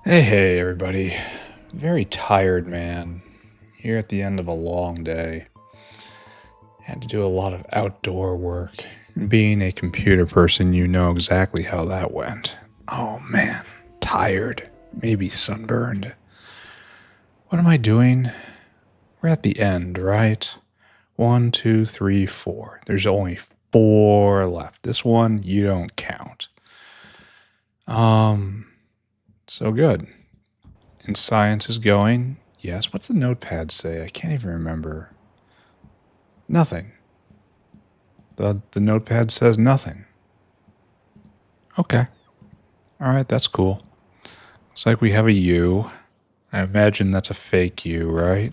Hey, everybody. Very tired, man. Here at the end of a long day. Had to do a lot of outdoor work. Being a computer person, you know exactly how that went. Oh, man. Tired. Maybe sunburned. What am I doing? We're at the end, right? 1, 2, 3, 4. There's only 4 left. This one, you don't count. So good. And science is going. Yes. What's the notepad say? I can't even remember. Nothing. The notepad says nothing. Okay. All right, that's cool. Looks like we have a U. I imagine that's a fake U, right?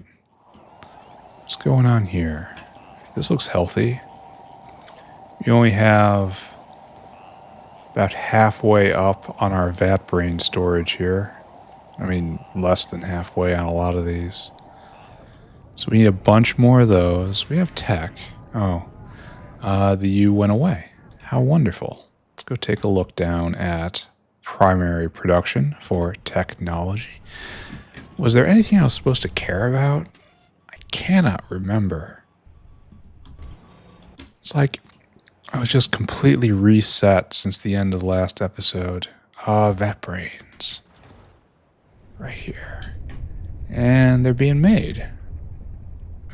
What's going on here? This looks healthy. We only have about halfway up on our vat brain storage here. I mean, less than halfway on a lot of these. So we need a bunch more of those. We have tech. Oh, the U went away. How wonderful. Let's go take a look down at primary production for technology. Was there anything I was supposed to care about? I cannot remember. It's like I was just completely reset since the end of last episode. Vat brains. Right here. And they're being made.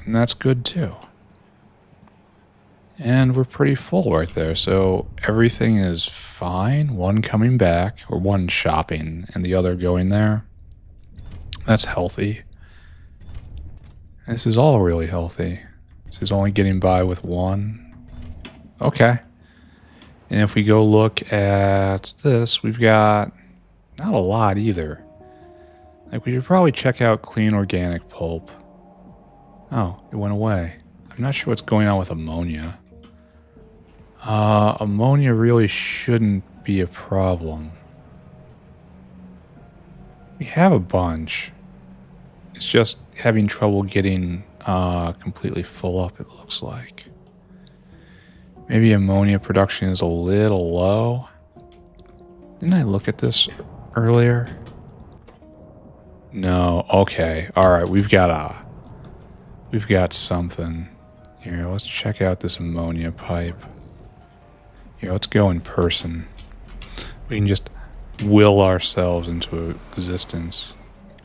And that's good too. And we're pretty full right there, so everything is fine. One coming back, or one shopping, and the other going there. That's healthy. This is all really healthy. This is only getting by with one. Okay. And if we go look at this, we've got not a lot either. Like, we should probably check out clean organic pulp. Oh, it went away. I'm not sure what's going on with ammonia. Ammonia really shouldn't be a problem. We have a bunch. It's just having trouble getting completely full up, it looks like. Maybe ammonia production is a little low. Didn't I look at this earlier? No. Okay. All right. We've got something here. Let's check out this ammonia pipe. Here, let's go in person. We can just will ourselves into existence.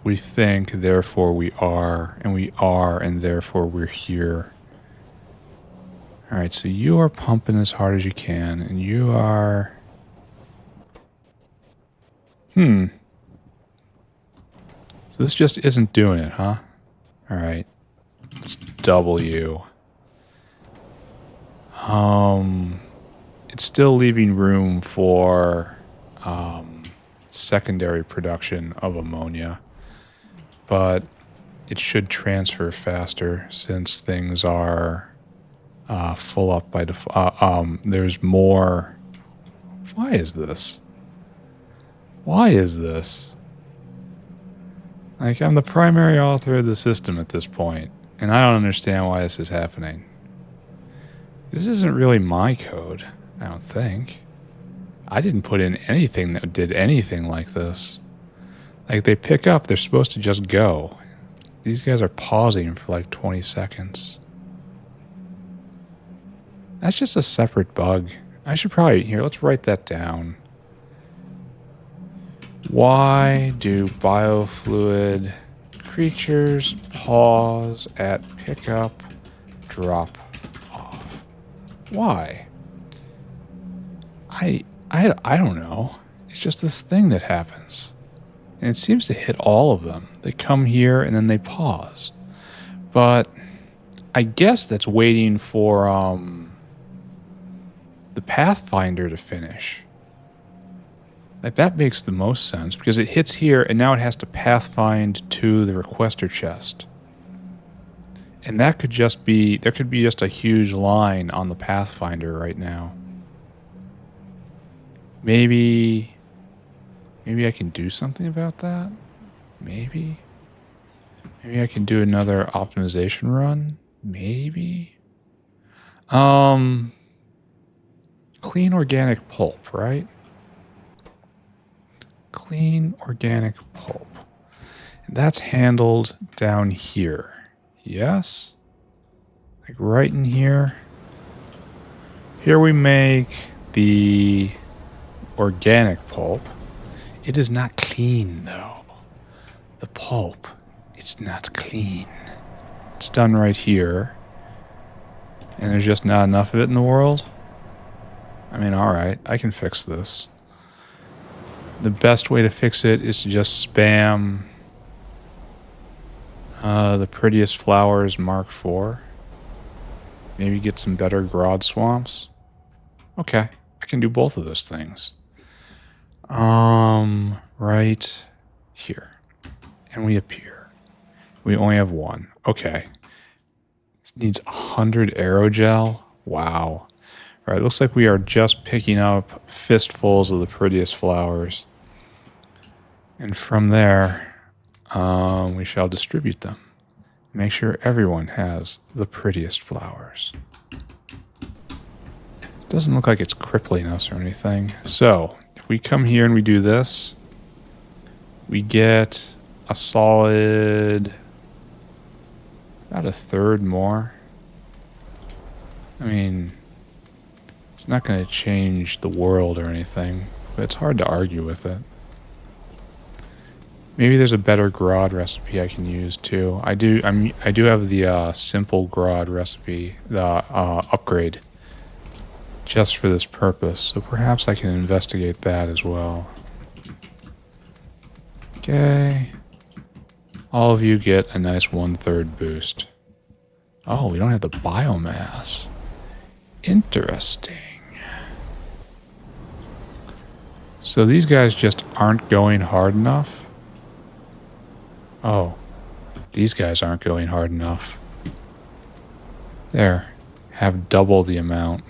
We think, therefore we are, and therefore we're here. Alright, so you are pumping as hard as you can, and you are... So this just isn't doing it, huh? Alright. Let's double you. It's still leaving room for secondary production of ammonia, but it should transfer faster since things are full up by default. There's more. Why is this? Why is this? Like, I'm the primary author of the system at this point, and I don't understand why this is happening. This isn't really my code, I don't think. I didn't put in anything that did anything like this. Like, they pick up, they're supposed to just go. These guys are pausing for like 20 seconds. That's just a separate bug. I should probably... Here, let's write that down. Why do biofluid creatures pause at pickup, drop off? Why? I don't know. It's just this thing that happens. And it seems to hit all of them. They come here and then they pause. But I guess that's waiting for the Pathfinder to finish. Like, that makes the most sense because it hits here and now it has to pathfind to the requester chest. And that could just be, there could be just a huge line on the Pathfinder right now. Maybe I can do something about that? Maybe I can do another optimization run? Maybe? Clean organic pulp, right? clean organic pulp. And that's handled down here. Yes? Like right in here. Here we make the organic pulp. It is not clean, though. The pulp, it's not clean. It's done right here. And there's just not enough of it in the world? I mean, alright, I can fix this. The best way to fix it is to just spam the prettiest flowers Mark IV. Maybe get some better Grodd swamps. Okay, I can do both of those things. Right here. And we appear. We only have one. Okay. This needs 100 aerogel. Wow. All right, looks like we are just picking up fistfuls of the prettiest flowers. And from there, we shall distribute them. Make sure everyone has the prettiest flowers. It doesn't look like it's crippling us or anything. So, if we come here and we do this, we get a solid about a third more. I mean, it's not going to change the world or anything, but it's hard to argue with it. Maybe there's a better Grodd recipe I can use too. I do have the simple Grodd recipe, the upgrade, just for this purpose. So perhaps I can investigate that as well. Okay. All of you get a nice 1/3 boost. Oh, we don't have the biomass. Interesting. So these guys just aren't going hard enough? Oh, these guys aren't going hard enough. There, have double the amount.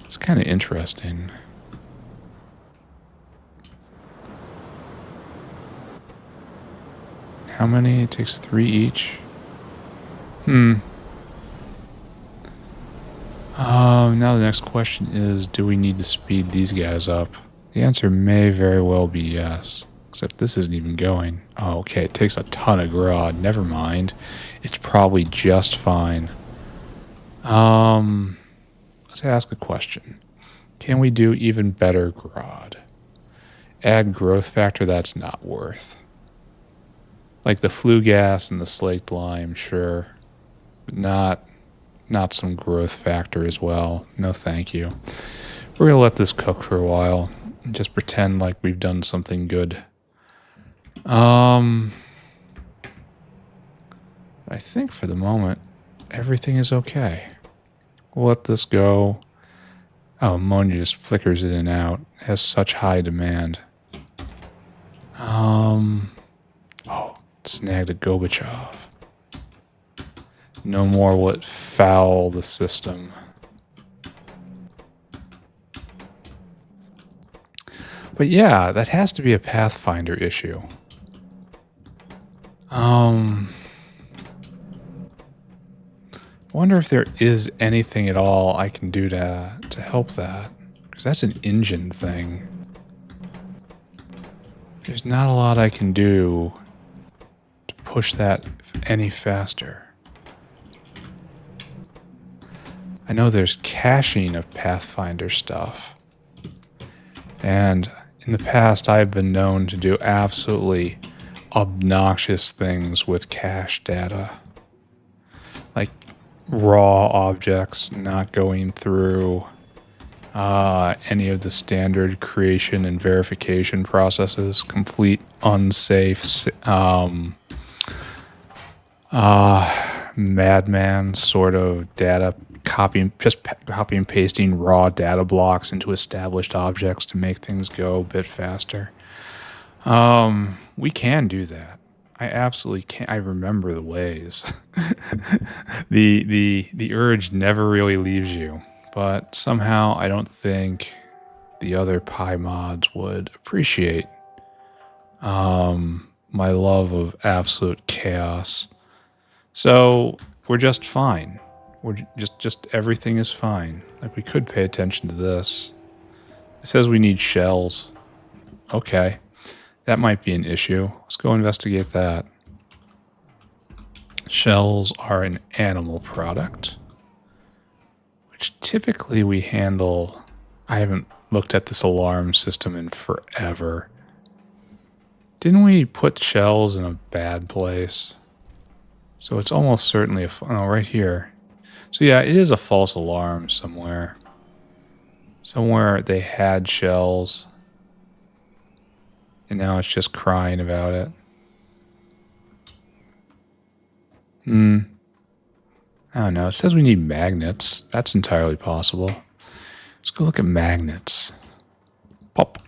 It's kind of interesting. How many? It takes 3 each. Now the next question is, do we need to speed these guys up? The answer may very well be yes. Except this isn't even going. Oh, okay, it takes a ton of Grodd. Never mind. It's probably just fine. Let's ask a question. Can we do even better Grodd? Add growth factor, that's not worth. Like the flue gas and the slaked lime, sure. But not some growth factor as well. No thank you. We're going to let this cook for a while and just pretend like we've done something good. I think for the moment, everything is okay. We'll let this go. Oh, ammonia just flickers in and out. It has such high demand. Oh, snagged a Gorbachev. No more what foul the system. But yeah, that has to be a Pathfinder issue. Wonder if there is anything at all I can do to help that. Because that's an engine thing. There's not a lot I can do to push that any faster. I know there's caching of Pathfinder stuff. And in the past, I've been known to do absolutely obnoxious things with cache data. Like raw objects not going through any of the standard creation and verification processes. Complete unsafe madman sort of data copy and pasting raw data blocks into established objects to make things go a bit faster. We can do that. I absolutely can. I remember the ways. The urge never really leaves you, but somehow I don't think the other Pi mods would appreciate my love of absolute chaos. So we're just fine. We're just everything is fine. Like we could pay attention to this. It says we need shells. okay. That might be an issue. Let's go investigate that. Shells are an animal product, which typically we handle. I haven't looked at this alarm system in forever. Didn't we put shells in a bad place? So it's almost certainly oh, right here. So yeah, it is a false alarm somewhere. Somewhere they had shells. And now it's just crying about it. I don't know. It says we need magnets. That's entirely possible. Let's go look at magnets. Pop.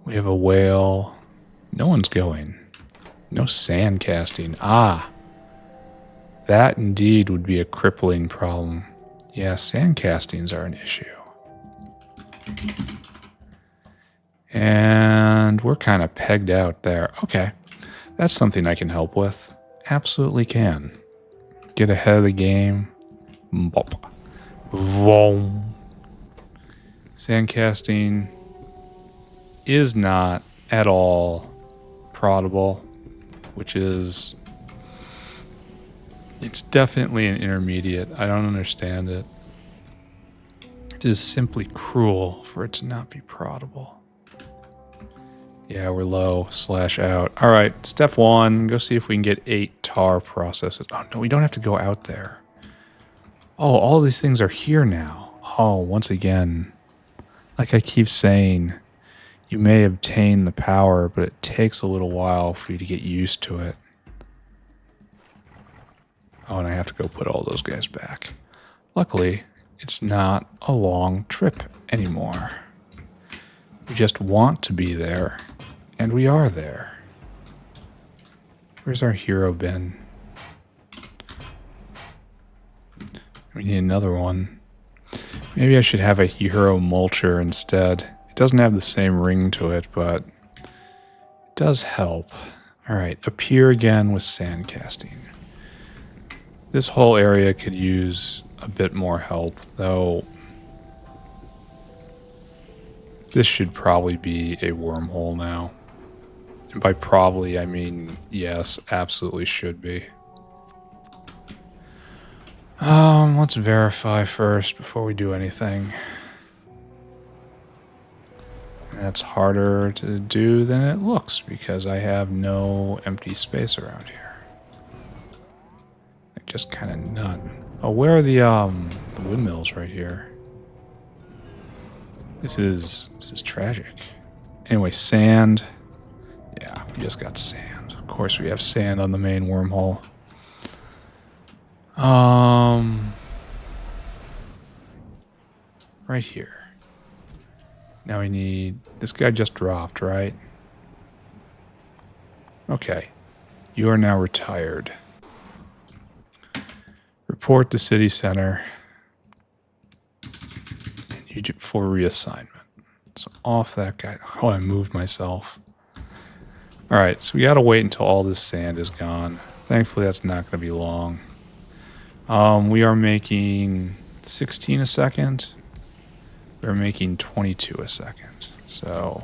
We have a whale. No one's going. No sand casting. Ah. That indeed would be a crippling problem. Yeah, sand castings are an issue. And we're kind of pegged out there. Okay. That's something I can help with. Absolutely can. Get ahead of the game. Bop. Vroom. Sand casting is not at all proddable, which is... It's definitely an intermediate. I don't understand it. It is simply cruel for it to not be proddable. Yeah, we're low / out. All right, step 1. Go see if we can get 8 tar processes. Oh, no, we don't have to go out there. Oh, all these things are here now. Oh, once again, like I keep saying, you may obtain the power, but it takes a little while for you to get used to it. Oh, and I have to go put all those guys back. Luckily, it's not a long trip anymore. We just want to be there, and we are there. Where's our hero bin? We need another one. Maybe I should have a hero mulcher instead. It doesn't have the same ring to it, but it does help. All right, appear again with sand casting. This whole area could use a bit more help, though. This should probably be a wormhole now. And by probably, I mean yes, absolutely should be. Let's verify first before we do anything. That's harder to do than it looks because I have no empty space around here. Like just kind of none. Oh, where are the windmills right here? This is tragic. Anyway, sand. Yeah, we just got sand. Of course, we have sand on the main wormhole. Right here. Now we need... This guy just dropped, right? Okay. You are now retired. Report to city center. You do for reassignment. So off that guy. Oh, I moved myself. Alright, so we gotta wait until all this sand is gone. Thankfully, that's not gonna be long. We are making 16 a second. We're making 22 a second. So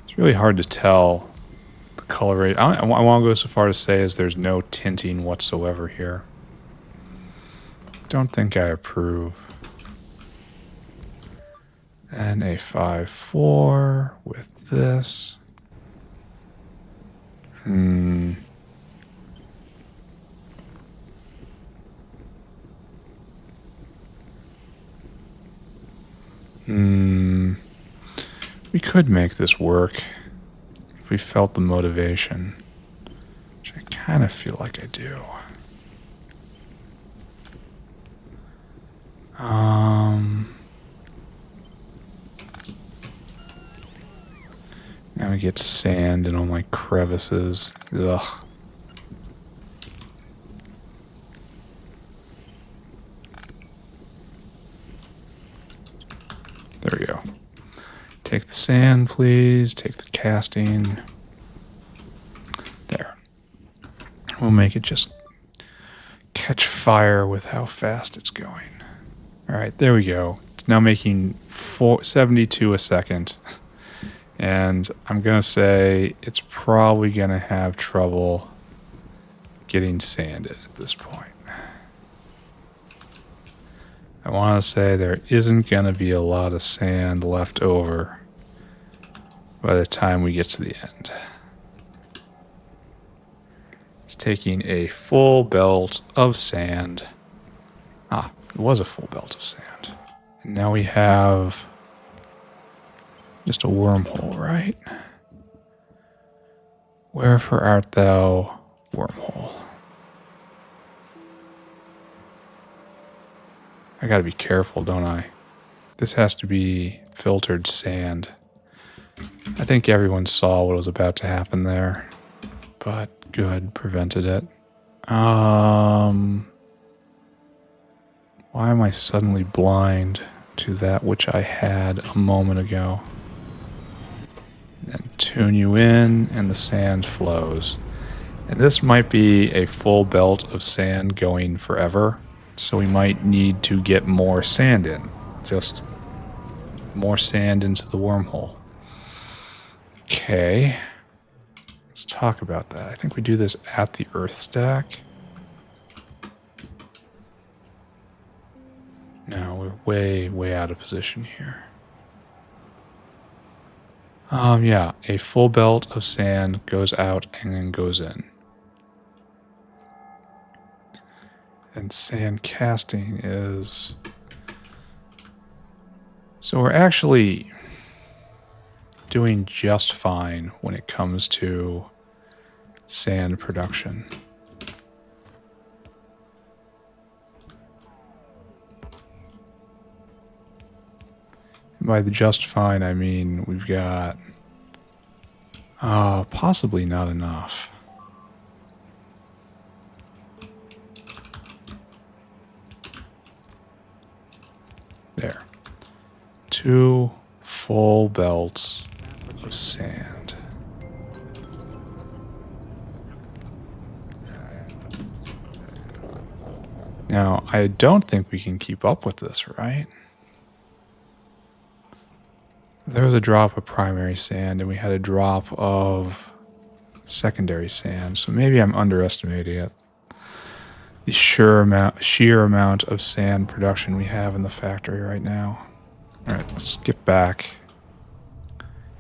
it's really hard to tell the color rate. I want to go so far to say as there's no tinting whatsoever here. Don't think I approve. And a 5-4 with this. We could make this work if we felt the motivation, which I kind of feel like I do. Now we get sand in all my crevices. Ugh. There we go. Take the sand, please. Take the casting. There. We'll make it just catch fire with how fast it's going. All right, there we go. It's now making 72 a second. And I'm going to say it's probably going to have trouble getting sanded at this point. I want to say there isn't going to be a lot of sand left over by the time we get to the end. It's taking a full belt of sand. Ah, it was a full belt of sand. And now we have just a wormhole, right? Wherefore art thou, wormhole? I gotta be careful, don't I? This has to be filtered sand. I think everyone saw what was about to happen there. But good, prevented it. Why am I suddenly blind to that which I had a moment ago? Then tune you in and the sand flows. And this might be a full belt of sand going forever. So we might need to get more sand in. Just more sand into the wormhole. Okay. Let's talk about that. I think we do this at the earth stack. No, we're way, way out of position here. Yeah, a full belt of sand goes out and then goes in. And sand casting is... So we're actually doing just fine when it comes to sand production. And by the just fine, I mean we've got possibly not enough. There. 2 full belts of sand. Now, I don't think we can keep up with this, right? There was a drop of primary sand and we had a drop of secondary sand, so maybe I'm underestimating it. The sheer amount of sand production we have in the factory right now. Alright, let's skip back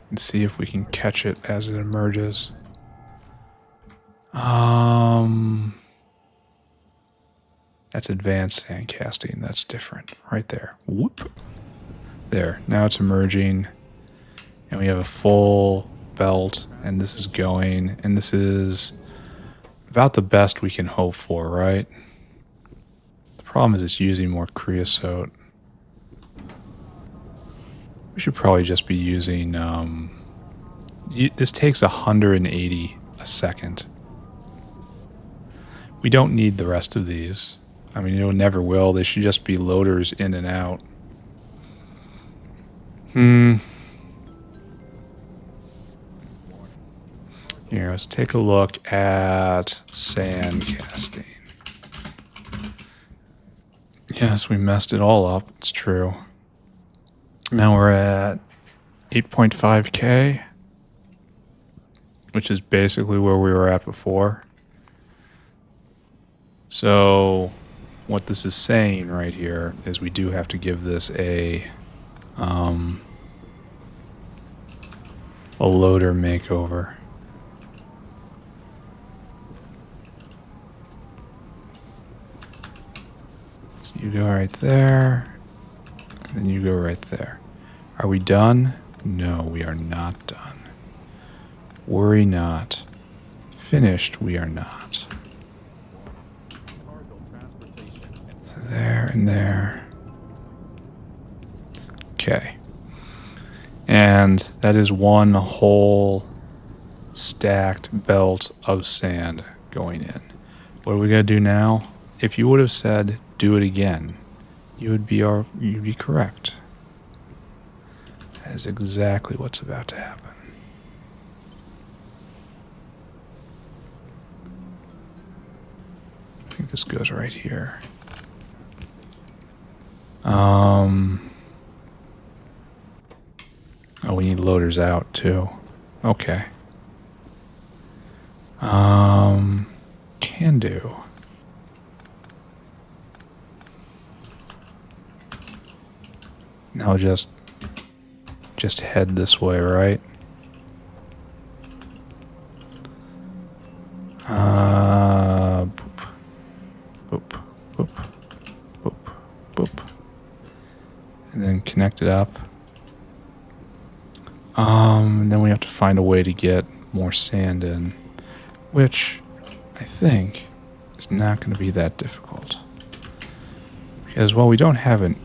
and see if we can catch it as it emerges. That's advanced sand casting. That's different. Right there. Whoop. There. Now it's emerging. And we have a full belt. And this is going. And this is about the best we can hope for, right? The problem is it's using more creosote. We should probably just be using... this takes 180 a second. We don't need the rest of these. I mean, it never will. They should just be loaders in and out. Here, let's take a look at sand casting. Yes, we messed it all up. It's true. Now we're at 8.5K, which is basically where we were at before. So what this is saying right here is we do have to give this a loader makeover. So you go right there, and then you go right there. Are we done? No, we are not done. Worry not. Finished, we are not. So there and there. Okay. And that is one whole stacked belt of sand going in. What are we gonna do now? If you would have said do it again, you'd be correct. That is exactly what's about to happen. I think this goes right here. Oh, we need loaders out too. Okay. Can do. Now just head this way, right? Boop, boop, boop, boop, boop, and then connect it up. And then we have to find a way to get more sand in, which I think is not going to be that difficult. Because while we don't have an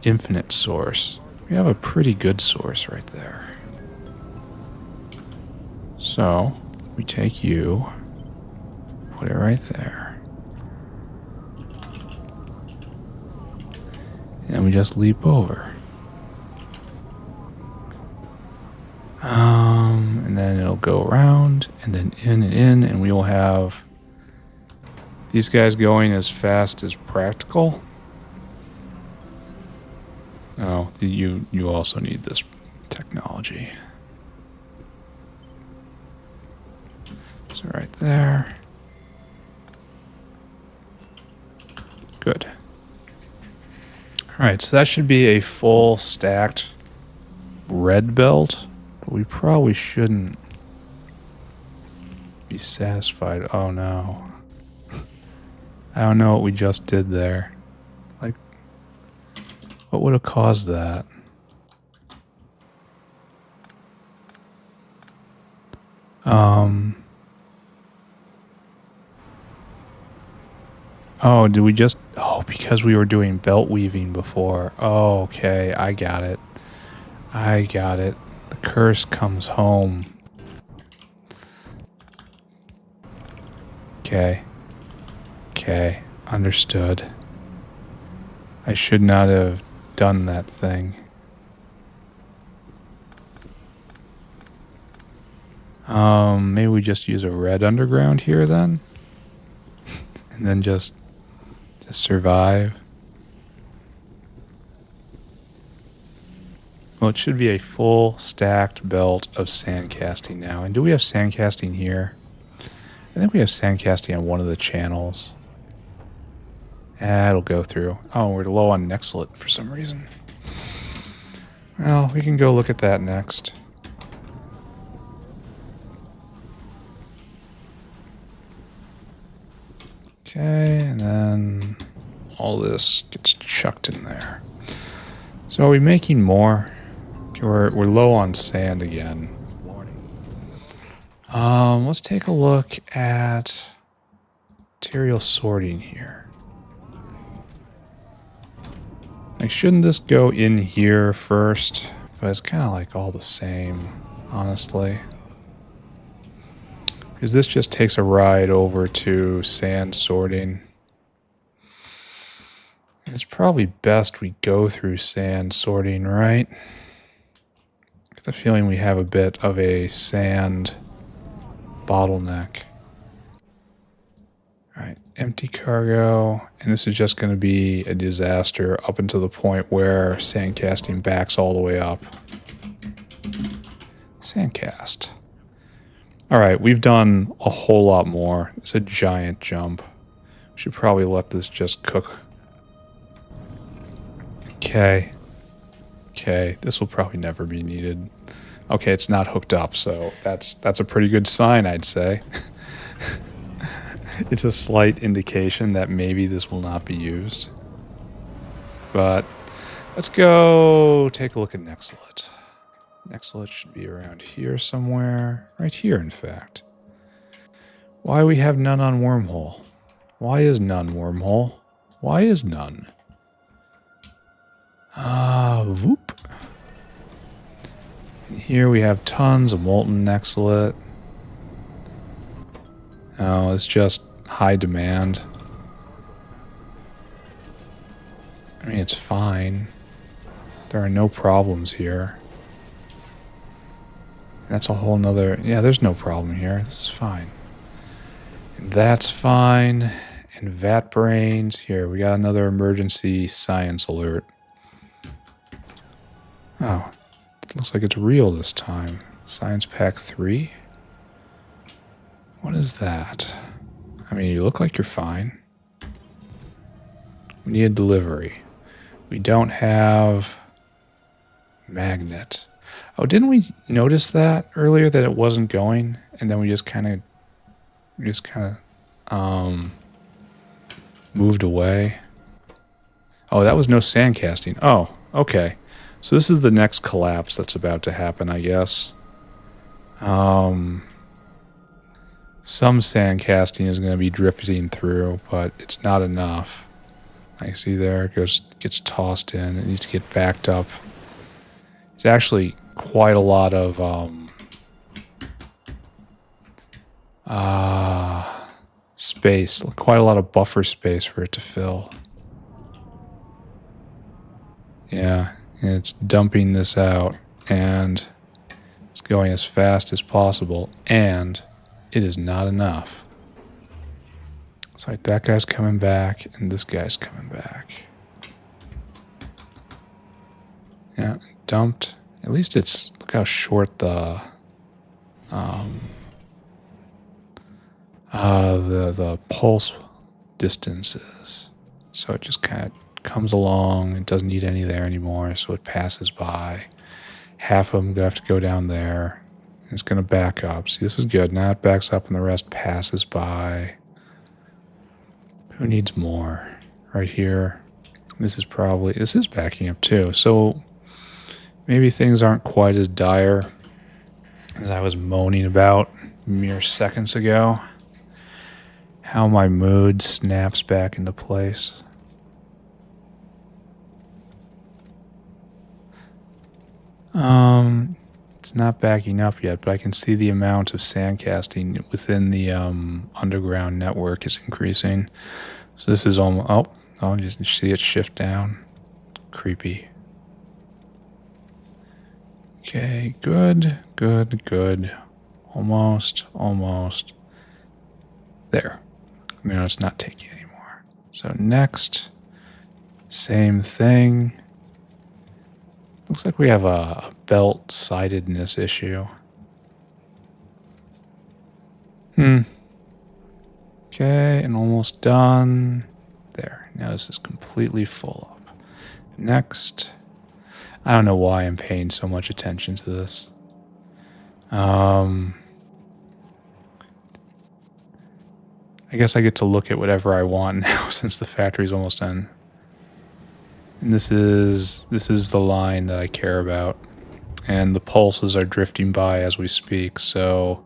infinite source, we have a pretty good source right there. So we take you, put it right there, and we just leap over. And then it'll go around, and then in and in, and we will have these guys going as fast as practical. Oh, you also need this technology. So right there. Good. Alright, so that should be a full stacked red belt. But we probably shouldn't be satisfied. Oh no. I don't know what we just did there. Like, what would have caused that? Oh, did we just... Oh, because we were doing belt weaving before. Oh, okay. I got it. I got it. The curse comes home. Okay. Okay. Understood. I should not have done that thing. Maybe we just use a red underground here then? And then just survive. Well, it should be a full stacked belt of sandcasting now. And do we have sandcasting here? I think we have sandcasting on one of the channels. It'll go through. Oh, we're low on Nexlet for some reason. Well, we can go look at that next. Okay, and then all this gets chucked in there. So are we making more? Okay, we're low on sand again. Let's take a look at material sorting here. Like, shouldn't this go in here first? But it's kind of like all the same, honestly. Because this just takes a ride over to sand sorting. It's probably best we go through sand sorting, right? I get the feeling we have a bit of a sand bottleneck. Alright, empty cargo. And this is just going to be a disaster up until the point where sandcasting backs all the way up. Sandcast. Alright, we've done a whole lot more. It's a giant jump. We should probably let this just cook. Okay. Okay, this will probably never be needed. Okay, it's not hooked up, so that's a pretty good sign, I'd say. It's a slight indication that maybe this will not be used. But let's go take a look at Nexlet. Nexlet should be around here somewhere. Right here, in fact. Why we have none on Wormhole? Why is none Wormhole? Why is none? Whoop. And here we have tons of molten Nexlet. Oh, it's just high demand. I mean, it's fine. There are no problems here. That's a whole nother... Yeah, there's no problem here. This is fine. And that's fine. And vat brains. Here, we got another emergency science alert. Oh. looks like it's real this time. Science Pack 3? What is that? I mean, you look like you're fine. We need a delivery. We don't have magnet. Oh, didn't we notice that earlier that it wasn't going? And then we just kind of moved away. Oh, that was no sand casting. Oh, okay. So this is the next collapse that's about to happen, I guess. Some sand casting is going to be drifting through, but it's not enough. I see there it gets tossed in. It needs to get backed up. It's actually quite a lot of space, quite a lot of buffer space for it to fill. Yeah, and it's dumping this out, and it's going as fast as possible, and it is not enough. It's like that guy's coming back, and this guy's coming back. Yeah, dumped. At least it's, look how short the pulse distance is. So it just kind of comes along. It doesn't need any there anymore, so it passes by. Half of them have to go down there. It's going to back up. See, this is good. Now it backs up and the rest passes by. Who needs more? Right here. This is backing up too. So maybe things aren't quite as dire as I was moaning about mere seconds ago. How my mood snaps back into place. It's not backing up yet, but I can see the amount of sand casting within the underground network is increasing. So this is almost, oh, you just see it shift down. Creepy. Okay, good. Almost. There. No, it's not taking anymore. So next, same thing. Looks like we have a belt-sidedness issue. Okay, and almost done. There. Now this is completely full up. Next. I don't know why I'm paying so much attention to this. I guess I get to look at whatever I want now since the factory's almost done. And this is the line that I care about. And the pulses are drifting by as we speak, so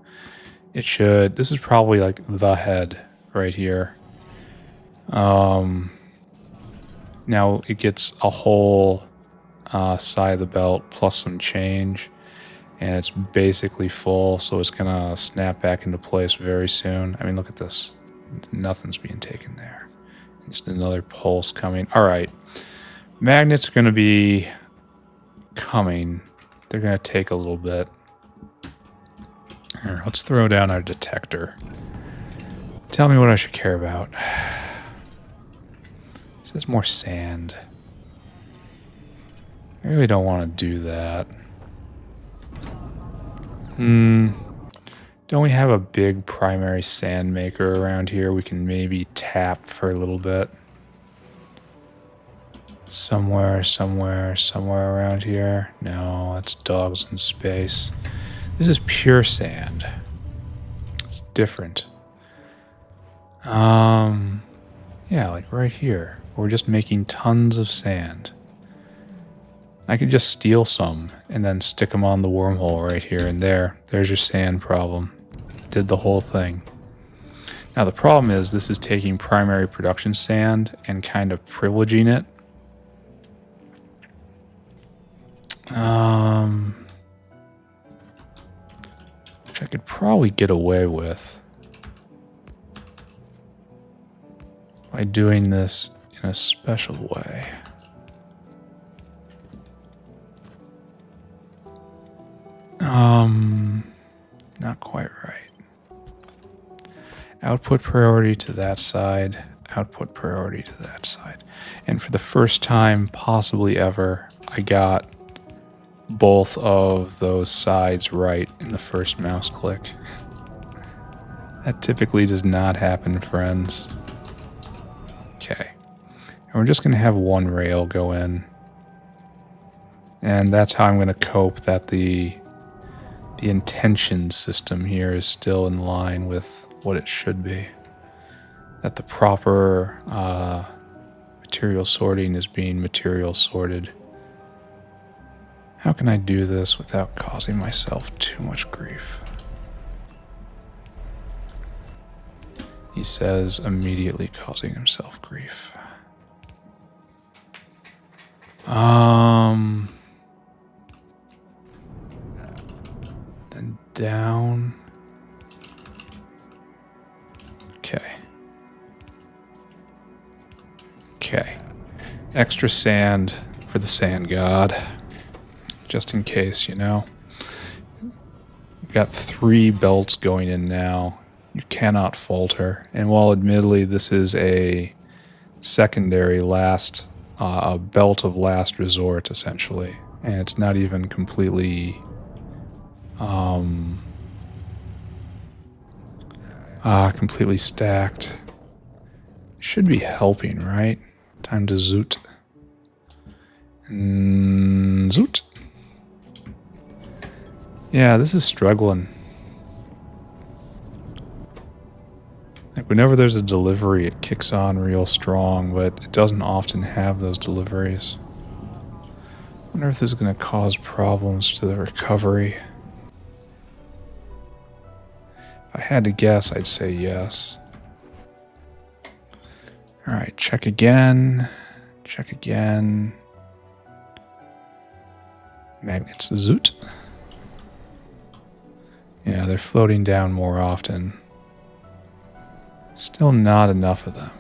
it should, this is probably like the head right here. Now it gets a whole side of the belt plus some change, and it's basically full, so it's gonna snap back into place very soon. I mean, look at this. Nothing's being taken there. Just another pulse coming. All right. Magnets are going to be coming. They're going to take a little bit. Here, let's throw down our detector. Tell me what I should care about. It says more sand. I really don't want to do that. Don't we have a big primary sand maker around here we can maybe tap for a little bit? Somewhere around here. No, that's dogs in space. This is pure sand. It's different. Yeah, like right here. We're just making tons of sand. I could just steal some and then stick them on the wormhole right here and there. There's your sand problem. Did the whole thing. Now the problem is this is taking primary production sand and kind of privileging it. Which I could probably get away with by doing this in a special way. Not quite right. Output priority to that side, output priority to that side. And for the first time, possibly ever, I got both of those sides right in the first mouse click. That typically does not happen, friends. Okay. And we're just going to have one rail go in. And that's how I'm going to cope that the intention system here is still in line with what it should be. That the proper material sorting is being material sorted. How can I do this without causing myself too much grief? He says, immediately causing himself grief. Then down. Okay. Okay. Extra sand for the sand god. Just in case, you know. We've got 3 belts going in now. You cannot falter. And while admittedly this is a secondary last, a belt of last resort, essentially. And it's not even completely completely stacked. Should be helping, right? Time to zoot. And zoot. Yeah, this is struggling. Like whenever there's a delivery, it kicks on real strong, but it doesn't often have those deliveries. I wonder if this is going to cause problems to the recovery. If I had to guess, I'd say yes. Alright, check again. Check again. Magnets, zoot. Yeah, they're floating down more often. Still not enough of them.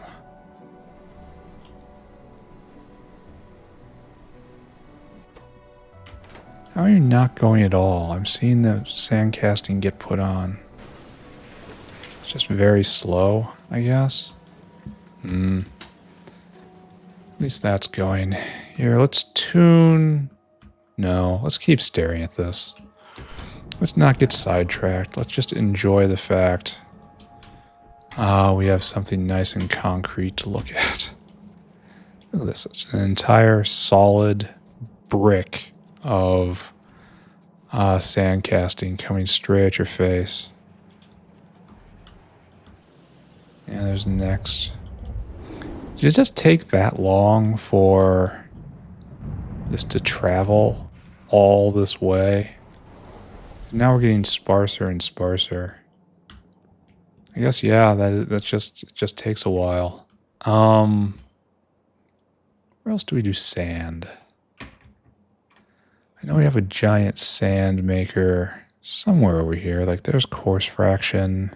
How are you not going at all? I'm seeing the sand casting get put on. It's just very slow, I guess. At least that's going. Here, let's tune. No, let's keep staring at this. Let's not get sidetracked. Let's just enjoy the fact we have something nice and concrete to look at. Look at this. It's an entire solid brick of sand casting coming straight at your face. Yeah, there's the next. Did it just take that long for this to travel all this way? Now we're getting sparser and sparser. I guess, yeah, that just takes a while. Where else do we do sand? I know we have a giant sand maker somewhere over here. Like there's coarse fraction,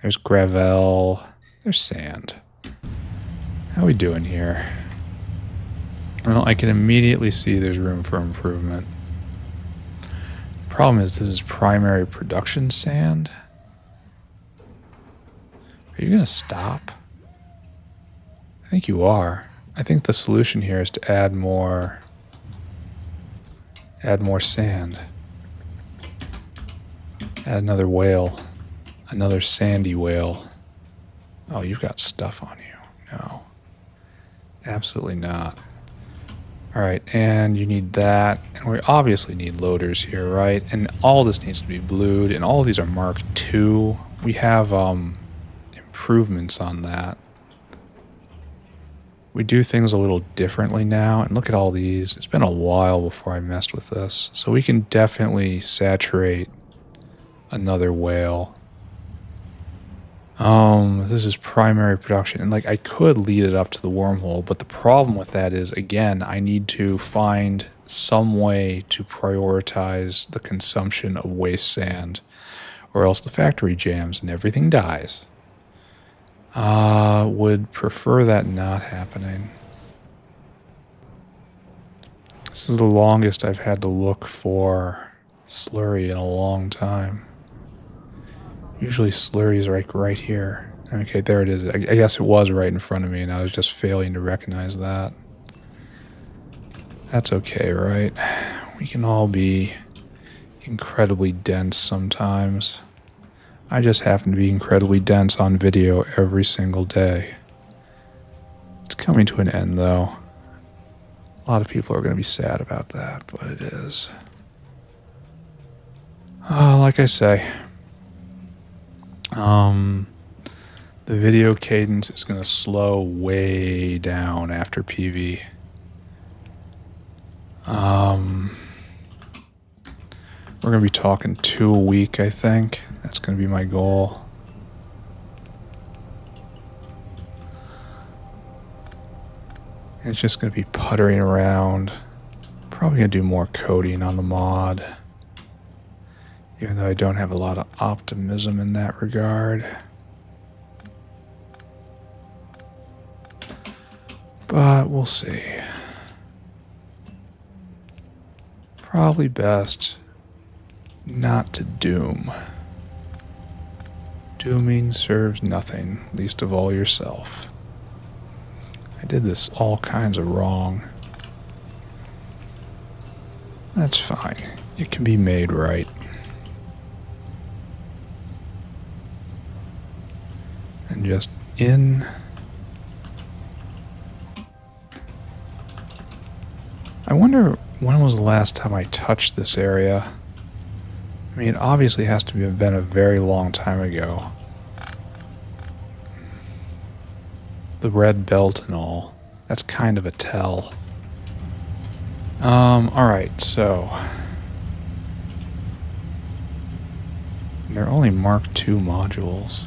there's gravel, there's sand. How are we doing here? Well, I can immediately see there's room for improvement. The problem is this is primary production sand. Are you going to stop? I think you are. I think the solution here is to add more sand. Add another whale. Another sandy whale. Oh, you've got stuff on you. No. Absolutely not. Alright, and you need that. And we obviously need loaders here, right? And all this needs to be blued, and all of these are Mark II. We have improvements on that. We do things a little differently now, and look at all these. It's been a while before I messed with this. So we can definitely saturate another whale. This is primary production, and like I could lead it up to the wormhole, but the problem with that is, again, I need to find some way to prioritize the consumption of waste sand, or else the factory jams and everything dies. Would prefer that not happening. This is the longest I've had to look for slurry in a long time. Usually slurry is right here. Okay, there it is. I guess it was right in front of me and I was just failing to recognize that. That's okay, right? We can all be incredibly dense sometimes. I just happen to be incredibly dense on video every single day. It's coming to an end, though. A lot of people are going to be sad about that, but it is. Like I say, the video cadence is going to slow way down after PV. We're going to be talking 2 a week, I think. That's going to be my goal. And it's just going to be puttering around. Probably going to do more coding on the mod. Even though I don't have a lot of optimism in that regard. But we'll see. Probably best not to doom. Dooming serves nothing, least of all yourself. I did this all kinds of wrong. That's fine. It can be made right. And just in. I wonder when was the last time I touched this area? I mean, it obviously has to have been a very long time ago. The red belt and all. That's kind of a tell. Alright, so. And they're only Mark II modules.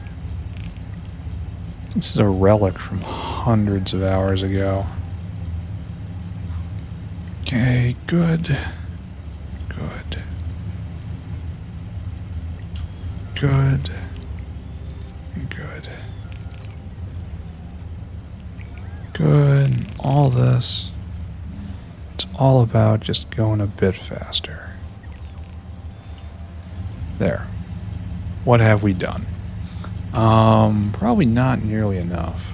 This is a relic from hundreds of hours ago. Okay, good. Good. Good. And good. Good. All this. It's all about just going a bit faster. There. What have we done? Probably not nearly enough.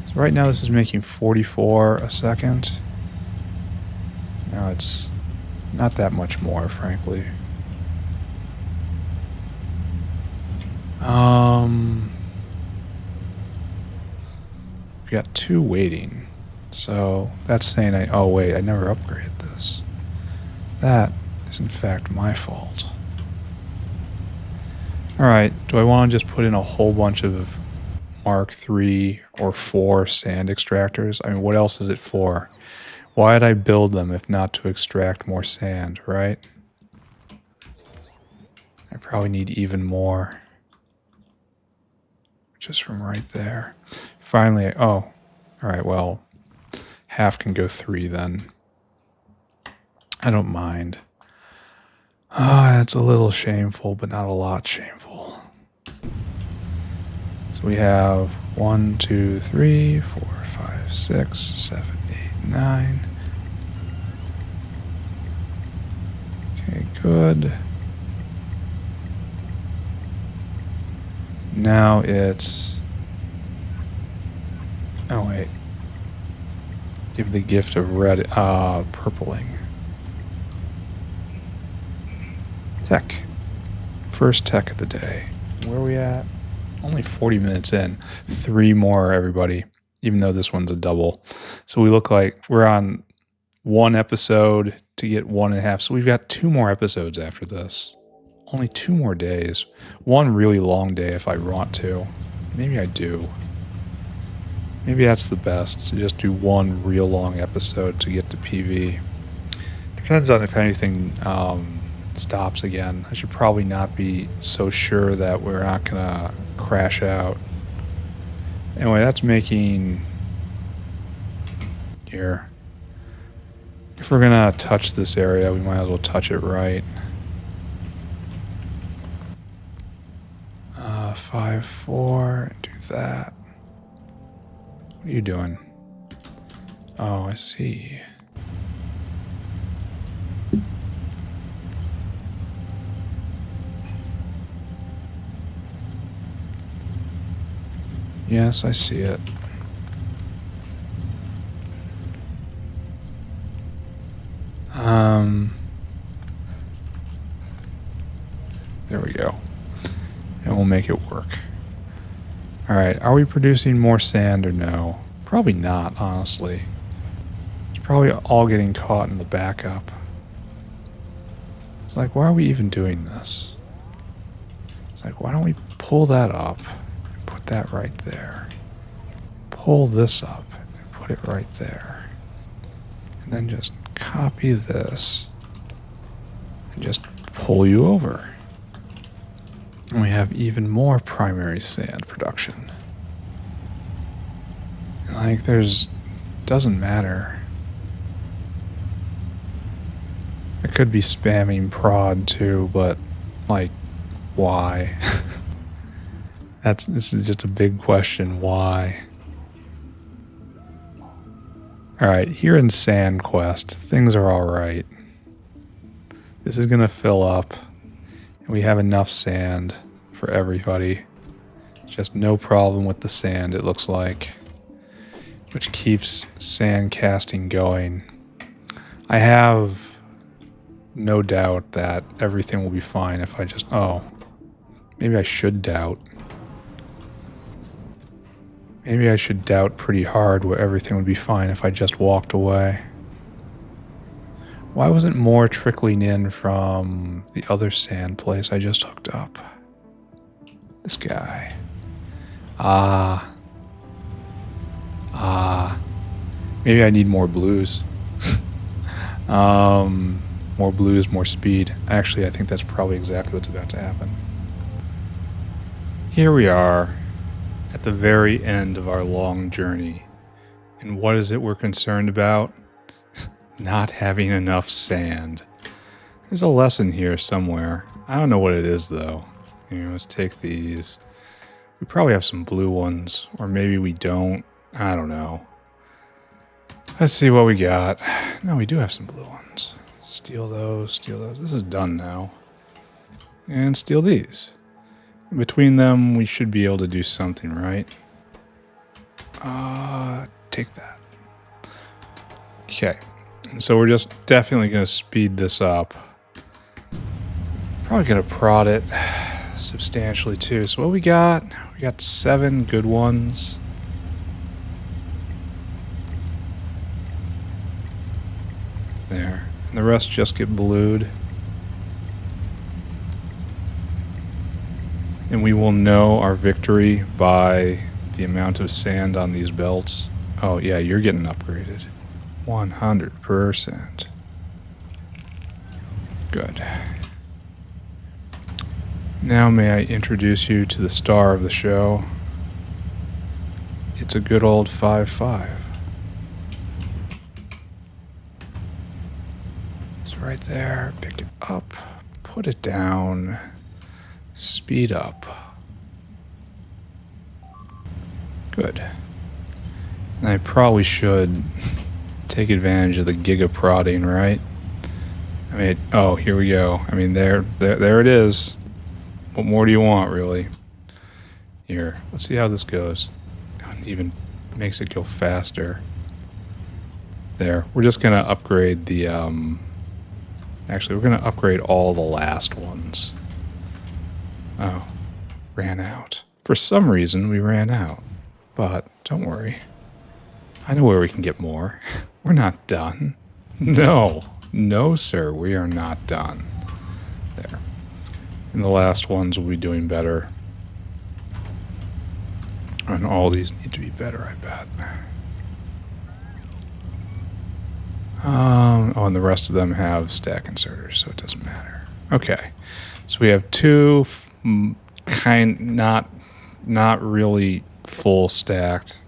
So right now this is making 44 a second. Now it's not that much more, frankly. We've got 2 waiting. So that's saying oh wait, I never upgraded this. That is in fact my fault. Alright, do I want to just put in a whole bunch of Mark III or IV sand extractors? I mean, what else is it for? Why did I build them if not to extract more sand, right? I probably need even more. Just from right there. Finally, oh, alright, well, half can go 3 then. I don't mind. It's a little shameful, but not a lot shameful. So we have 1, 2, 3, 4, 5, 6, 7, 8, 9. Okay, good. Now it's... Oh, wait. Give the gift of red, purpling. Tech. First tech of the day. Where are we at? Only 40 minutes in. 3 more, everybody. Even though this one's a double. So we look like we're on 1 episode to get 1.5. So we've got 2 more episodes after this. Only 2 more days. 1 really long day if I want to. Maybe I do. Maybe that's the best. To just do 1 real long episode to get to PV. Depends on if anything... stops again. I should probably not be so sure that we're not gonna crash out. Anyway, that's making here. If we're gonna touch this area, we might as well touch it right. 5, 4, do that. What are you doing? Oh, I see. Yes, I see it. There we go. And we'll make it work. Alright, are we producing more sand or no? Probably not, honestly. It's probably all getting caught in the backup. It's like, why are we even doing this? It's like, why don't we pull that up and put that right there? Pull this up and put it right there. And then just copy this and just pull you over. And we have even more primary sand production. And like, doesn't matter. I could be spamming prod too, but like, why? This is just a big question. Why? Alright, here in Sand Quest, things are alright. This is gonna fill up, and we have enough sand for everybody. Just no problem with the sand, it looks like. Which keeps sand casting going. I have no doubt that everything will be fine if I just... Oh. Maybe I should doubt. Maybe I should doubt pretty hard where everything would be fine if I just walked away. Why wasn't more trickling in from the other sand place I just hooked up? This guy. Maybe I need more blues. More blues, more speed. Actually, I think that's probably exactly what's about to happen. Here we are at the very end of our long journey. And what is it we're concerned about? Not having enough sand. There's a lesson here somewhere. I don't know what it is though. Here, let's take these. We probably have some blue ones, or maybe we don't. I don't know. Let's see what we got. No, we do have some blue ones. Steal those, steal those. This is done now. And steal these. Between them, we should be able to do something, right? Take that. Okay. And so we're just definitely going to speed this up. Probably going to prod it substantially too. So what we got? We got 7 good ones. There. And the rest just get blued. And we will know our victory by the amount of sand on these belts. Oh yeah, you're getting upgraded. 100%. Good. Now may I introduce you to the star of the show. It's a good old 5.5. It's right there. Pick it up. Put it down. Speed up. Good. And I probably should take advantage of the giga prodding, right? I mean, oh, here we go. I mean, there it is. What more do you want, really? Here, let's see how this goes. It even makes it go faster. There. We're just gonna upgrade the, actually, we're gonna upgrade all the last ones. Oh, ran out. For some reason, we ran out. But, don't worry. I know where we can get more. We're not done. No. No, sir, we are not done. There. And the last ones will be doing better. And all these need to be better, I bet. Oh, and the rest of them have stack inserters, so it doesn't matter. Okay. So we have 2 not really full stacked.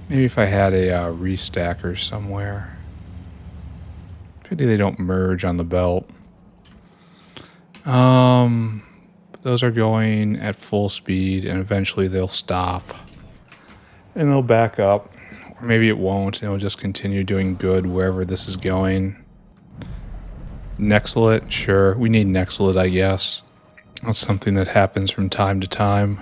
Maybe if I had a restacker somewhere. Pity they don't merge on the belt. Those are going at full speed, and eventually they'll stop. And they'll back up. Or maybe it won't, and it'll just continue doing good wherever this is going. Nexlet, sure. We need Nexlet, I guess. That's something that happens from time to time.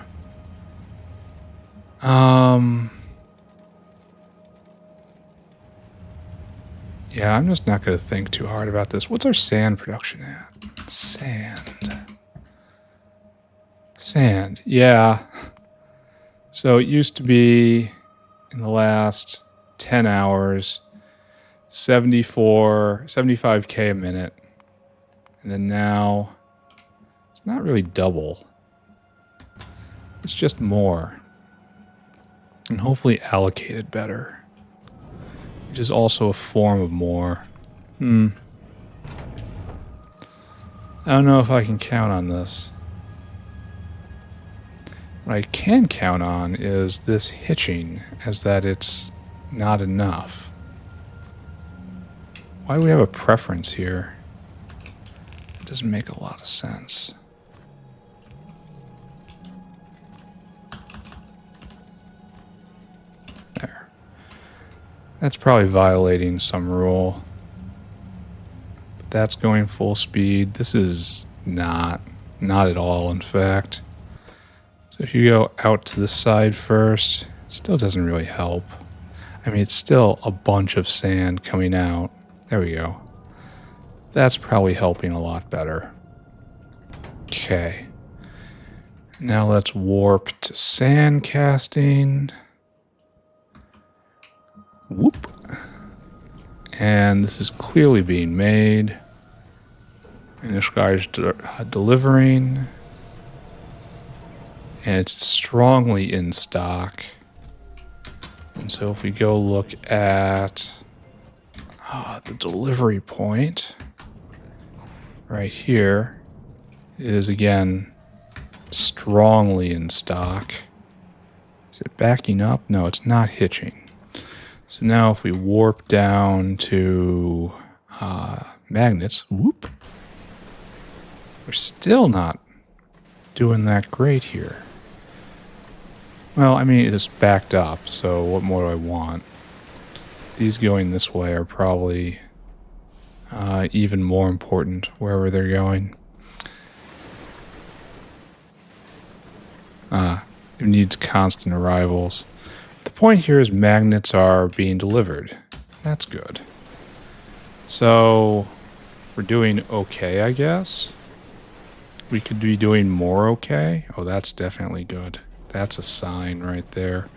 Yeah, I'm just not going to think too hard about this. What's our sand production at? Sand. Yeah. So it used to be in the last 10 hours, 75K a minute. And then now it's not really double. It's just more. And hopefully allocated better. Which is also a form of more. I don't know if I can count on this. What I can count on is this hitching, as that it's not enough. Why do we have a preference here? It doesn't make a lot of sense. There. That's probably violating some rule. But that's going full speed. This is not at all, in fact. So if you go out to the side first, still doesn't really help. I mean, it's still a bunch of sand coming out. There we go. That's probably helping a lot better. Okay. Now let's warp to sand casting. Whoop. And this is clearly being made. And this guy's delivering. And it's strongly in stock. And so if we go look at the delivery point right here, it is again strongly in stock. Is it backing up? No, it's not hitching. So now if we warp down to magnets, whoop, we're still not doing that great here. Well, I mean, it's backed up, so what more do I want? These going this way are probably even more important wherever they're going. It needs constant arrivals. The point here is magnets are being delivered. That's good. So we're doing okay, I guess. We could be doing more okay. Oh, that's definitely good. That's a sign right there.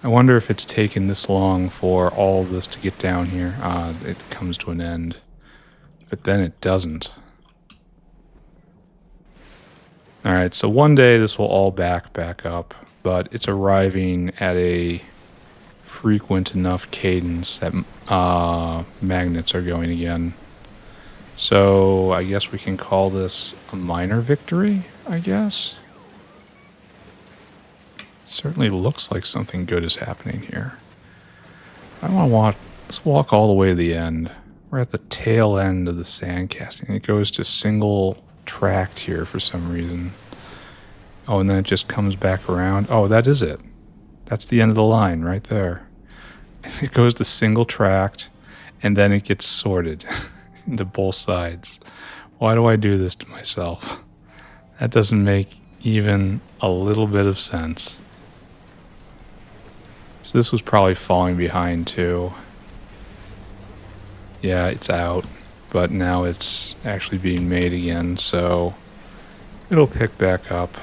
I wonder if it's taken this long for all of this to get down here. It comes to an end. But then it doesn't. Alright, so one day this will all back up. But it's arriving at a frequent enough cadence that magnets are going again. So I guess we can call this a minor victory, I guess. Certainly looks like something good is happening here. I want to walk. Let's walk all the way to the end. We're at the tail end of the sand casting. It goes to single tracked here for some reason. Oh, and then it just comes back around. Oh, that is it. That's the end of the line right there. It goes to single tracked, and then it gets sorted into both sides. Why do I do this to myself? That doesn't make even a little bit of sense. So this was probably falling behind too. Yeah, it's out, but now it's actually being made again, so it'll pick back up.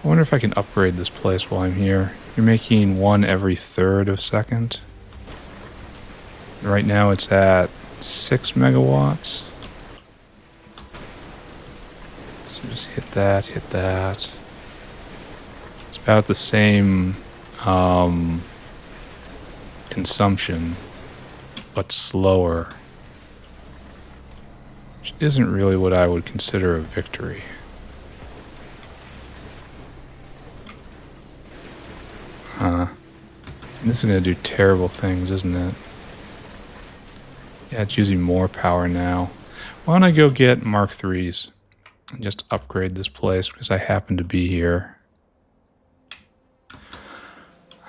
I wonder if I can upgrade this place while I'm here. You're making one every third of second. Right now it's at 6 megawatts. So just hit that, hit that. It's about the same consumption, but slower. Which isn't really what I would consider a victory. Huh. And this is going to do terrible things, isn't it? Yeah, it's using more power now. Why don't I go get Mark IIIs and just upgrade this place because I happen to be here.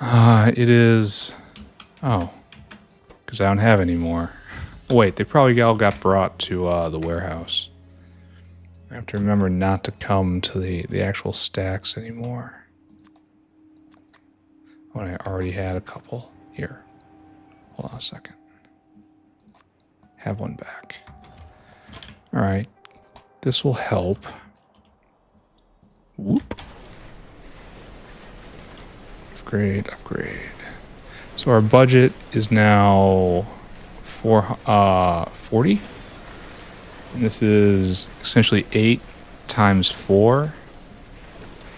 It is... Oh. Because I don't have any more. Wait, they probably all got brought to the warehouse. I have to remember not to come to the actual stacks anymore. When I already had a couple. Here. Hold on a second. Have one back. All right. This will help. Whoop. Upgrade, upgrade. So our budget is now 40. And this is essentially 8 times 4.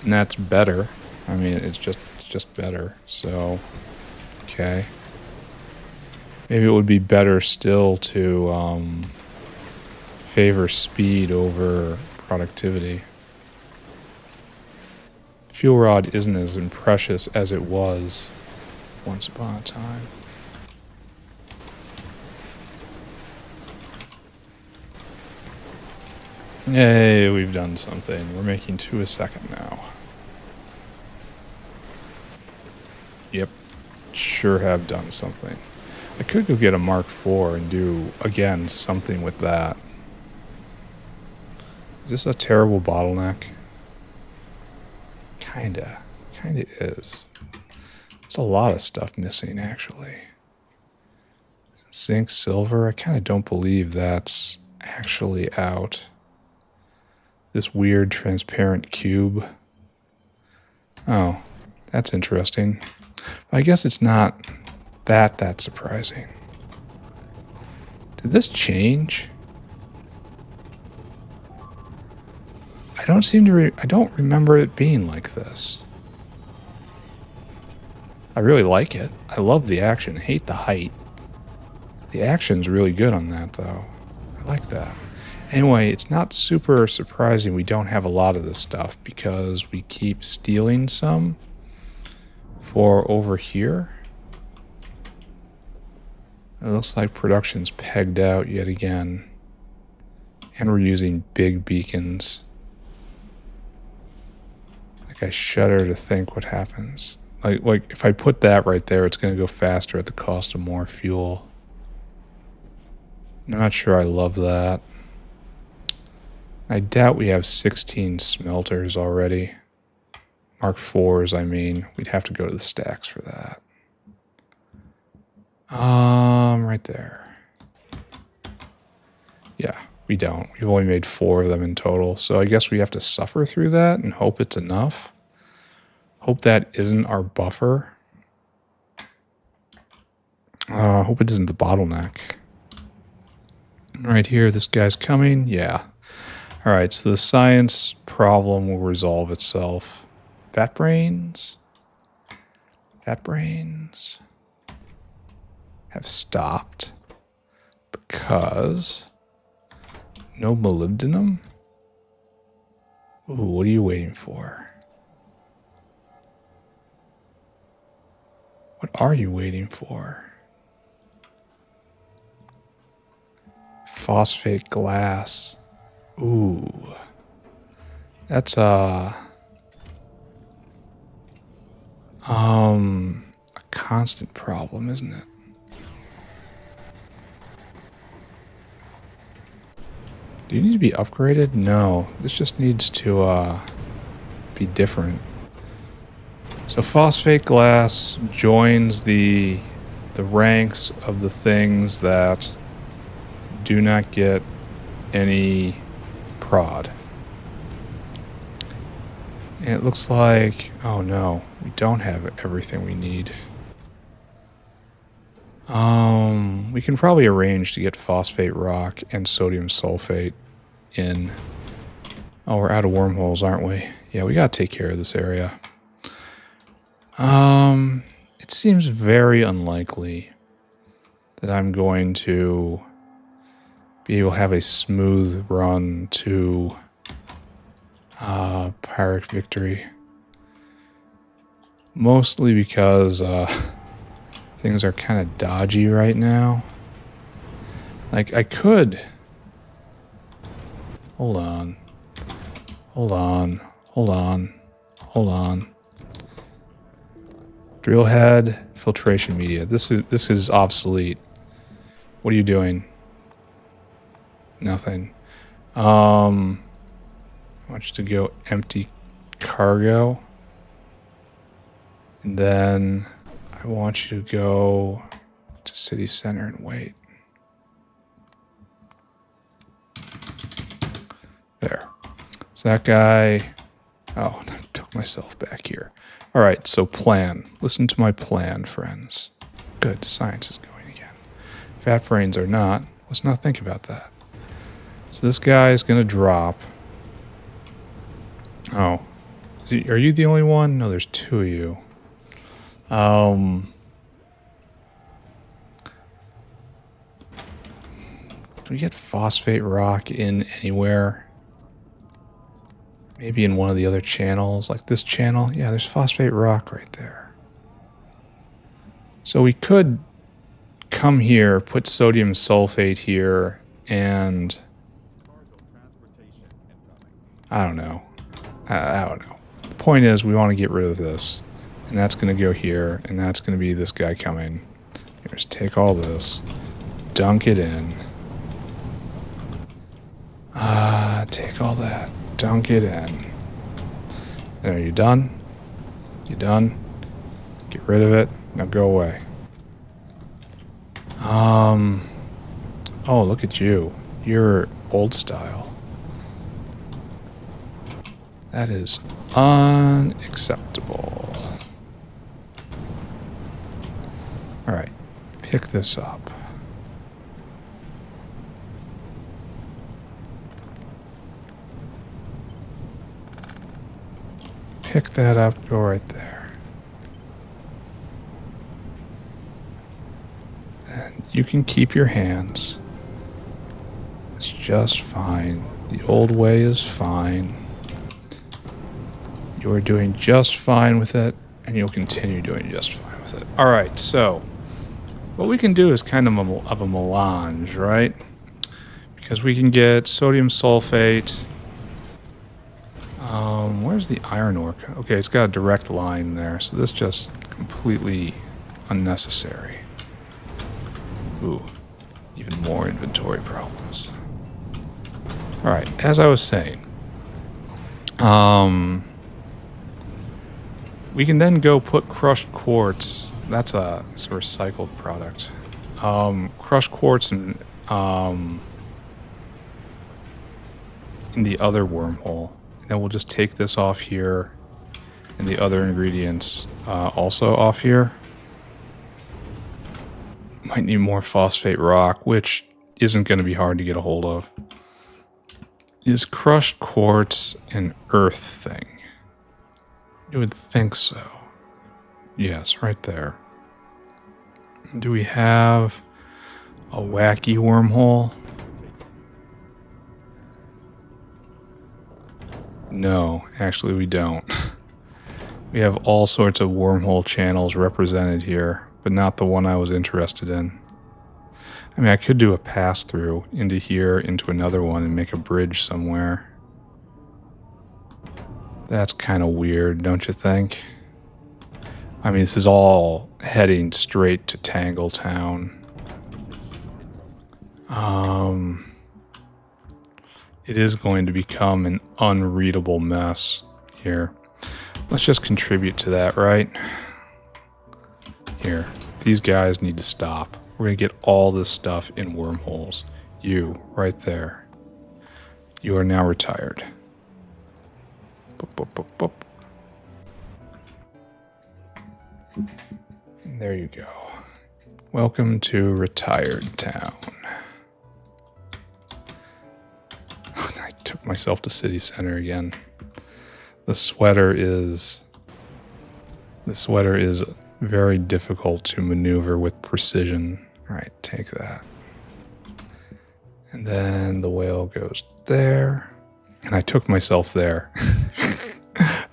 And that's better. I mean, it's just better. So, okay. Maybe it would be better still to favor speed over productivity. Fuel rod isn't as precious as it was once upon a time. Yay, we've done something. We're making 2 a second now. Yep, sure have done something. I could go get a Mark IV and do, again, something with that. Is this a terrible bottleneck? Kinda is. There's a lot of stuff missing, actually. Zinc, silver, I kind of don't believe that's actually out. This weird transparent cube. Oh, that's interesting. I guess it's not that surprising. Did this change? I don't remember it being like this. I really like it. I love the action. Hate the height. The action's really good on that, though. I like that. Anyway, it's not super surprising we don't have a lot of this stuff because we keep stealing some for over here. It looks like production's pegged out yet again. And we're using big beacons. Like, I shudder to think what happens. Like if I put that right there, it's going to go faster at the cost of more fuel. Not sure I love that. I doubt we have 16 smelters already. Mark IVs, I mean. We'd have to go to the stacks for that. Right there. Yeah, we don't. We've only made 4 of them in total, so I guess we have to suffer through that and hope it's enough. Hope that isn't our buffer. Hope it isn't the bottleneck. Right here, this guy's coming. Yeah. All right, so the science problem will resolve itself. Fat brains have stopped because no molybdenum. Ooh, what are you waiting for? What are you waiting for? Phosphate glass. Ooh. That's a constant problem, isn't it? Do you need to be upgraded? No. This just needs to be different. So phosphate glass joins the ranks of the things that do not get any prod. And it looks like, oh no, we don't have everything we need. We can probably arrange to get phosphate rock and sodium sulfate in. Oh, we're out of wormholes, aren't we? Yeah, we gotta take care of this area. It seems very unlikely that I'm going to be able to have a smooth run to Pyrrhic victory. Mostly because things are kind of dodgy right now. Like, I could... Hold on. Drill head, filtration media. This is obsolete. What are you doing? Nothing. I want you to go empty cargo. And then I want you to go to city center and wait. There. So that guy... Oh, I took myself back here. All right, so plan. Listen to my plan, friends. Good, science is going again. Fat brains are not. Let's not think about that. So this guy is going to drop. Oh. Are you the only one? No, there's two of you. Can we get phosphate rock in anywhere? Maybe in one of the other channels, like this channel. Yeah, there's phosphate rock right there. So we could come here, put sodium sulfate here, and I don't know. I don't know. The point is we want to get rid of this. And that's going to go here, and that's going to be this guy coming. Just take all this, dunk it in. Take all that, dunk it in. There, you done? You done? Get rid of it. Now go away. Oh, look at you. You're old style. That is unacceptable. All right, pick this up. Pick that up, go right there. And you can keep your hands. It's just fine. The old way is fine. You are doing just fine with it, and you'll continue doing just fine with it. All right, so what we can do is kind of a melange, right? Because we can get sodium sulfate. Where's the iron ore? Okay, it's got a direct line there, so this just completely unnecessary. Ooh, even more inventory problems. All right, as I was saying, we can then go put crushed quartz. It's a recycled product. Crushed quartz in the other wormhole. Then we'll just take this off here and the other ingredients also off here. Might need more phosphate rock, which isn't going to be hard to get a hold of. Is crushed quartz an earth thing? You would think so. Yes, right there. Do we have a wacky wormhole? No, actually we don't. We have all sorts of wormhole channels represented here, but not the one I was interested in. I mean, I could do a pass-through into here, into another one, and make a bridge somewhere. That's kind of weird, don't you think? I mean, this is all heading straight to Tangletown. It is going to become an unreadable mess here. Let's just contribute to that, right? Here, these guys need to stop. We're going to get all this stuff in wormholes. You, right there. You are now retired. Boop, boop, boop, boop. There you go. Welcome to Retired Town. I took myself to City Center again. The sweater is very difficult to maneuver with precision. All right, take that. And then the whale goes there. And I took myself there.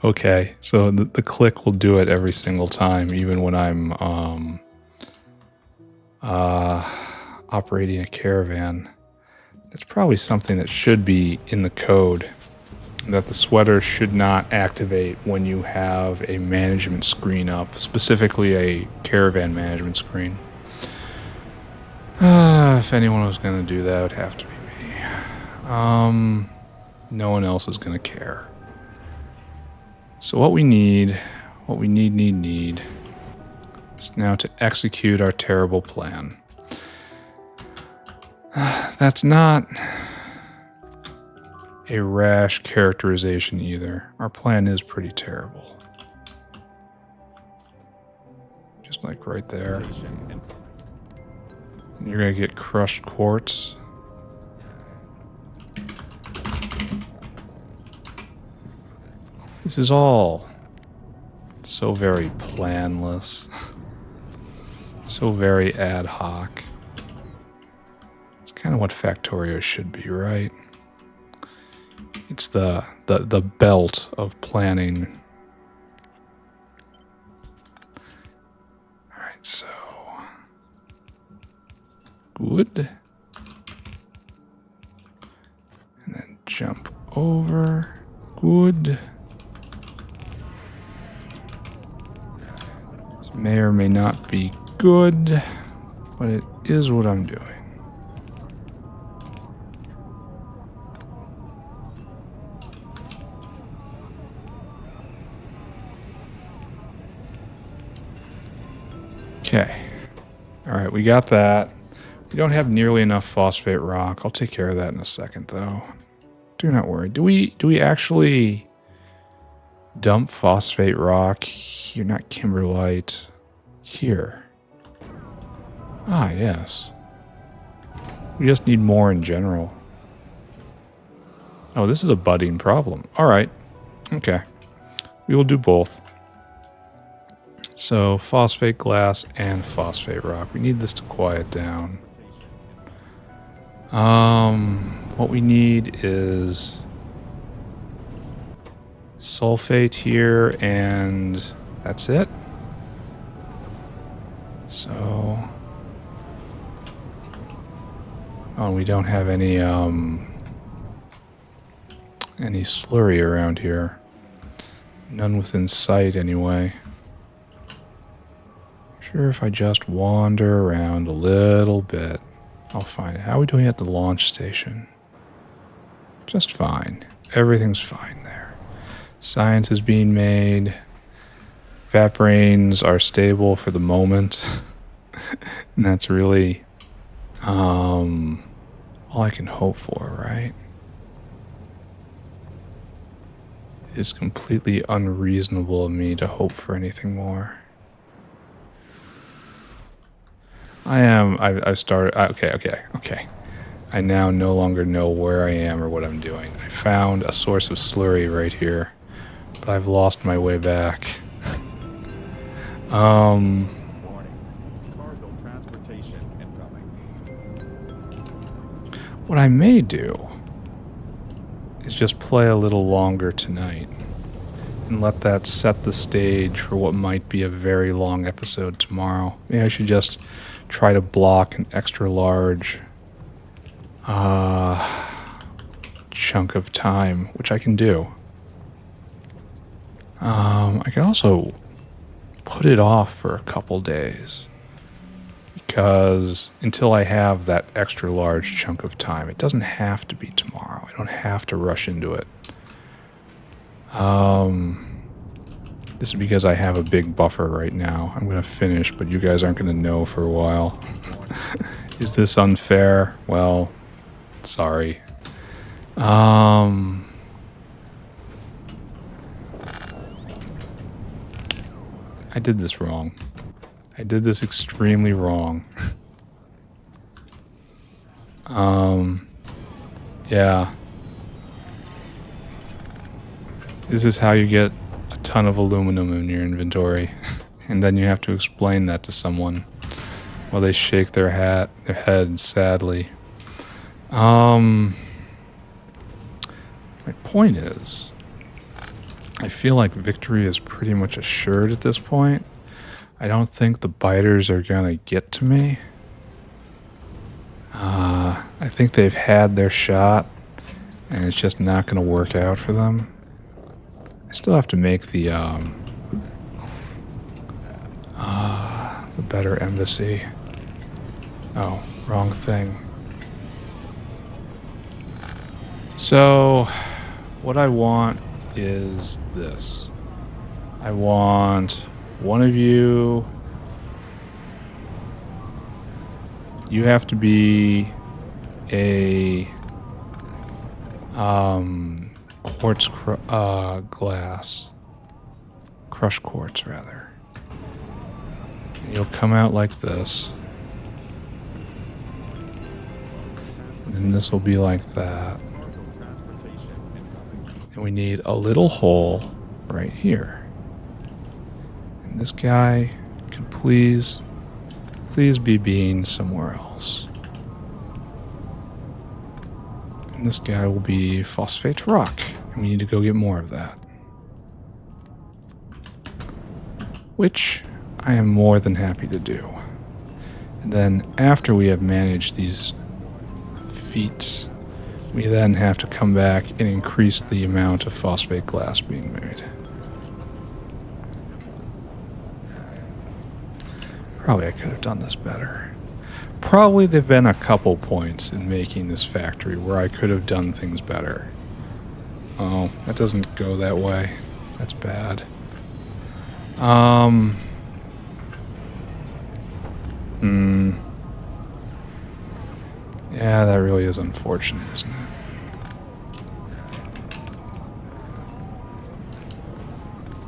Okay, so the click will do it every single time, even when I'm operating a caravan. That's probably something that should be in the code, that the sweater should not activate when you have a management screen up, specifically a caravan management screen. If anyone was going to do that, it would have to be me. No one else is going to care. So what we need is now to execute our terrible plan. That's not a rash characterization either. Our plan is pretty terrible. Just like right there. And you're going to get crushed quartz. This is all so very planless. So very ad hoc. It's kind of what Factorio should be, right? It's the belt of planning. Alright, so good. And then jump over. Good. This may or may not be good, but it is what I'm doing. Okay. Alright, we got that. We don't have nearly enough phosphate rock. I'll take care of that in a second, though. Do not worry. Do we actually dump phosphate rock here? Not kimberlite. Here. Ah, yes. We just need more in general. Oh, this is a budding problem. Alright. Okay. We will do both. So, phosphate glass and phosphate rock. We need this to quiet down. What we need is sulfate here, and that's it. So, oh, we don't have any slurry around here. None within sight, anyway. Sure, if I just wander around a little bit, I'll find it. How are we doing at the launch station? Just fine. Everything's fine there. Science is being made. Vat brains are stable for the moment. And that's really all I can hope for, right? It is completely unreasonable of me to hope for anything more. I've started, okay. I now no longer know where I am or what I'm doing. I found a source of slurry right here, but I've lost my way back. What I may do is just play a little longer tonight and let that set the stage for what might be a very long episode tomorrow. Maybe I should just try to block an extra large chunk of time, which I can do. I can also put it off for a couple days, because until I have that extra large chunk of time, it doesn't have to be tomorrow. I don't have to rush into it. This is because I have a big buffer right now. I'm going to finish, but you guys aren't going to know for a while. Is this unfair? Well, sorry. I did this wrong. I did this extremely wrong. Yeah. This is how you get a ton of aluminum in your inventory. And then you have to explain that to someone while they shake their head sadly. My point is, I feel like victory is pretty much assured at this point. I don't think the biters are gonna get to me. I think they've had their shot, and it's just not gonna work out for them. I still have to make the better embassy. Oh, wrong thing. So, what I want is this. I want one of you. You have to be a Quartz glass. Crushed quartz, rather. And you'll come out like this. And then this will be like that. And we need a little hole right here. And this guy could please be being somewhere else. And this guy will be phosphate rock. And we need to go get more of that. Which I am more than happy to do. And then after we have managed these feats, we then have to come back and increase the amount of phosphate glass being made. Probably I could have done this better. Probably there have been a couple points in making this factory where I could have done things better. Oh, that doesn't go that way. That's bad. Yeah, that really is unfortunate, isn't it?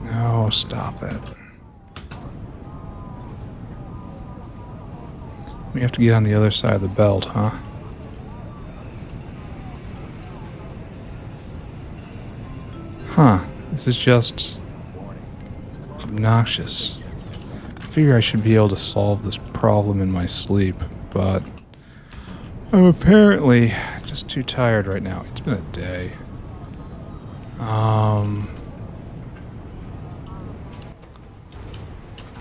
No, stop it. We have to get on the other side of the belt, huh? Huh. This is just obnoxious. I figure I should be able to solve this problem in my sleep, but I'm apparently just too tired right now. It's been a day.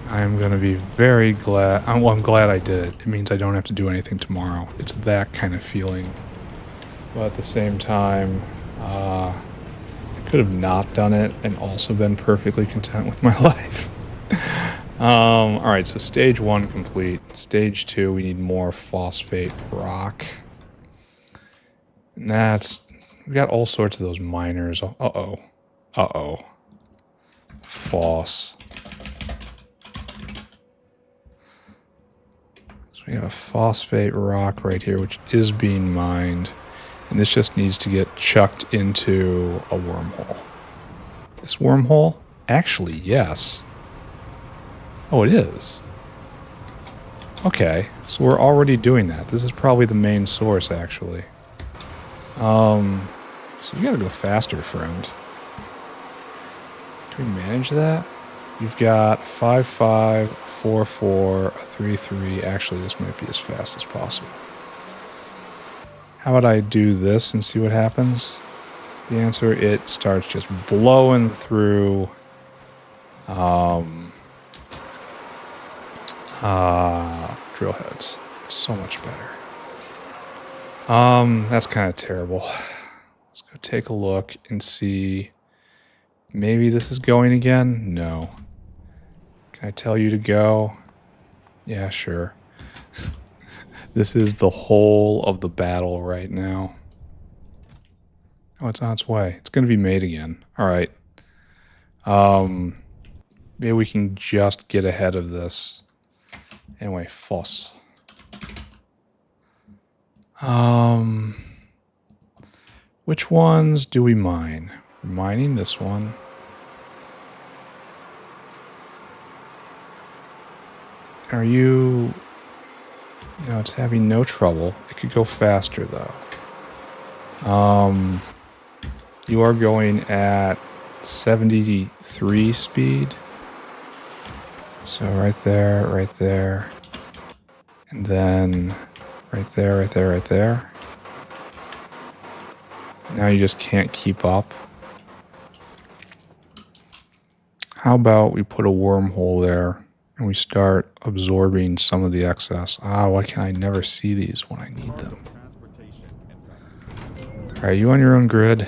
I'm going to be very glad. Well, I'm glad I did it. It means I don't have to do anything tomorrow. It's that kind of feeling. But at the same time, I could have not done it and also been perfectly content with my life. Alright, so stage 1 complete. Stage 2, we need more phosphate rock. And we got all sorts of those miners. Uh-oh. Phos. So we have a phosphate rock right here, which is being mined. And this just needs to get chucked into a wormhole. This wormhole? Actually, yes. Oh, it is. Okay, so we're already doing that. This is probably the main source, actually. So you gotta go faster, friend. Can we manage that? You've got 5, 5, 4, 4, 3, 3. Actually, this might be as fast as possible. How about I do this and see what happens? The answer, it starts just blowing through drill heads. It's so much better. That's kind of terrible. Let's go take a look and see. Maybe this is going again? No. Can I tell you to go? Yeah, sure. This is the whole of the battle right now. Oh, it's on its way. It's going to be made again. All right. Maybe we can just get ahead of this. Anyway, Phos. Which ones do we mine? We're mining this one. Are you... No, it's having no trouble. It could go faster, though. You are going at 73 speed. So right there. And then right there. Now you just can't keep up. How about we put a wormhole there and we start absorbing some of the excess? Why can I never see these when I need them? Alright, you on your own grid?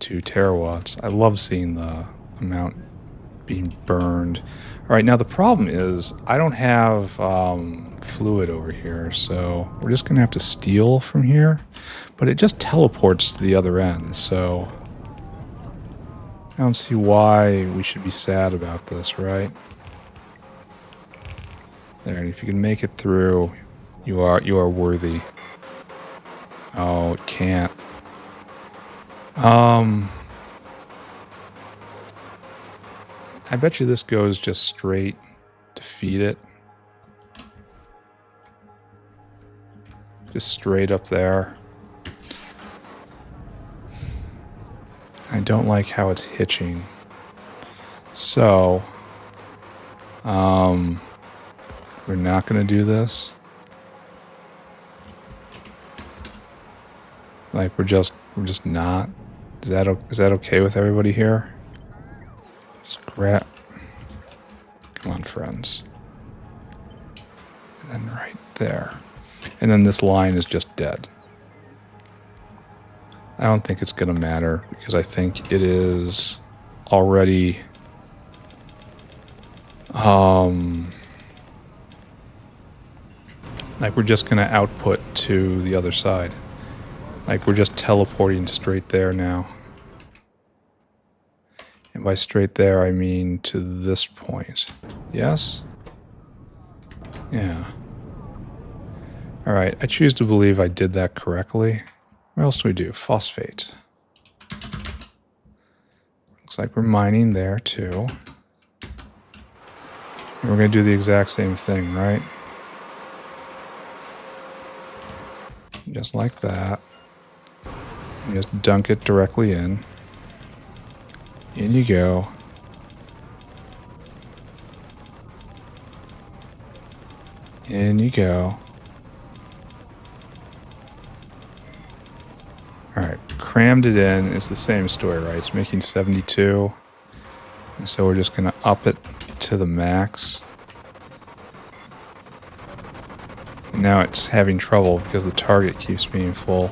2 terawatts. I love seeing the amount being burned. Alright, now the problem is I don't have fluid over here, so we're just going to have to steal from here. But it just teleports to the other end, so I don't see why we should be sad about this, right? There, and if you can make it through, you are worthy. Oh, it can't. I bet you this goes just straight to feed it. Just straight up there. I don't like how it's hitching. So, we're not going to do this. Like, we're just not. Is that okay with everybody here? Just grab. Come on, friends. And then right there. And then this line is just dead. I don't think it's going to matter because I think it is already like we're just going to output to the other side. Like we're just teleporting straight there now. And by straight there, I mean to this point. Yes? Yeah. Alright, I choose to believe I did that correctly. What else do we do? Phosphate. Looks like we're mining there too. And we're going to do the exact same thing, right? Just like that. And just dunk it directly in. In you go. In you go. Alright, crammed it in. It's the same story, right? It's making 72. And so we're just going to up it to the max. And now it's having trouble because the target keeps being full.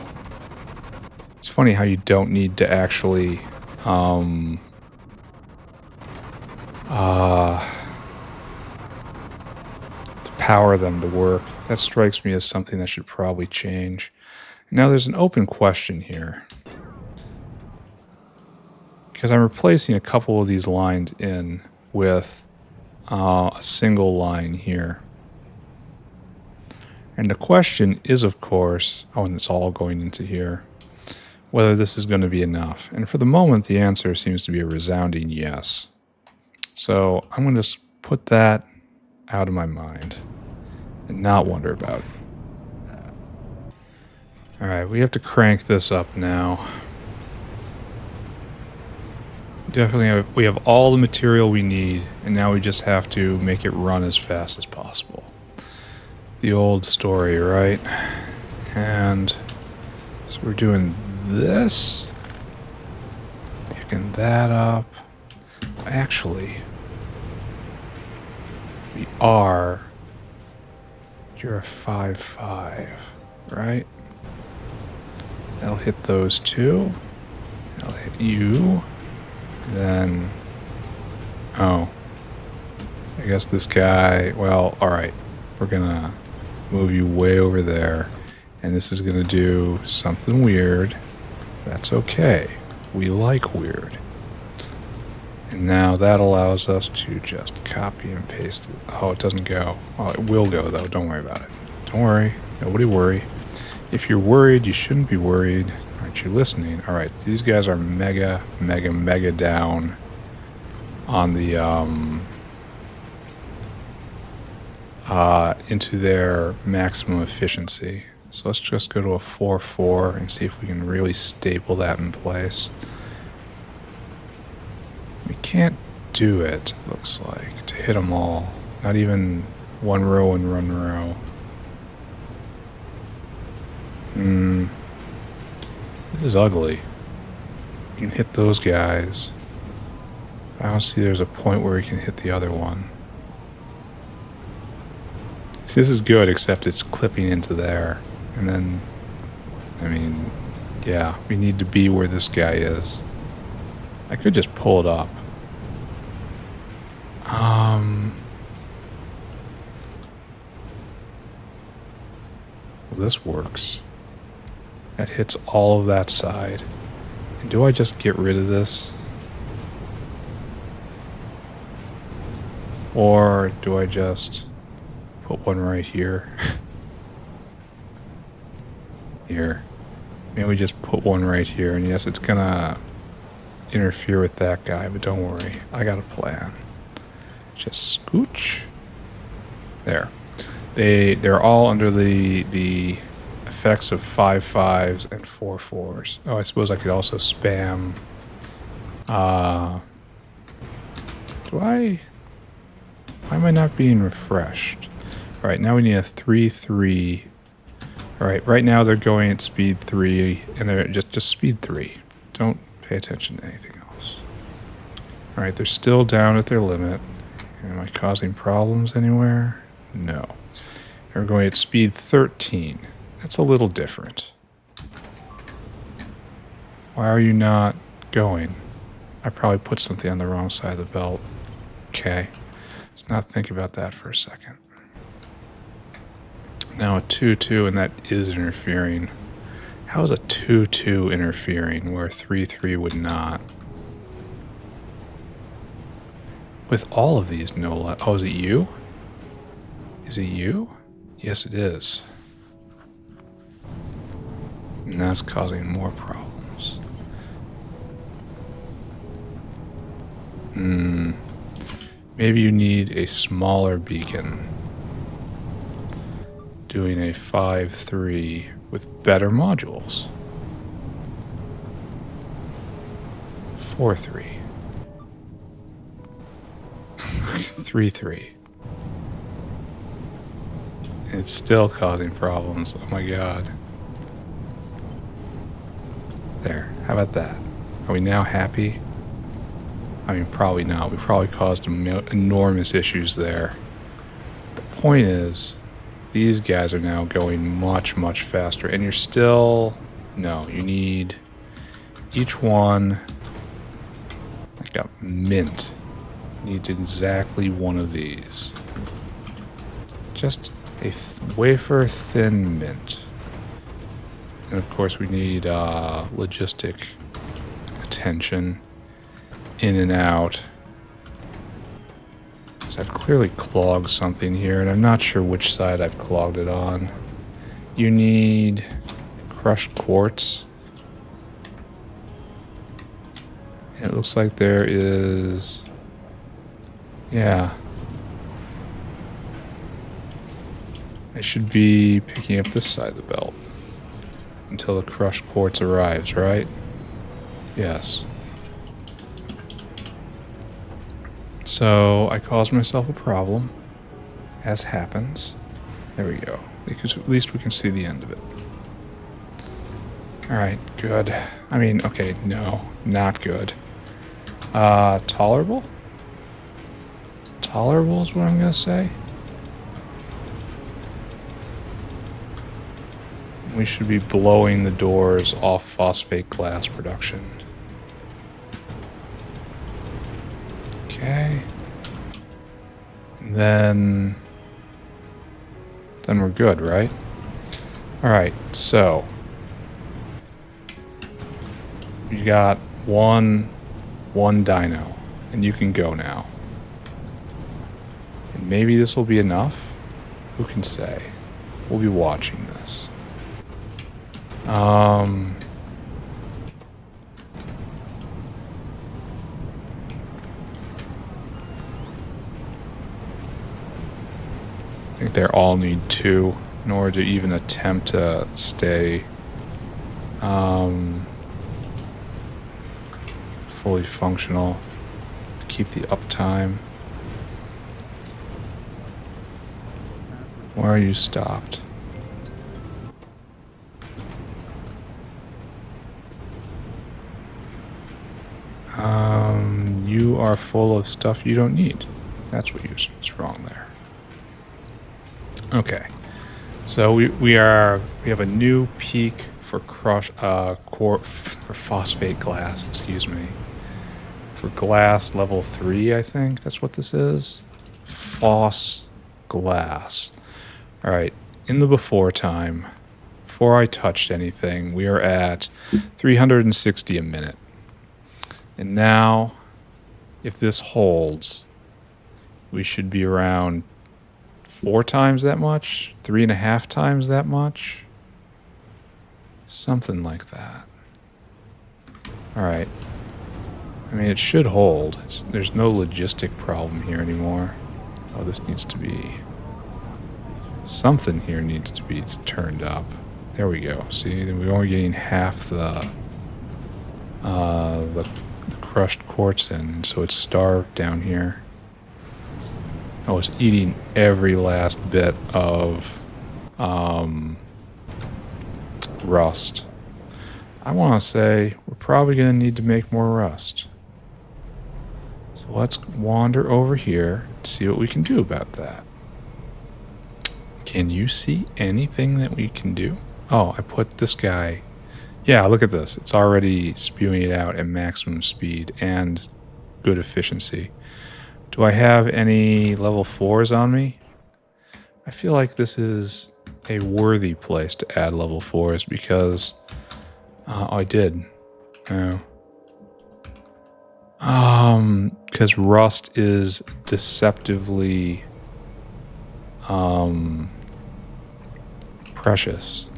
It's funny how you don't need to actually to power them to work. That strikes me as something that should probably change. Now there's an open question here. Because I'm replacing a couple of these lines in with a single line here. And the question is, of course, oh, and it's all going into here, whether this is going to be enough. And for the moment, the answer seems to be a resounding yes. So I'm going to just put that out of my mind and not wonder about it. All right, we have to crank this up now. Definitely, we have all the material we need, and now we just have to make it run as fast as possible. The old story, right? And so we're doing this, picking that up. Actually, we are. You're a 5-5, right? That'll hit those two. That'll hit you. Then, oh, I guess this guy, well, all right, we're gonna move you way over there, and this is gonna do something weird. That's okay. We like weird. And now that allows us to just copy and paste it. Oh, it doesn't go. Oh, it will go, though. Don't worry about it. Don't worry. Nobody worry. If you're worried, you shouldn't be worried. Aren't you listening? All right, these guys are mega down on the into their maximum efficiency. So let's just go to a 4-4 and see if we can really staple that in place. We can't do it, looks like, to hit them all. Not even one row and one row. This is ugly. You can hit those guys. I don't see there's a point where we can hit the other one. See, this is good, except it's clipping into there. And then, I mean, yeah, we need to be where this guy is. I could just pull it up. Well, this works. That hits all of that side. And do I just get rid of this? Or do I just put one right here? Here. Maybe we just put one right here. And yes, it's going to interfere with that guy, but don't worry. I got a plan. Just scooch. There. They're all under the effects of 5/5s and 4/4s. Oh, I suppose I could also spam. Why am I not being refreshed? All right, now we need a 3/3. All right, right now they're going at speed 3, and they're just speed 3. Don't pay attention to anything else. All right, they're still down at their limit. Am I causing problems anywhere? No. We're going at speed 13. That's a little different. Why are you not going? I probably put something on the wrong side of the belt. Okay. Let's not think about that for a second. Now a 2/2, and that is interfering. How is a 2/2 interfering where 3/3 would not? With all of these, no less. Oh, is it you? Is it you? Yes, it is. And that's causing more problems. Maybe you need a smaller beacon. Doing a 5/3 with better modules. 4/3. 3/3. It's still causing problems. Oh my god. There. How about that? Are we now happy? I mean, probably not. We probably caused enormous issues there. The point is, these guys are now going much, much faster. And you're still... No, you need each one... Like a mint. Needs exactly one of these. Just a wafer thin mint. And of course we need logistic attention in and out. So I've clearly clogged something here, and I'm not sure which side I've clogged it on. You need crushed quartz. It looks like there is... Yeah. I should be picking up this side of the belt until the crushed quartz arrives, right? Yes. So I caused myself a problem, as happens. There we go. Because at least we can see the end of it. Alright, good. I mean, okay, no, not good. Tolerable? Tolerable is what I'm gonna say. We should be blowing the doors off phosphate glass production. Okay. And then we're good, right? Alright, so you got one dino, and you can go now. And maybe this will be enough. Who can say? We'll be watching this. I think they all need 2 in order to even attempt to stay fully functional, to keep the uptime. Why are you stopped? You are full of stuff you don't need. That's what's wrong there. Okay, so we have a new peak for for phosphate glass. Excuse me. For glass level 3, I think that's what this is. Phos glass. All right. In the before time, before I touched anything, we are at 360 a minute. And now, if this holds, we should be around 4 times that much, 3.5 times that much. Something like that. Alright. I mean, it should hold. There's no logistic problem here anymore. Oh, this needs to be... Something here needs to be turned up. There we go. See, we're only getting half the crushed quartz in, so it's starved down here. Oh, it's eating every last bit of rust. I want to say we're probably going to need to make more rust. So let's wander over here and see what we can do about that. Can you see anything that we can do? Oh, I put this guy... Yeah, look at this. It's already spewing it out at maximum speed and good efficiency. Do I have any level 4s on me? I feel like this is a worthy place to add level 4s because... I did. Oh. Because rust is deceptively... precious.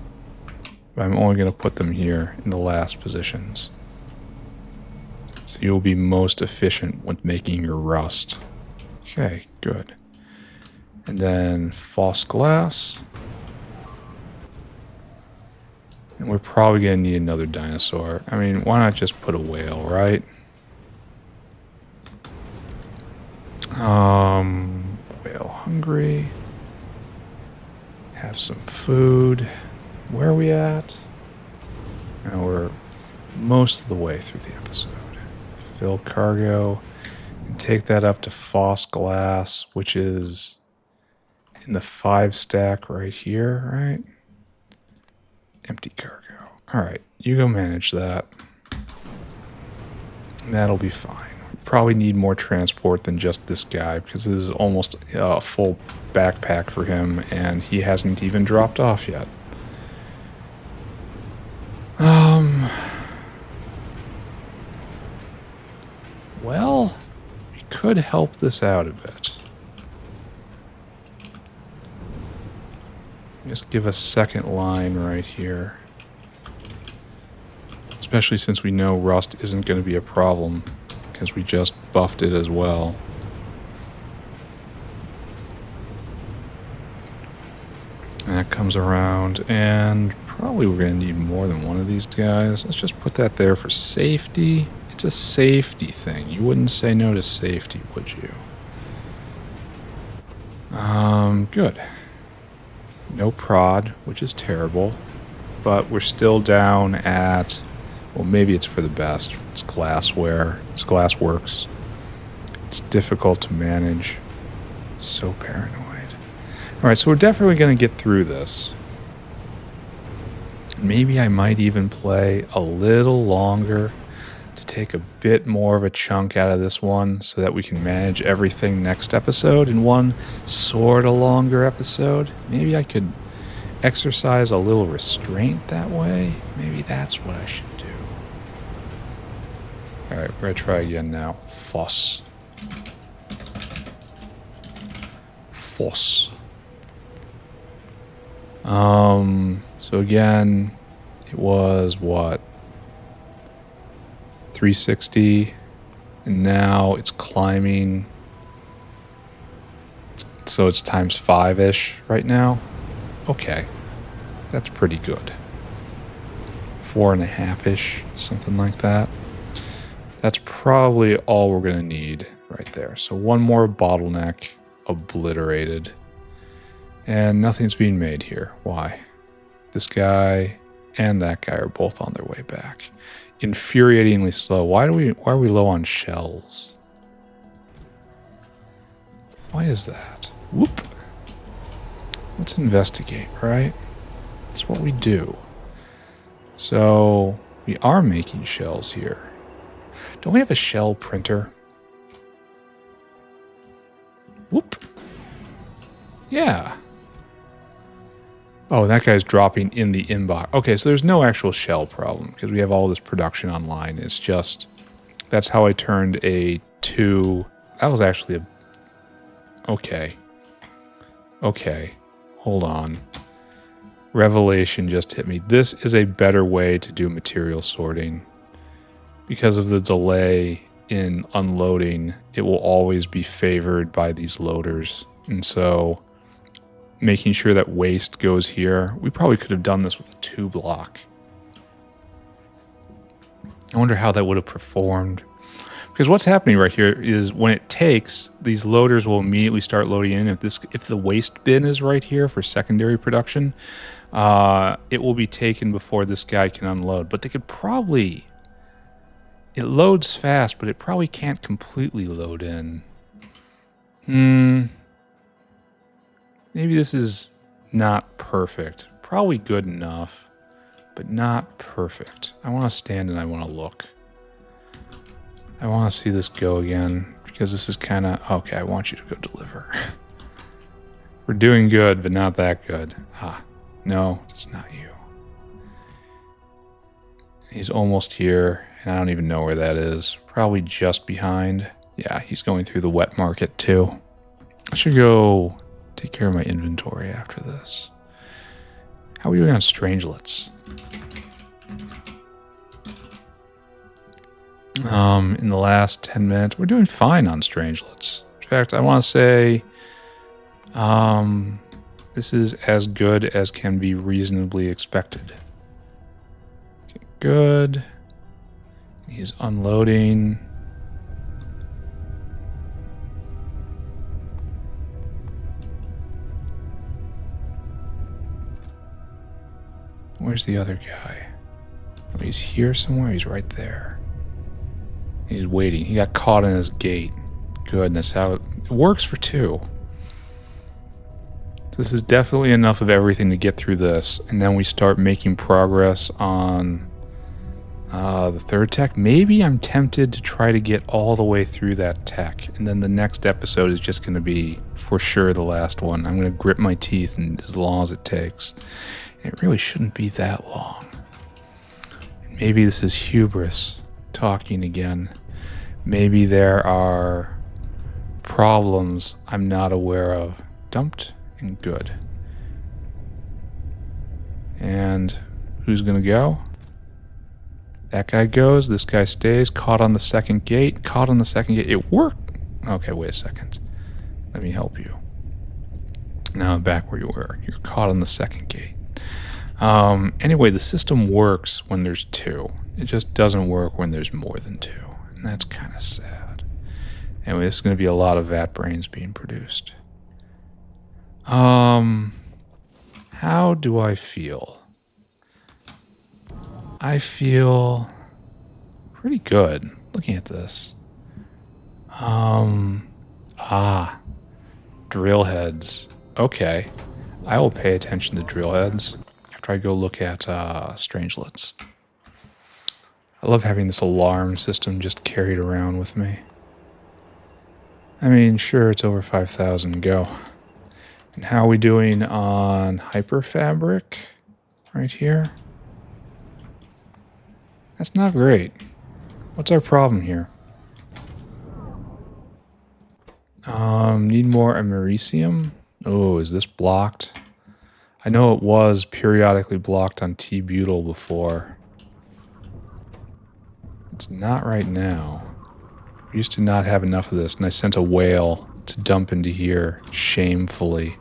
I'm only going to put them here in the last positions. So you'll be most efficient when making your rust. Okay, good. And then phos glass. And we're probably going to need another dinosaur. I mean, why not just put a whale, right? Whale hungry. Have some food. Where are we at? Now we're most of the way through the episode. Fill cargo and take that up to phos glass, which is in the 5 stack right here, right? Empty cargo. Alright, you go manage that. That'll be fine. Probably need more transport than just this guy because this is almost a full backpack for him and he hasn't even dropped off yet. Well, we could help this out a bit. Just give a second line right here. Especially since we know rust isn't going to be a problem because we just buffed it as well. And that comes around, and probably we're going to need more than one of these guys. Let's just put that there for safety. It's a safety thing. You wouldn't say no to safety, would you? Good. No prod, which is terrible. But we're still down at... Well, maybe it's for the best. It's glassware. It's glassworks. It's difficult to manage. So paranoid. Alright, so we're definitely going to get through this. Maybe I might even play a little longer to take a bit more of a chunk out of this one so that we can manage everything next episode in one sort of longer episode. Maybe I could exercise a little restraint that way. Maybe that's what I should do. Alright, we're going to try again now. Phos. So again, it was what? 360, and now it's climbing. So it's times 5-ish right now. Okay, that's pretty good. 4.5-ish, something like that. That's probably all we're going to need right there. So one more bottleneck obliterated. And nothing's being made here. Why? This guy and that guy are both on their way back. Infuriatingly slow. Why are we low on shells? Why is that? Whoop. Let's investigate, right? That's what we do. So we are making shells here. Don't we have a shell printer? Whoop. Yeah. Oh, that guy's dropping in the inbox. Okay, so there's no actual shell problem because we have all this production online. It's just, that's how I turned a 2. That was actually a... Okay. Okay. Hold on. Revelation just hit me. This is a better way to do material sorting. Because of the delay in unloading, it will always be favored by these loaders. And so making sure that waste goes here. We probably could have done this with a 2-block. I wonder how that would have performed. Because what's happening right here is when it takes, these loaders will immediately start loading in. If the waste bin is right here for secondary production, it will be taken before this guy can unload. But they could probably... It loads fast, but it probably can't completely load in. Maybe this is not perfect. Probably good enough, but not perfect. I want to stand and I want to look. I want to see this go again, because this is kind of... Okay, I want you to go deliver. We're doing good, but not that good. No, it's not you. He's almost here, and I don't even know where that is. Probably just behind. Yeah, he's going through the wet market too. I should go take care of my inventory after this. How are we doing on strangelets? In the last 10 minutes, we're doing fine on strangelets. In fact, I want to say this is as good as can be reasonably expected. Okay, good. He's unloading. Where's the other guy? Oh, he's here somewhere. He's right there. He's waiting. He got caught in his gate. Good. That's how it works for 2. This is definitely enough of everything to get through this. And then we start making progress on the 3rd tech. Maybe I'm tempted to try to get all the way through that tech. And then the next episode is just going to be, for sure, the last one. I'm going to grip my teeth and as long as it takes. And it really shouldn't be that long. Maybe this is hubris talking again. Maybe there are problems I'm not aware of. Dumped and good. And who's going to go? That guy goes. This guy stays. Caught on the 2nd gate. Caught on the 2nd gate. It worked. Okay, wait a second. Let me help you. Now back where you were. You're caught on the 2nd gate. Anyway, the system works when there's 2. It just doesn't work when there's more than 2. And that's kind of sad. Anyway, this is going to be a lot of vat brains being produced. How do I feel? I feel pretty good looking at this. Drill heads. Okay. I will pay attention to drill heads after I go look at strangelets. I love having this alarm system just carried around with me. I mean, sure, it's over 5,000. Go. And how are we doing on hyperfabric? Right here? That's not great. What's our problem here? Need more americium? Oh, is this blocked? I know it was periodically blocked on T-butyl before. It's not right now. I used to not have enough of this, and I sent a whale to dump into here shamefully.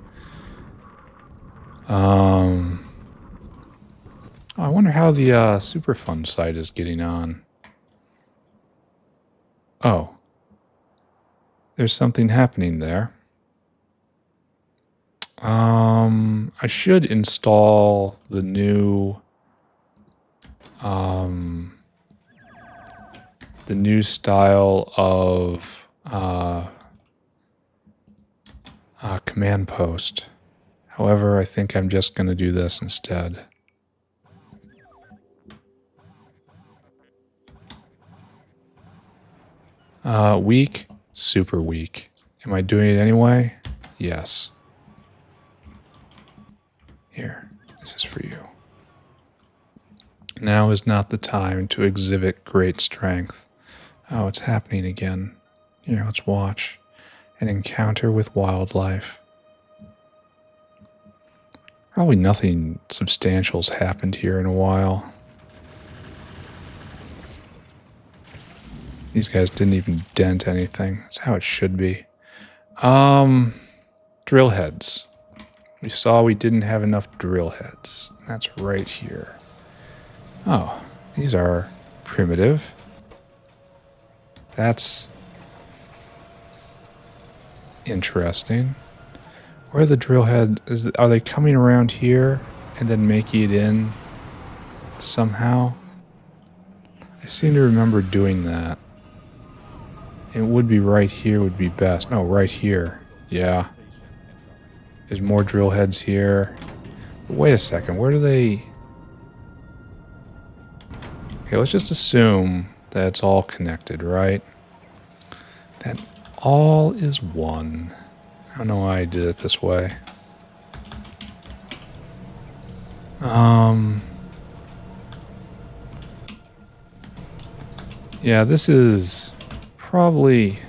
I wonder how the Superfund site is getting on. Oh. There's something happening there. I should install the new style of command post. However, I think I'm just going to do this instead. Weak, super weak. Am I doing it anyway? Yes. Here, this is for you. Now is not the time to exhibit great strength. Oh, it's happening again. Here, let's watch. An encounter with wildlife. Probably nothing substantial's happened here in a while. These guys didn't even dent anything. That's how it should be. Drill heads. We saw we didn't have enough drill heads. That's right here. Oh, these are primitive. That's interesting. Where the drill head is? Are they coming around here and then making it in somehow? I seem to remember doing that. It would be right here would be best. No, right here. Yeah. There's more drill heads here. But wait a second. Where do they... Okay, let's just assume that it's all connected, right? That all is one. I don't know why I did it this way. Yeah, this is probably...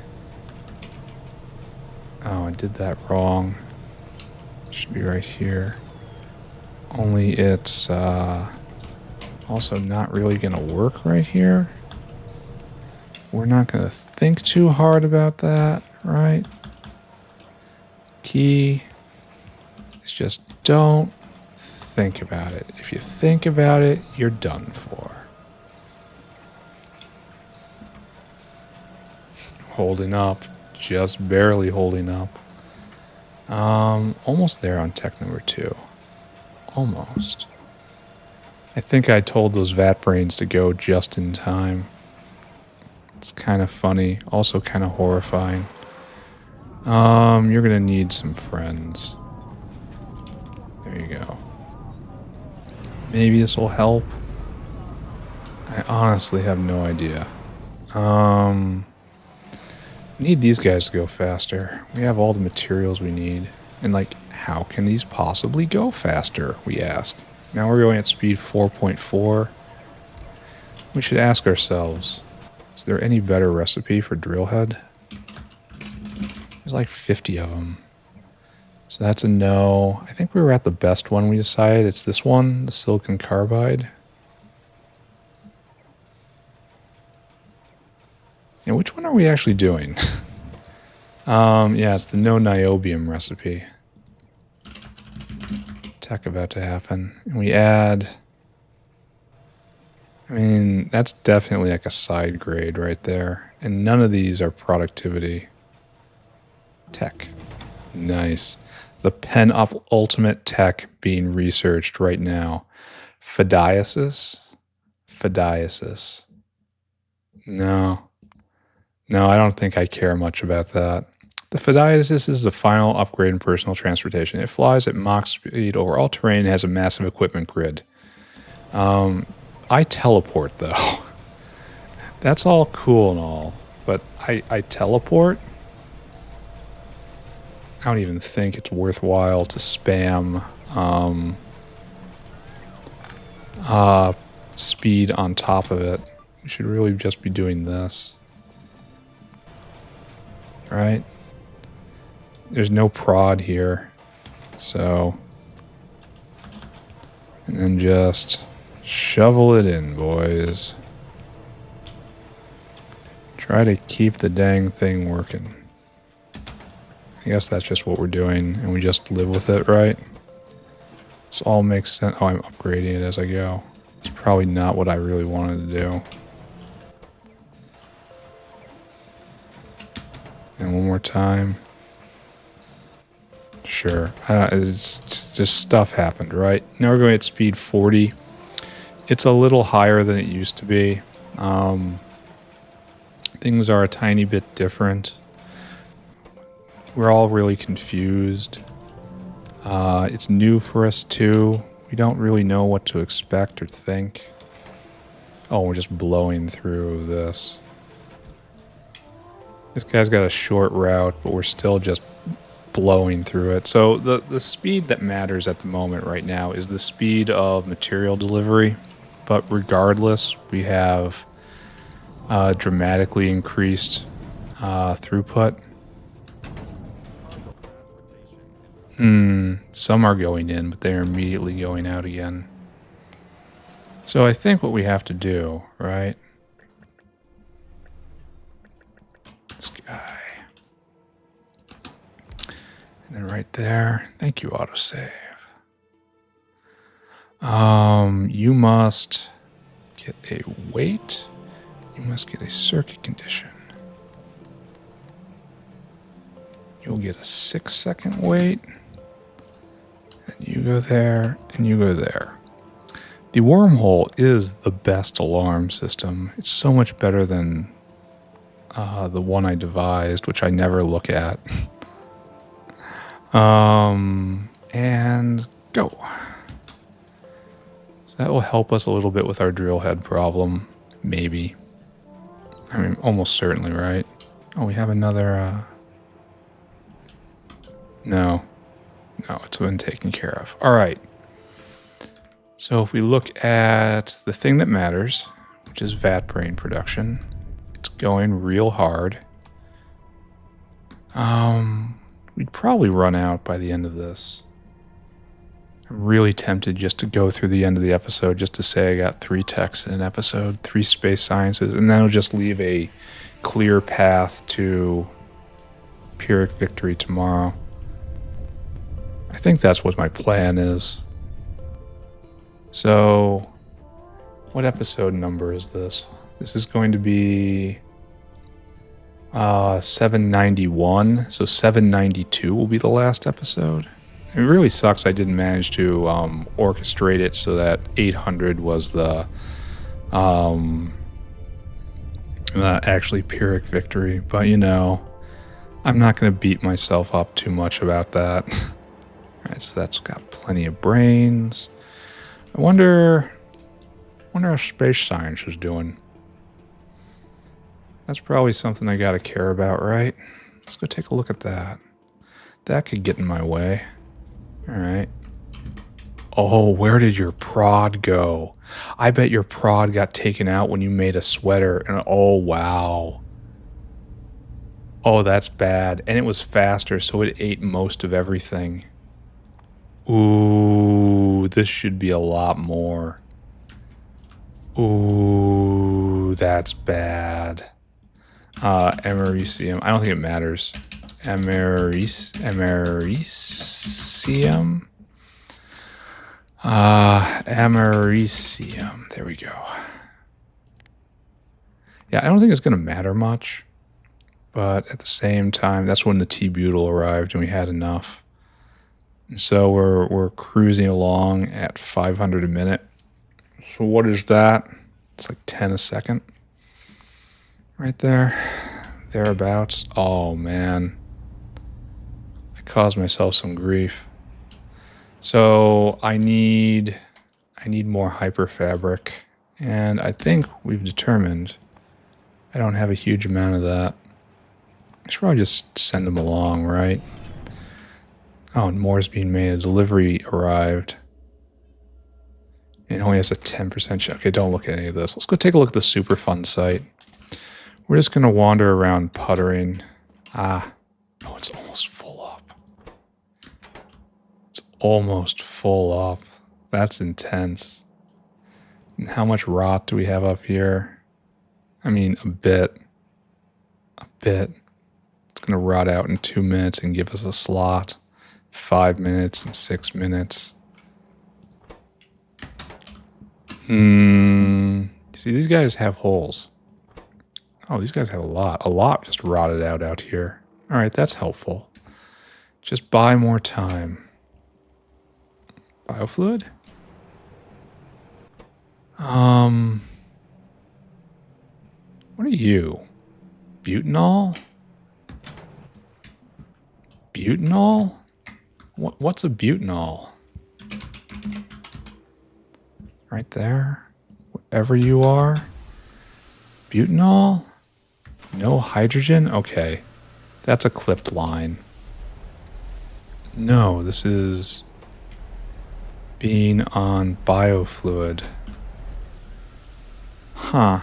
Oh, I did that wrong. Should be right here. Only it's also not really going to work right here. We're not going to think too hard about that, right? Key is just don't think about it. If you think about it, you're done for. Holding up. Just barely holding up. Almost there on tech number 2. Almost. I think I told those vat brains to go just in time. It's kind of funny, also kind of horrifying. You're gonna need some friends. There you go. Maybe this will help. I honestly have no idea. Need these guys to go faster. We have all the materials we need. And like, how can these possibly go faster, we ask. Now we're going at speed 4.4. We should ask ourselves, is there any better recipe for drill head? There's like 50 of them. So that's a no. I think we were at the best one we decided. It's this one, the silicon carbide. Yeah, which one are we actually doing? Yeah, it's the no niobium recipe. Tech about to happen. And we add... I mean, that's definitely like a side grade right there. And none of these are productivity. Tech. Nice. The penultimate tech being researched right now. Phthisis? Phthisis. No. No, I don't think I care much about that. The Phthisis is the final upgrade in personal transportation. It flies at Mach speed over all terrain and has a massive equipment grid. I teleport, though. That's all cool and all, but I teleport? I don't even think it's worthwhile to spam speed on top of it. We should really just be doing this. Right? There's no prod here. So... And then just shovel it in, boys. Try to keep the dang thing working. I guess that's just what we're doing, and we just live with it, right? This all makes sense. Oh, I'm upgrading it as I go. It's probably not what I really wanted to do. And one more time. Sure. It's just stuff happened, right? Now we're going at speed 40. It's a little higher than it used to be. Things are a tiny bit different. We're all really confused. It's new for us too. We don't really know what to expect or think. Oh, we're just blowing through this. This guy's got a short route, but we're still just blowing through it. So the speed that matters at the moment right now is the speed of material delivery. But regardless, we have dramatically increased throughput. Some are going in, but they are immediately going out again. So I think what we have to do, right? This guy. And then right there. Thank you, autosave. You must get a weight. You must get a circuit condition. You'll get a 6-second wait. And you go there, and you go there. The wormhole is the best alarm system. It's so much better than the one I devised, which I never look at. And go. So that will help us a little bit with our drill head problem. Maybe. I mean, almost certainly, right? Oh, we have another... No, it's been taken care of. All right. So if we look at the thing that matters, which is vat brain production, it's going real hard. We'd probably run out by the end of this. I'm really tempted just to go through the end of the episode just to say I got 3 techs in an episode, 3 space sciences, and then it'll just leave a clear path to Pyrrhic victory tomorrow. I think that's what my plan is. So, what episode number is this? This is going to be 791. So 792 will be the last episode. It really sucks I didn't manage to orchestrate it so that 800 was the actually Pyrrhic victory. But you know, I'm not going to beat myself up too much about that. Alright, so that's got plenty of brains. I wonder how space science is doing. That's probably something I gotta care about, right? Let's go take a look at that. That could get in my way. Alright. Oh, where did your prod go? I bet your prod got taken out when you made a sweater. And oh, wow. Oh, that's bad. And it was faster, so it ate most of everything. Ooh, this should be a lot more. Ooh, that's bad. Americium. I don't think it matters. Americium. Americium. There we go. Yeah, I don't think it's going to matter much. But at the same time, that's when the T-butyl arrived and we had enough. And so we're cruising along at 500 a minute. So what is that? It's like 10 a second. Right there. Thereabouts. Oh, man. I caused myself some grief. So I need more hyperfabric. And I think we've determined I don't have a huge amount of that. I should probably just send them along, right? Oh, and more's being made. A delivery arrived. It only has a 10% chance. Okay, don't look at any of this. Let's go take a look at the Superfund site. We're just going to wander around puttering. Oh, it's almost full up. It's almost full up. That's intense. And how much rot do we have up here? I mean, a bit. A bit. It's going to rot out in 2 minutes and give us a slot. 5 minutes and 6 minutes. See, these guys have holes. Oh, these guys have a lot. A lot just rotted out here. All right, that's helpful. Just buy more time. Biofluid? What are you? Butanol? Butanol? What's a butanol? Right there. Whatever you are. Butanol? No hydrogen? Okay. That's a clipped line. No, this is being on biofluid. Huh.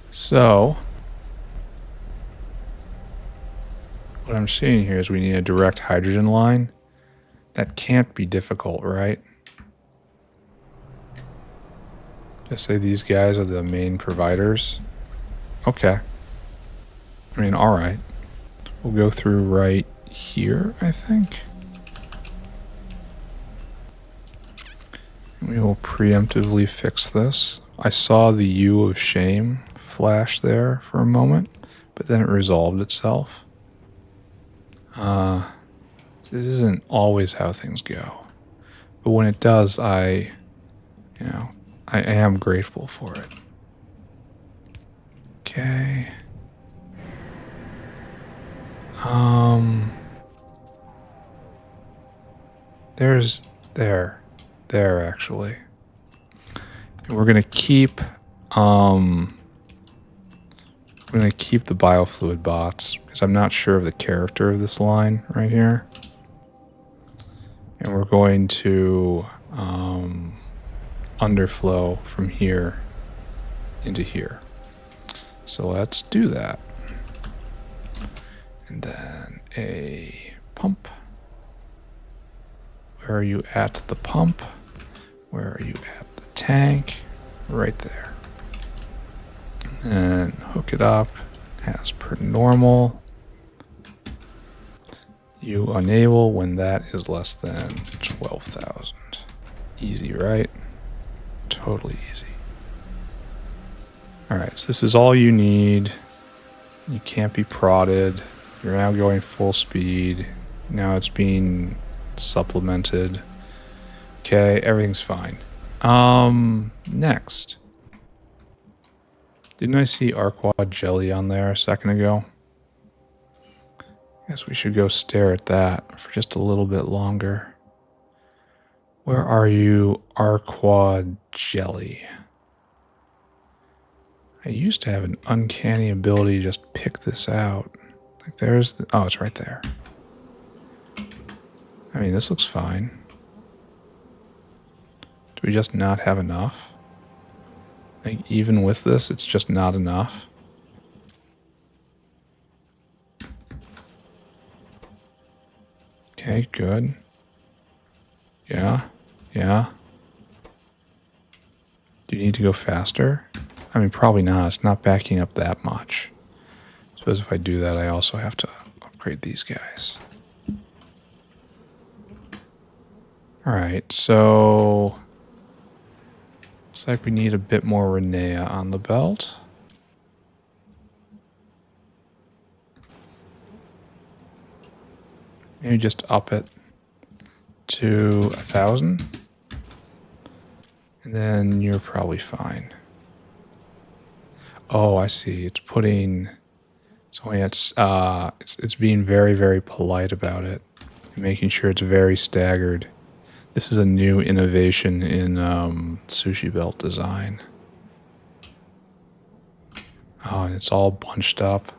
So... what I'm seeing here is we need a direct hydrogen line. That can't be difficult, right? Just say these guys are the main providers. Okay. I mean, alright. We'll go through right here, I think. We will preemptively fix this. I saw the U of shame flash there for a moment, but then it resolved itself. This isn't always how things go. But when it does, I am grateful for it. Okay. There actually. And we're gonna keep the biofluid bots because I'm not sure of the character of this line right here. And we're going to underflow from here into here. So let's do that. And then a pump. Where are you at the pump? Where are you at the tank? Right there. And hook it up as per normal. You enable when that is less than 12,000. Easy, right? Totally easy. Alright, so this is all you need. You can't be prodded. You're now going full speed. Now it's being supplemented. Okay, everything's fine. Next. Didn't I see Arquad Jelly on there a second ago? Guess we should go stare at that for just a little bit longer. Where are you, Arquad Jelly? I used to have an uncanny ability to just pick this out. Like there's the... Oh, it's right there. I mean, this looks fine. Do we just not have enough? Like, even with this, it's just not enough. Okay, good. Yeah. Do you need to go faster? I mean, probably not. It's not backing up that much. I suppose if I do that, I also have to upgrade these guys. Alright, so... looks like we need a bit more Renea on the belt. Maybe just up it to 1,000. And then you're probably fine. Oh, I see. It's putting... so it's being very, very polite about it. And making sure it's very staggered. This is a new innovation in sushi belt design. Oh, and it's all bunched up.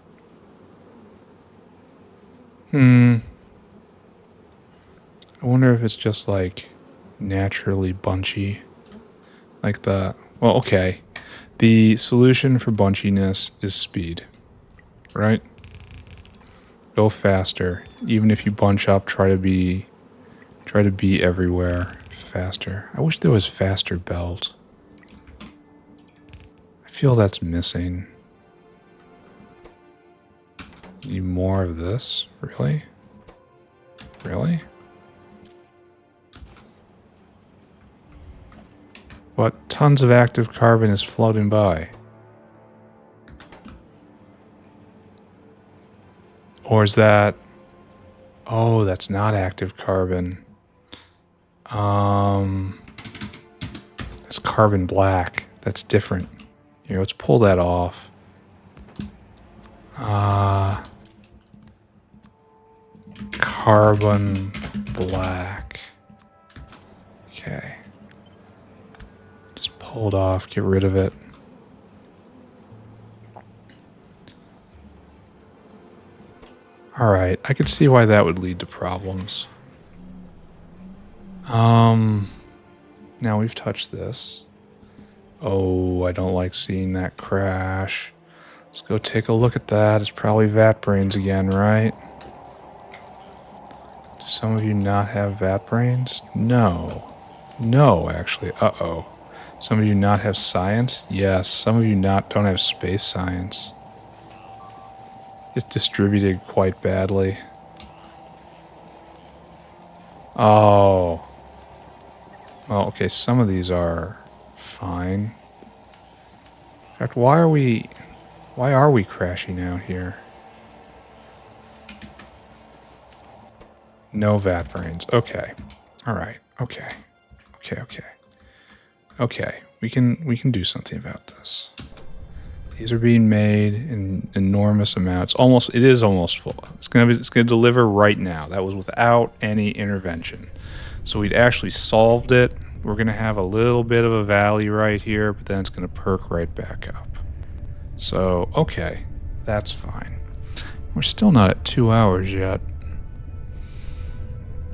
I wonder if it's just like naturally bunchy. Like the... well, okay. The solution for bunchiness is speed. Right? Go faster. Even if you bunch up, try to be everywhere faster. I wish there was faster belt. I feel that's missing. Need more of this? Really? Really? What tons of active carbon is floating by? Or is that... oh, that's not active carbon. That's carbon black. That's different. Here, let's pull that off. Carbon black. Okay. Just pull it off, get rid of it. Alright, I could see why that would lead to problems. Now we've touched this. Oh, I don't like seeing that crash. Let's go take a look at that. It's probably vat brains again, right? some of you not have vat brains? No. No, actually. Uh-oh. Some of you not have science? Yes. Some of you don't have space science. It's distributed quite badly. Oh. Well, okay, some of these are fine. In fact, why are we crashing out here? No vat brains. Okay. All right. Okay. Okay. We can do something about this. These are being made in enormous amounts. It is almost full. It's gonna deliver right now. That was without any intervention. So we'd actually solved it. We're gonna have a little bit of a valley right here, but then it's gonna perk right back up. So okay, that's fine. We're still not at 2 hours yet.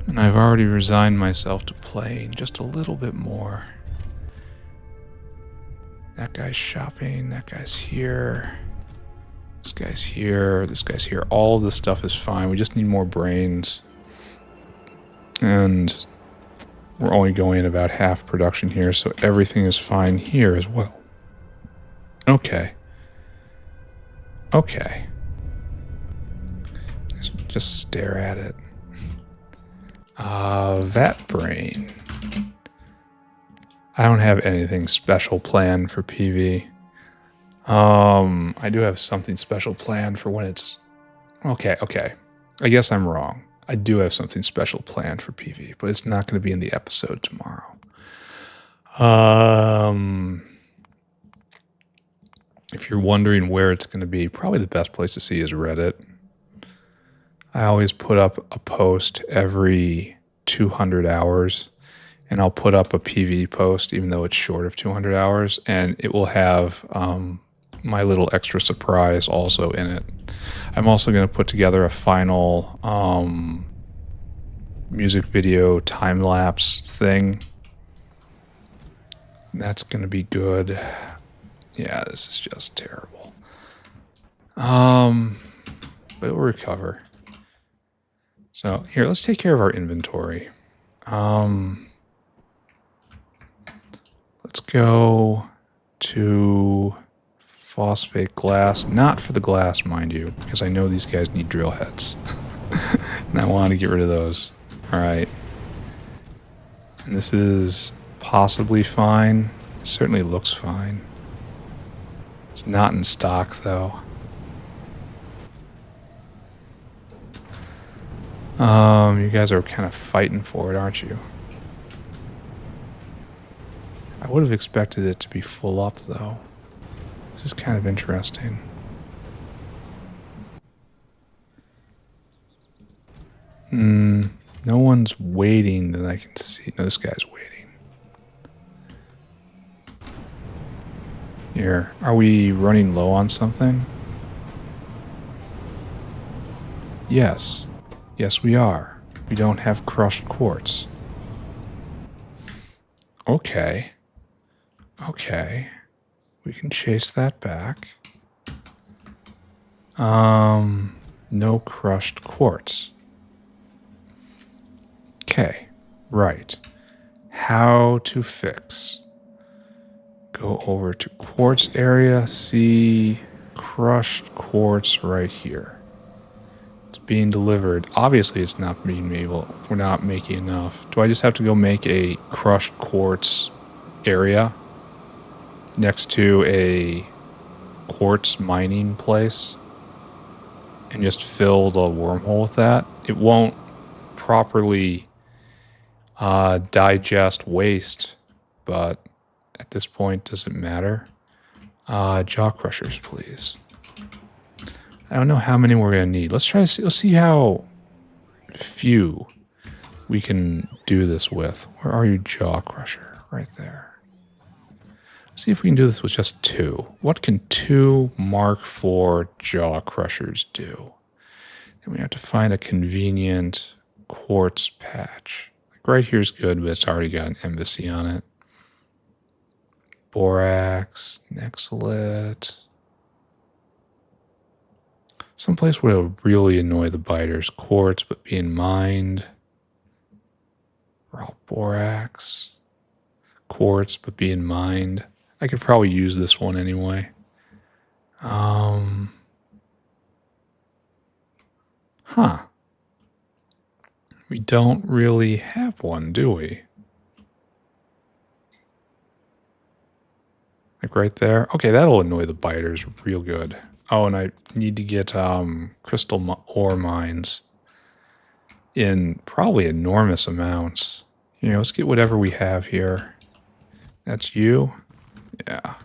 And I've already resigned myself to playing just a little bit more. That guy's shopping, that guy's here. This guy's here, this guy's here. All of this stuff is fine. We just need more brains. And we're only going about half production here, so everything is fine here as well. Okay. Okay. Just stare at it. Vat brain. I don't have anything special planned for PV. I do have something special planned for when it's... Okay. I guess I'm wrong. I do have something special planned for PV, but it's not going to be in the episode tomorrow. If you're wondering where it's going to be, probably the best place to see is Reddit. I always put up a post every 200 hours, and I'll put up a PV post even though it's short of 200 hours, and it will have my little extra surprise also in it. I'm also going to put together a final music video time-lapse thing. That's going to be good. Yeah, this is just terrible. But it'll recover. So here, let's take care of our inventory. Let's go to phosphate glass. Not for the glass, mind you, because I know these guys need drill heads. And I want to get rid of those. All right. And this is possibly fine. It certainly looks fine. It's not in stock, though. You guys are kind of fighting for it, aren't you? I would have expected it to be full up, though. This is kind of interesting. No one's waiting that I can see. No, this guy's waiting. Here, are we running low on something? Yes. Yes, we are. We don't have crushed quartz. Okay. Okay. We can chase that back. No crushed quartz. Okay. Right. How to fix. Go over to quartz area. See crushed quartz right here. It's being delivered. Obviously, it's not being able. We're not making enough. Do I just have to go make a crushed quartz area next to a quartz mining place and just fill the wormhole with that? It won't properly digest waste, but at this point, does it matter? Jaw crushers, please. I don't know how many we're going to need. Let's try to see. Let's see how few we can do this with. Where are you, jaw crusher? Right there. Let's see if we can do this with just 2. What can 2 Mark IV jaw crushers do? Then we have to find a convenient quartz patch. Like right here's good, but it's already got an embassy on it. Borax, Nexalit. Someplace where it'll really annoy the biters. Quartz, but being mined. Raw borax. Quartz, but be in mind. I could probably use this one anyway. We don't really have one, do we? Like right there? Okay, that'll annoy the biters real good. Oh, and I need to get crystal ore mines in probably enormous amounts. You know, let's get whatever we have here. That's you? Yeah.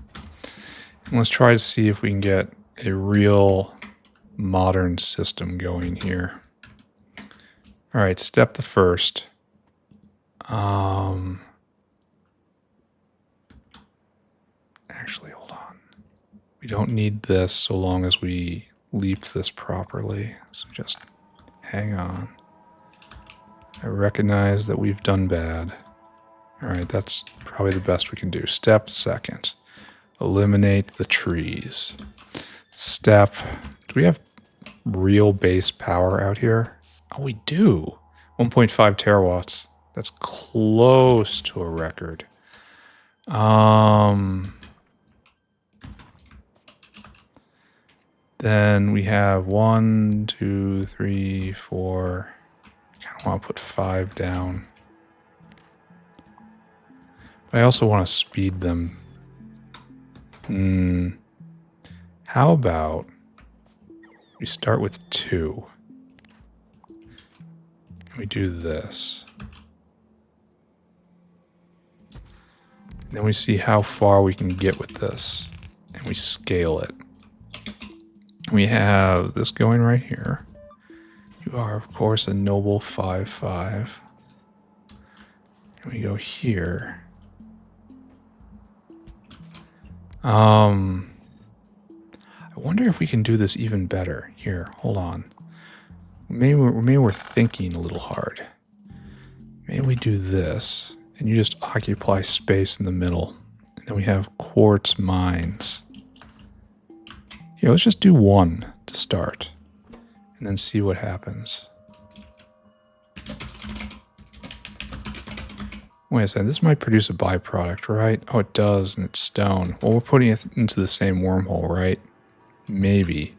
And let's try to see if we can get a real modern system going here. All right, step the first. Actually, hold on. We don't need this so long as we leap this properly. So just hang on. I recognize that we've done bad. All right, that's probably the best we can do. Step second. Eliminate the trees. Step. Do we have real base power out here? Oh, we do. 1.5 terawatts. That's close to a record. Then we have 1, 2, 3, 4. I kind of want to put 5 down. But I also want to speed them. How about we start with 2? And we do this. Then we see how far we can get with this. And we scale it. We have this going right here. You are, of course, a noble 5-5. And we go here. I wonder if we can do this even better. Here, hold on. Maybe we're thinking a little hard. Maybe we do this, and you just occupy space in the middle. And then we have quartz mines. Here, let's just do 1 to start, and then see what happens. Wait a second, this might produce a byproduct, right? Oh, it does, and it's stone. Well, we're putting it into the same wormhole, right? Maybe.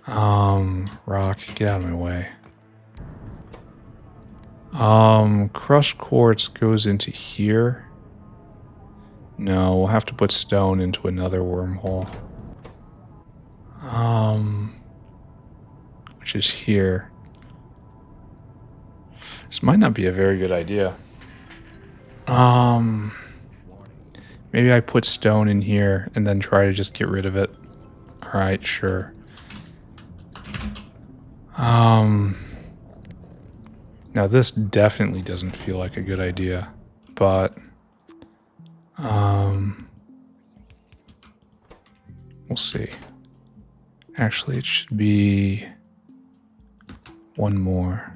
Rock, get out of my way. Crushed quartz goes into here. No, we'll have to put stone into another wormhole. Which is here. This might not be a very good idea. Maybe I put stone in here and then try to just get rid of it. Alright, sure. Now this definitely doesn't feel like a good idea, but we'll see. Actually, it should be 1 more.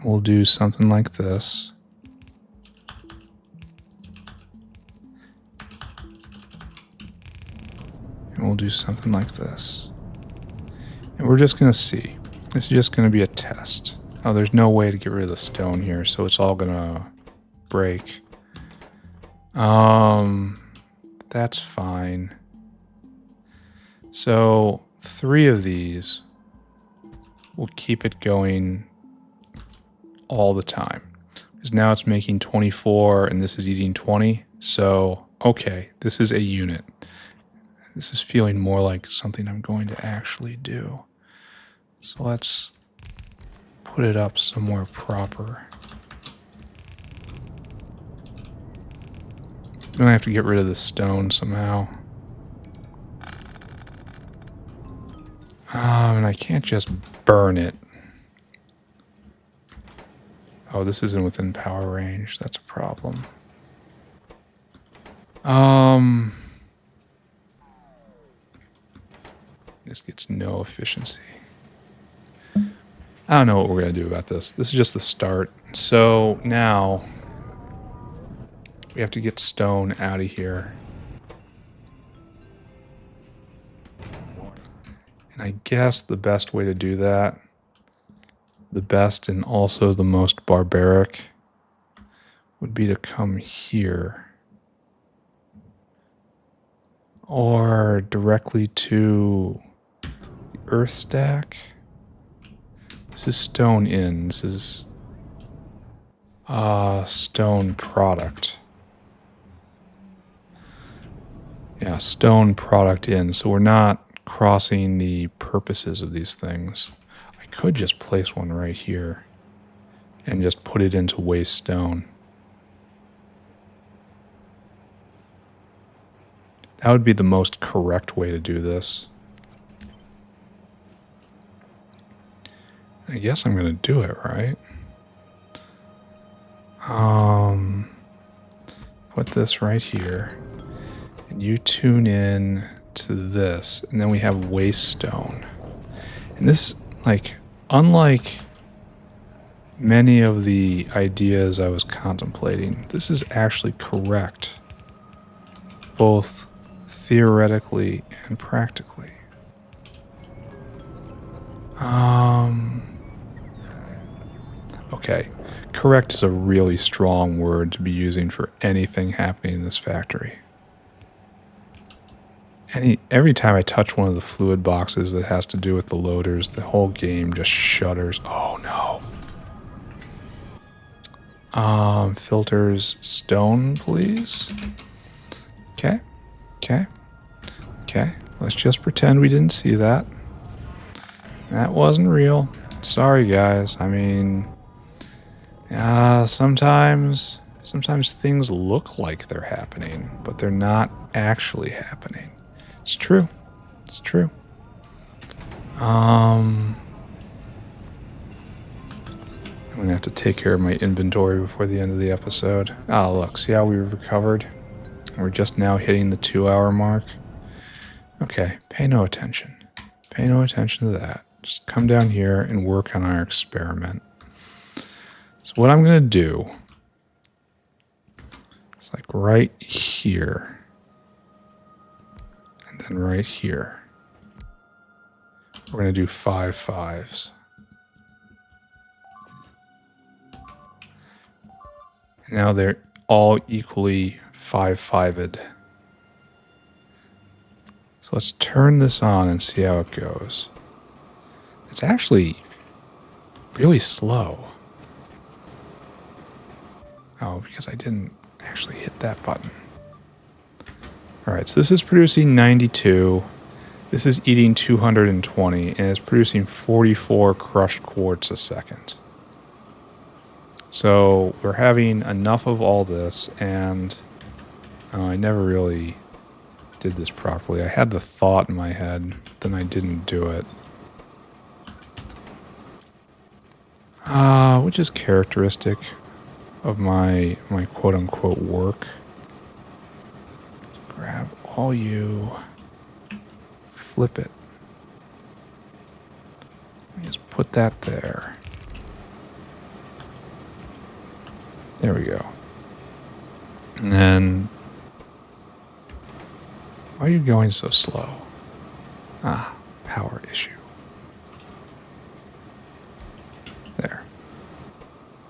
We'll do something like this. And we'll do something like this. And we're just going to see. This is just going to be a test. Oh, there's no way to get rid of the stone here, so it's all going to break. That's fine. So 3 of these will keep it going all the time. Because now it's making 24 and this is eating 20. So, okay, this is a unit. This is feeling more like something I'm going to actually do. So let's put it up somewhere proper. Then I have to get rid of the stone somehow. And I can't just burn it. Oh, this isn't within power range. That's a problem. This gets no efficiency. I don't know what we're going to do about this. This is just the start. So now we have to get stone out of here. And I guess the best way to do that, the best and also the most barbaric would be to come here. Or directly to the earth stack. This is stone in. This is stone product. Yeah, stone product in. So we're not crossing the purposes of these things. I could just place one right here and just put it into waste stone. That would be the most correct way to do this. I guess I'm going to do it, right? Put this right here. And you tune in to this. And then we have waste stone. And this, like, unlike many of the ideas I was contemplating, this is actually correct. Both theoretically and practically. Okay. Correct is a really strong word to be using for anything happening in this factory. Every time I touch one of the fluid boxes that has to do with the loaders, the whole game just shudders. Oh no. Filters stone, please. Okay. Let's just pretend we didn't see that. That wasn't real. Sorry, guys. I mean, sometimes things look like they're happening, but they're not actually happening. It's true. I'm going to have to take care of my inventory before the end of the episode. Oh, look. See how we've recovered? We're just now hitting the 2-hour mark. Okay, pay no attention. Pay no attention to that. Just come down here and work on our experiment. So what I'm going to do is like right here. And then right here. We're going to do 5 5s. And now they're all equally 5 5'd. So let's turn this on and see how it goes. It's actually really slow. Oh, because I didn't actually hit that button. Alright, so this is producing 92. This is eating 220, and it's producing 44 crushed quartz a second. So we're having enough of all this, and I never really did this properly. I had the thought in my head, then I didn't do it. Which is characteristic of my quote-unquote work. Grab all you, flip it. Just put that there. There we go. And then, why are you going so slow? Power issue. There.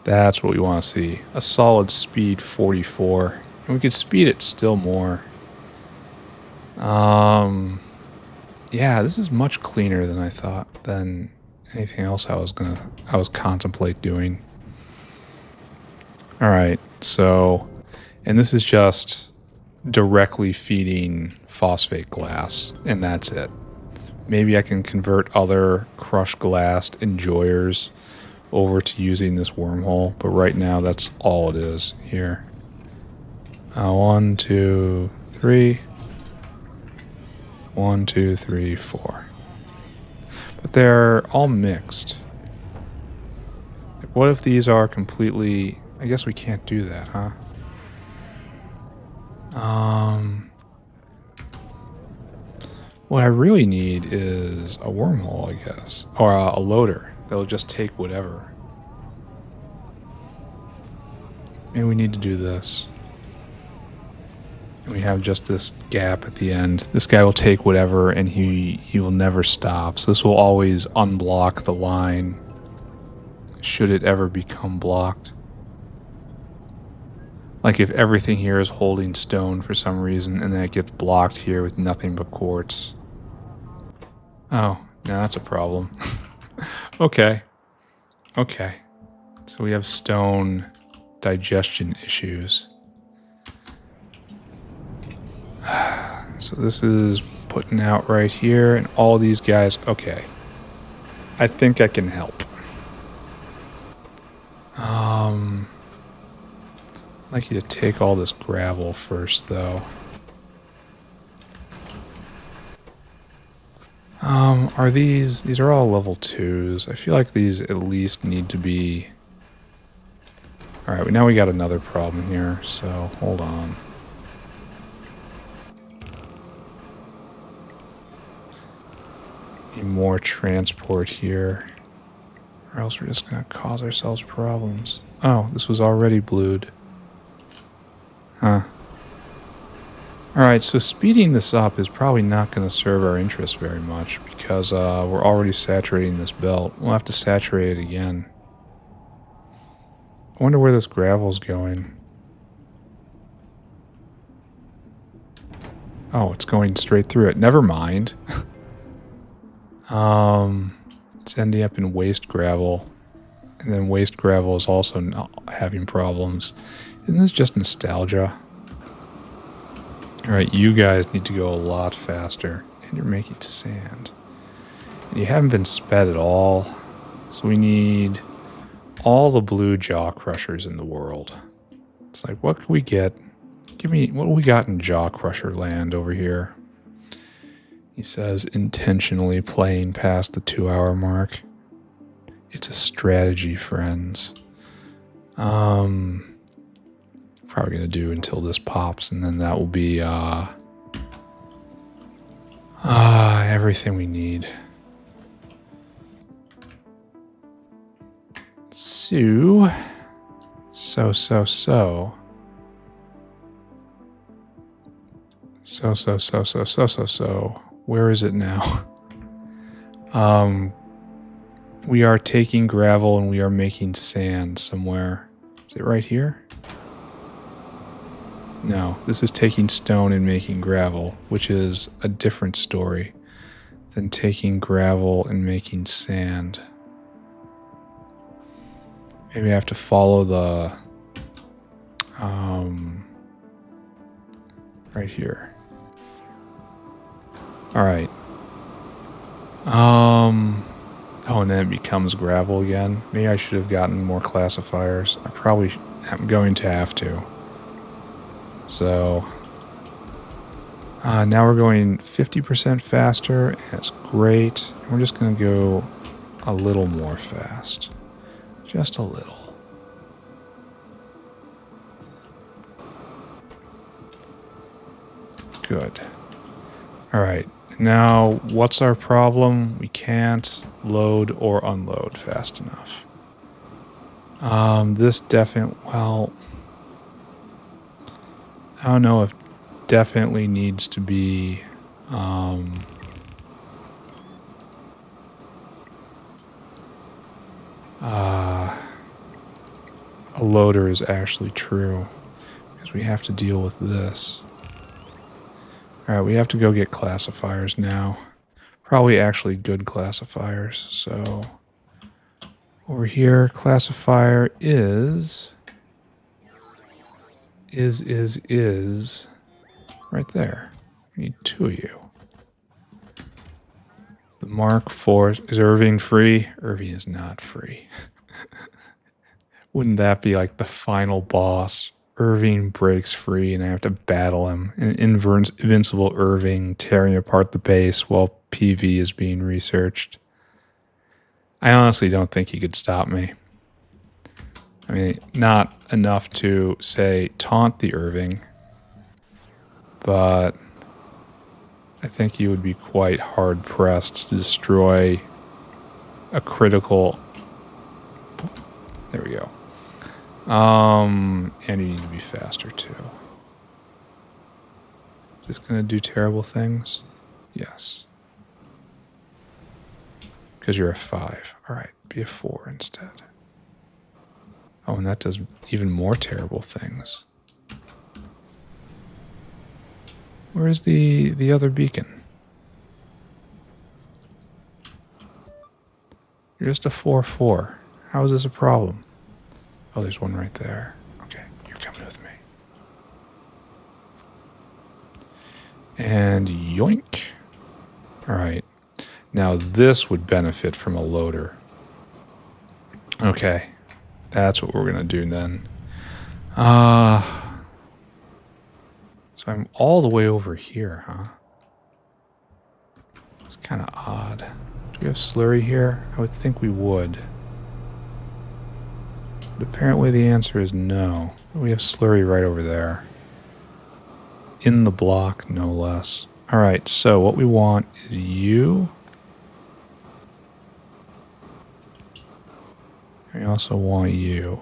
That's what we want to see. A solid speed 44. And we could speed it still more. Yeah, this is much cleaner than I thought, than anything else I was contemplate doing. Alright, so, and this is just directly feeding phosphate glass, and that's it. Maybe I can convert other crushed glass enjoyers over to using this wormhole, but right now that's all it is here. 1, 2, 3. 1, 2, 3, 4. But they're all mixed. Like, what if these are completely... I guess we can't do that, huh? What I really need is a wormhole, I guess. Or a loader that'll just take whatever. Maybe we need to do this. And we have just this gap at the end. This guy will take whatever, and he will never stop. So this will always unblock the line. should it ever become blocked. Like if everything here is holding stone for some reason and then it gets blocked here with nothing but quartz. Oh, now that's a problem. Okay. Okay. So we have stone digestion issues. So this is putting out right here and all these guys. Okay. I think I can help. I'd like you to take all this gravel first, though. Are these are all level 2s. I feel like these at least need to be... Alright, now we got another problem here, so hold on. Need more transport here, or else we're just going to cause ourselves problems. Oh, this was already blued. Huh. Alright, so speeding this up is probably not going to serve our interest very much because we're already saturating this belt. We'll have to saturate it again. I wonder where this gravel's going. Oh, it's going straight through it. Never mind. It's ending up in waste gravel. And then waste gravel is also not having problems. Isn't this just nostalgia? Alright, you guys need to go a lot faster. And you're making sand. And you haven't been sped at all. So we need all the blue jaw crushers in the world. It's like, what can we get? Give me, what do we got in jaw crusher land over here? He says, intentionally playing past the 2-hour mark. It's a strategy, friends. Probably going to do until this pops, and then that will be everything we need. So. Where is it now? We are taking gravel and we are making sand somewhere. Is it right here? No, this is taking stone and making gravel, which is a different story than taking gravel and making sand. Maybe I have to follow the... right here. Alright. Oh, and then it becomes gravel again. Maybe I should have gotten more classifiers. I probably am going to have to. So... now we're going 50% faster, and it's great. And we're just going to go a little more fast. Just a little. Good. Alright, now what's our problem? We can't load or unload fast enough. This definitely, well, I don't know if definitely needs to be, a loader is actually true, because we have to deal with this. Alright, we have to go get classifiers now. Probably actually good classifiers. So, over here, classifier is right there. We need 2 of you. The Mark IV, is Irving free? Irving is not free. Wouldn't that be like the final boss? Irving breaks free and I have to battle him. An invincible Irving tearing apart the base while PV is being researched. I honestly don't think he could stop me. I mean, not enough to, say, taunt the Irving, but I think he would be quite hard-pressed to destroy a critical... There we go. And you need to be faster too. Is this going to do terrible things? Yes. Because you're a 5. Alright, be a 4 instead. Oh, and that does even more terrible things. Where is the other beacon? You're just a 4-4. How is this a problem? Oh, there's one right there. Okay, you're coming with me. And yoink. Alright. Now this would benefit from a loader. Okay. That's what we're going to do then. So I'm all the way over here, huh? It's kind of odd. Do we have slurry here? I would think we would. But apparently the answer is no. We have slurry right over there. In the block, no less. Alright, so what we want is you. We also want you.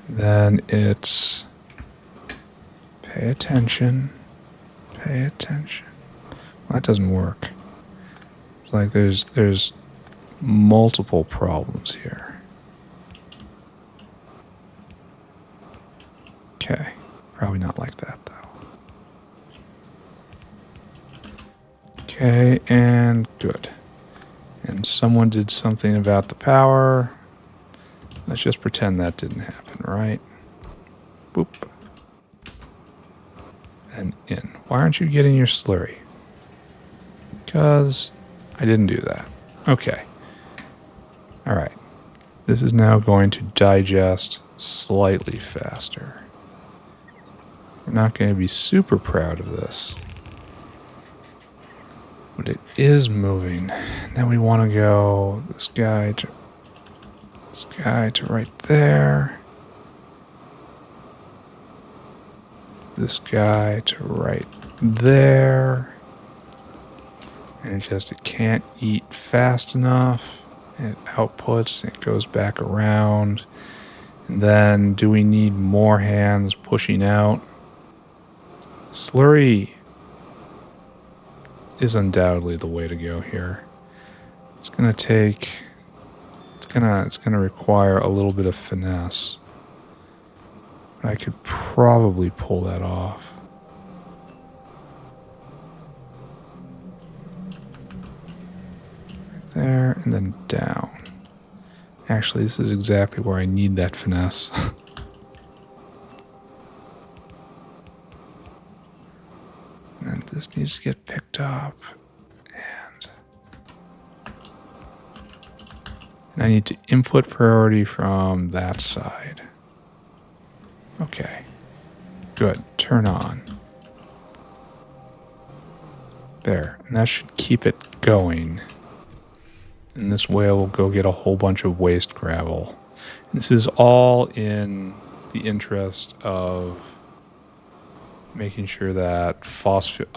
Then it's pay attention. Pay attention. Well, that doesn't work. It's like there's multiple problems here. Okay. Probably not like that though. Okay, and good. And someone did something about the power. Let's just pretend that didn't happen, right? Boop. And in. Why aren't you getting your slurry? Because I didn't do that. Okay. Alright. This is now going to digest slightly faster. We're not going to be super proud of this. But it is moving. Then we want to go this guy to right there. This guy to right there. And it can't eat fast enough. It outputs, it goes back around. And then do we need more hands pushing out? Slurry is undoubtedly the way to go here. It's gonna take, it's gonna require a little bit of finesse. But I could probably pull that off. Right there, and then down. Actually, this is exactly where I need that finesse. And then this needs to get picked up. And I need to input priority from that side. Okay. Good. Turn on. There. And that should keep it going. And this way we'll go get a whole bunch of waste gravel. And this is all in the interest of making sure that phosphate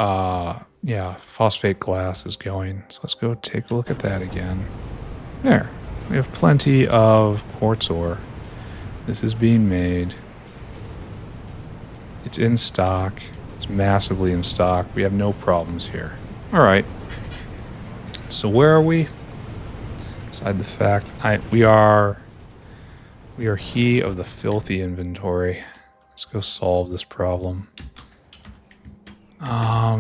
glass is going. So let's go take a look at that again. There. We have plenty of quartz ore. This is being made. It's in stock. It's massively in stock. We have no problems here. All right. So where are we? Aside the fact we are he of the filthy inventory. Let's go solve this problem.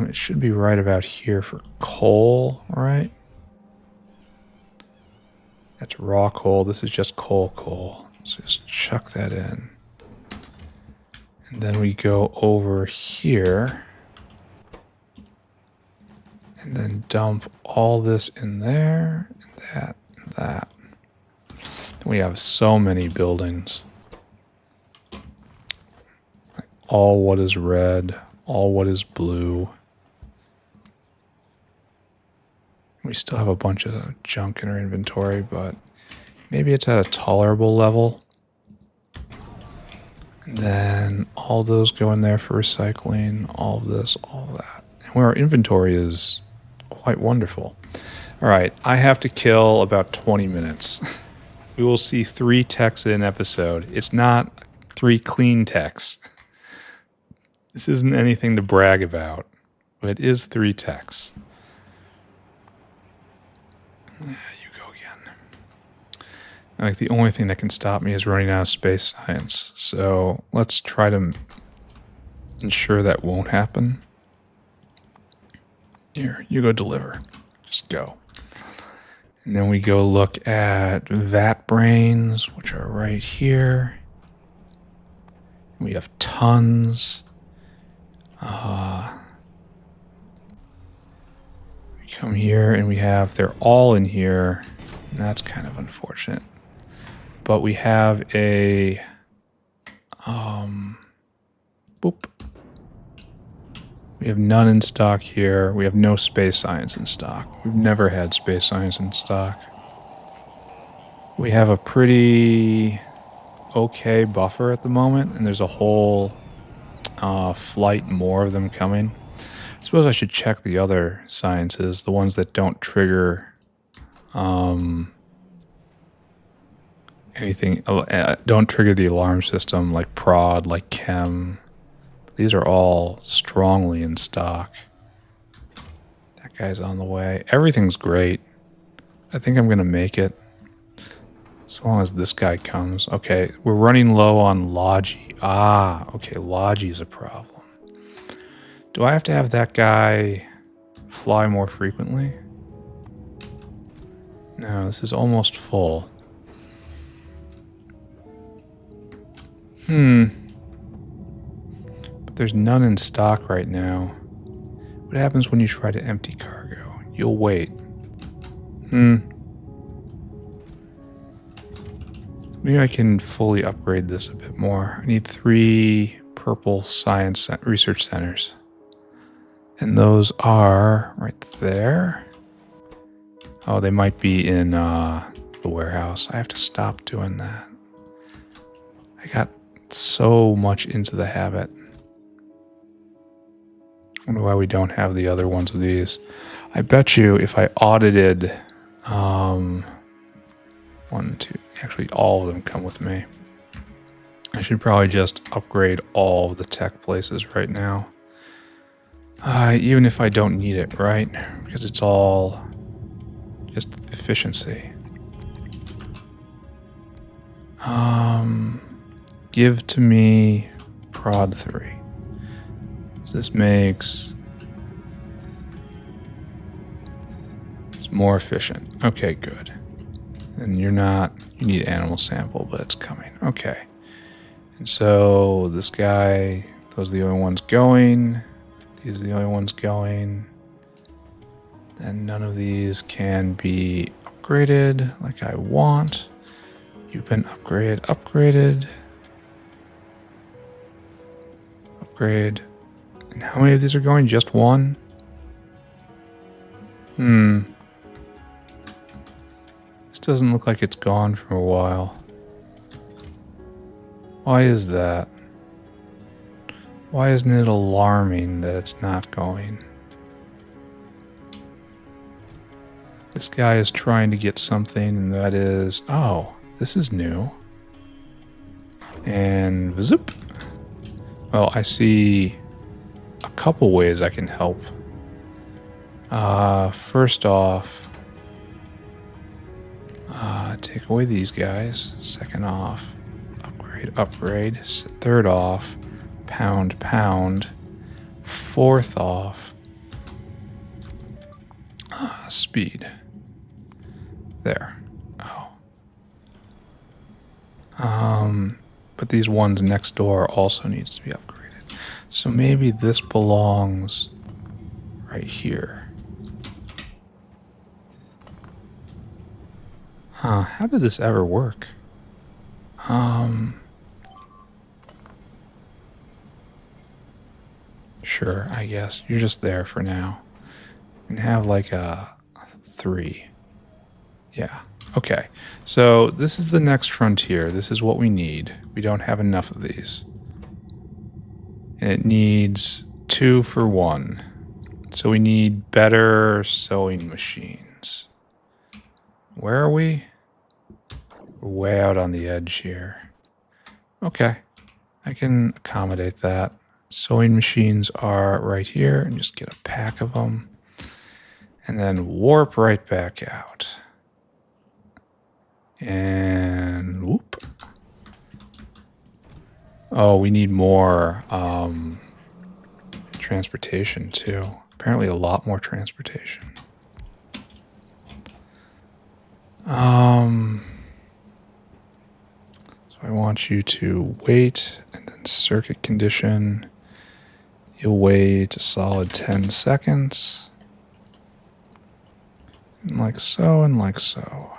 It should be right about here for coal, right? That's raw coal. This is just coal. So just chuck that in. And then we go over here. And then dump all this in there. And that. And that. And we have so many buildings. Like all what is red. All what is blue. We still have a bunch of junk in our inventory, but maybe it's at a tolerable level. And then all those go in there for recycling, all of this, all of that. And where our inventory is quite wonderful. All right, I have to kill about 20 minutes. We will see 3 techs in an episode. It's not 3 clean techs. This isn't anything to brag about, but it is 3 techs. You go again. Like, the only thing that can stop me is running out of space science. So let's try to ensure that won't happen. Here, you go deliver. Just go. And then we go look at vat brains, which are right here. We have tons. We come here and we have, they're all in here. And that's kind of unfortunate. But we have a, boop. We have none in stock here. We have no space science in stock. We've never had space science in stock. We have a pretty okay buffer at the moment, and there's a whole flight more of them coming. I suppose I should check the other sciences, the ones that don't trigger anything, don't trigger the alarm system, like prod, like chem. These are all strongly in stock. That guy's on the way. Everything's great. I think I'm going to make it. As long as this guy comes. Okay, we're running low on Logi. Ah, okay, Logi's a problem. Do I have to have that guy fly more frequently? No, this is almost full. But there's none in stock right now. What happens when you try to empty cargo? You'll wait. Maybe I can fully upgrade this a bit more. I need 3 purple science research centers. And those are right there. Oh, they might be in the warehouse. I have to stop doing that. I got so much into the habit. I wonder why we don't have the other ones of these. I bet you if I audited 1, 2, actually all of them come with me. I should probably just upgrade all of the tech places right now. Even if I don't need it, right? Because it's all just efficiency. Give to me prod 3. So this makes it's more efficient. Okay, good. And you're not, you need animal sample, but it's coming. Okay. And so this guy, those are the only ones going. These are the only ones going. Then none of these can be upgraded like I want. You've been upgraded. Upgrade. And how many of these are going? Just one? This doesn't look like it's gone for a while. Why is that? Why isn't it alarming that it's not going? This guy is trying to get something, and that is... Oh, this is new. And... Zoop! Well, I see a couple ways I can help. First off... take away these guys. Second off... Upgrade. Third off... Pound. Fourth off... speed. There. Oh. But these ones next door also needs to be upgraded. So maybe this belongs right here. Huh, how did this ever work? Sure, I guess. You're just there for now. And have like a 3. Yeah. Okay. So this is the next frontier. This is what we need. We don't have enough of these. And it needs 2 for 1. So we need better sewing machines. Where are we? We're way out on the edge here. Okay. I can accommodate that. Sewing machines are right here. And just get a pack of them. And then warp right back out. And whoop. Oh, we need more transportation too. Apparently a lot more transportation. So I want you to wait and then circuit condition. You'll wait a solid 10 seconds. And like so and like so.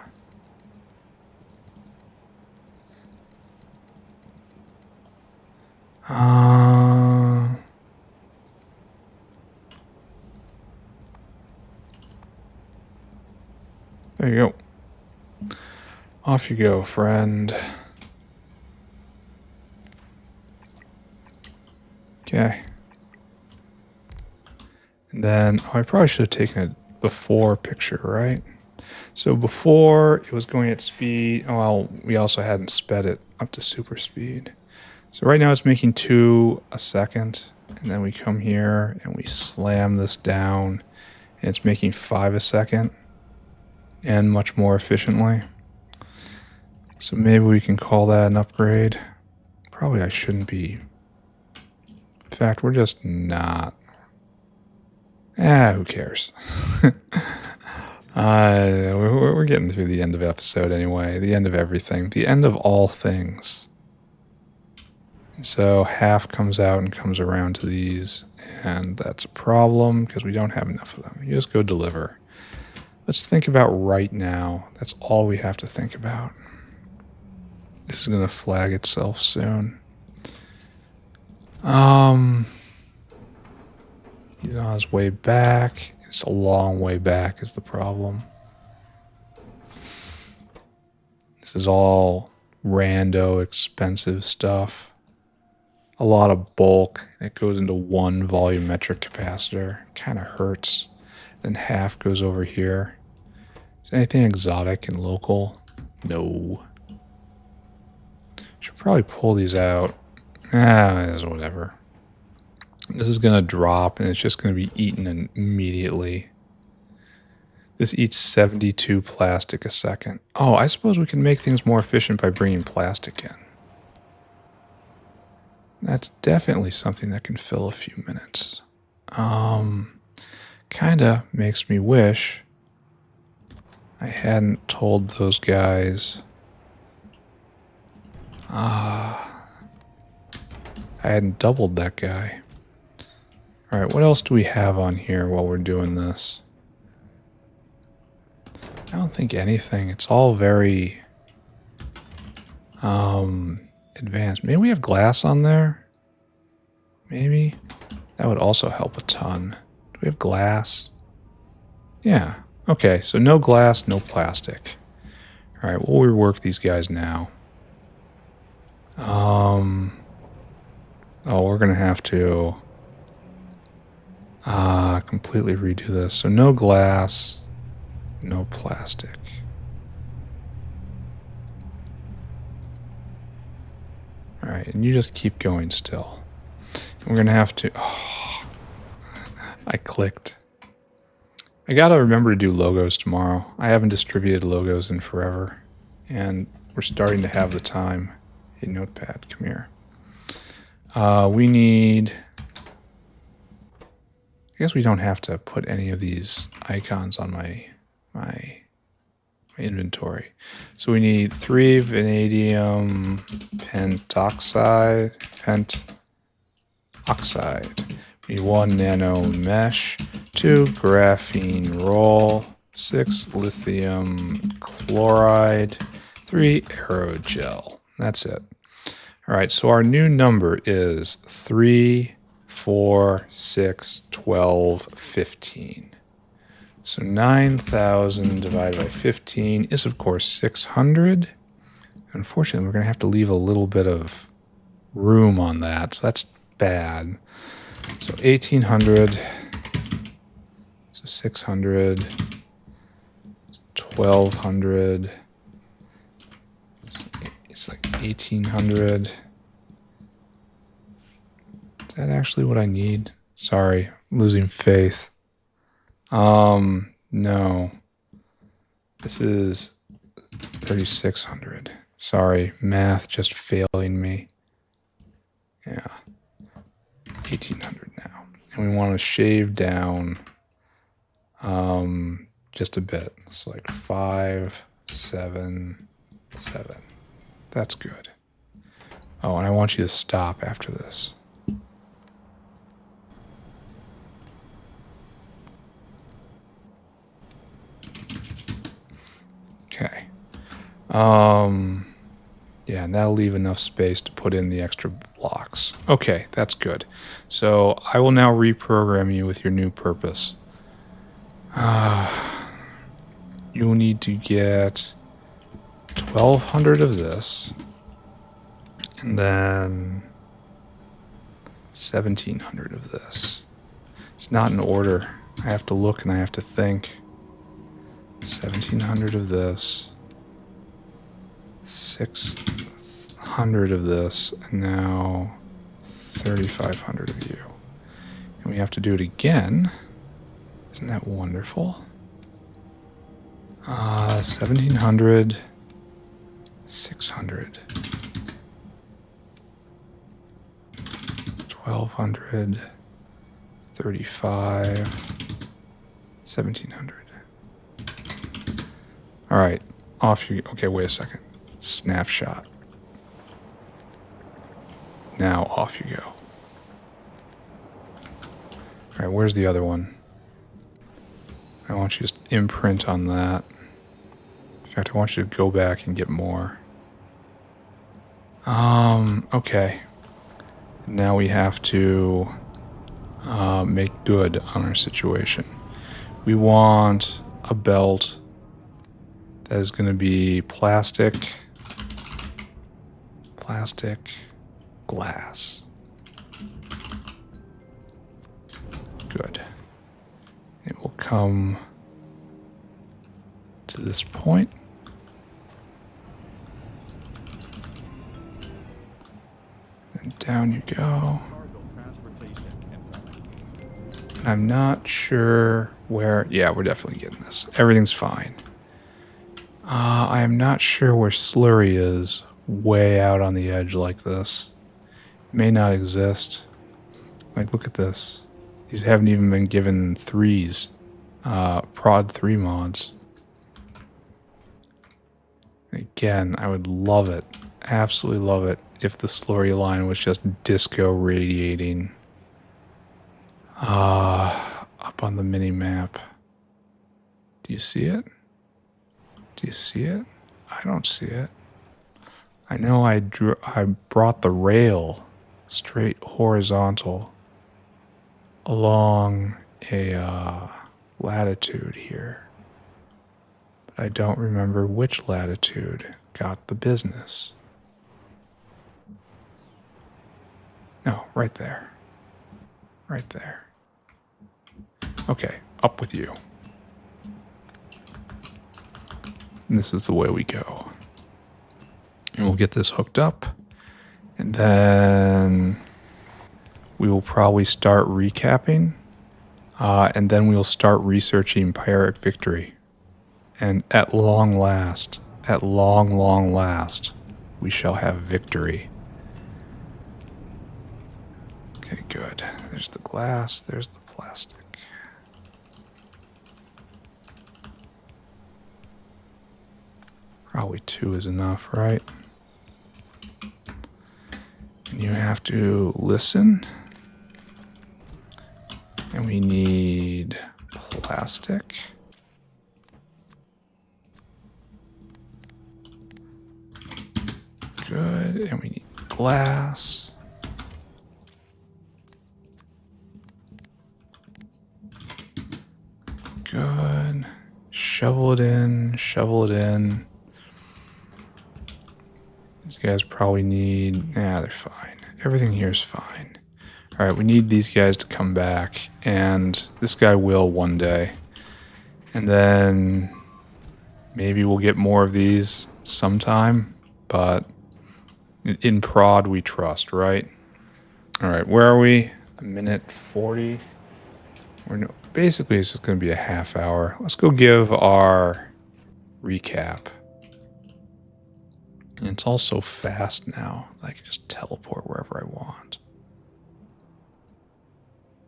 There you go. Off you go, friend. Okay. And then, I probably should have taken a before picture, right? So before, it was going at speed. Oh, well, we also hadn't sped it up to super speed. So right now it's making 2 a second. And then we come here and we slam this down. And it's making 5 a second. And much more efficiently. So maybe we can call that an upgrade. Probably I shouldn't be. In fact, we're just not. Who cares? We're getting through the end of episode anyway. The end of everything. The end of all things. So half comes out and comes around to these. And that's a problem because we don't have enough of them. You just go deliver. Let's think about right now. That's all we have to think about. This is going to flag itself soon. He's on his way back. It's a long way back is the problem. This is all rando expensive stuff. A lot of bulk. It goes into one volumetric capacitor. Kind of hurts. Then half goes over here. Is anything exotic and local? No. Should probably pull these out. Whatever. This is going to drop and it's just going to be eaten immediately. This eats 72 plastic a second. Oh, I suppose we can make things more efficient by bringing plastic in. That's definitely something that can fill a few minutes. Kinda makes me wish I hadn't told those guys. I hadn't doubled that guy. Alright, what else do we have on here while we're doing this? I don't think anything. It's all very advanced. Maybe we have glass on there? Maybe? That would also help a ton. Do we have glass? Yeah. Okay, so no glass, no plastic. Alright, we'll rework these guys now. Oh, we're going to have to completely redo this. So no glass, no plastic. Alright, and you just keep going still. We're going to have to... Oh, I clicked. I got to remember to do logos tomorrow. I haven't distributed logos in forever. And we're starting to have the time. Hey, Notepad, come here. We need... I guess we don't have to put any of these icons on my inventory. So we need 3 vanadium pentoxide. We need 1 nano mesh, 2 graphene roll, 6 lithium chloride, 3 aerogel. That's it. All right, so our new number is 3, 4, 6, 12, 15. So 9,000 divided by 15 is, of course, 600. Unfortunately, we're going to have to leave a little bit of room on that, so that's bad. So 1,800, so 600, 1,200, it's like 1,800. Is that actually what I need? Sorry, I'm losing faith. No. This is 3,600. Sorry, math just failing me. Yeah. 1,800 now. And we want to shave down just a bit. It's like 5, 7, 7. That's good. Oh, and I want you to stop after this. Okay. Yeah, and that'll leave enough space to put in the extra blocks. Okay, that's good. So I will now reprogram you with your new purpose. You'll need to get 1,200 of this, and then 1,700 of this. It's not in order. I have to look and I have to think. 1,700 of this, 600 of this, and now 3,500 of you. And we have to do it again. Isn't that wonderful? 1,700, 600, 1,200, 35, 1,700. All right, off you. Okay, wait a second. Snapshot. Now off you go. All right, where's the other one? I want you to just imprint on that. In fact, I want you to go back and get more. Okay. Now we have to make good on our situation. We want a belt that is going to be plastic, glass. Good. It will come to this point. Then down you go. And I'm not sure where... Yeah, we're definitely getting this. Everything's fine. I am not sure where slurry is way out on the edge like this. It may not exist. Like, look at this. These haven't even been given 3s. Prod 3 mods. Again, I would love it. Absolutely love it if the slurry line was just disco radiating up on the mini map. Do you see it? Do you see it? I don't see it. I know I brought the rail straight horizontal along a latitude here. But I don't remember which latitude got the business. No, right there. Right there. Okay, up with you. And this is the way we go. And we'll get this hooked up. And then we will probably start recapping. And then we'll start researching Pyrrhic Victory. And at long last, long last, we shall have victory. Okay, good. There's the glass, there's the plastic. Probably 2 is enough, right? And you have to listen. And we need plastic. Good. And we need glass. Good. Shovel it in, shovel it in. These guys probably need... Yeah, they're fine. Everything here is fine. Alright, we need these guys to come back. And this guy will one day. And then... maybe we'll get more of these sometime. But... in prod we trust, right? Alright, where are we? 1:40. Basically, it's just going to be a half hour. Let's go give our recap. And it's all so fast now. I can just teleport wherever I want.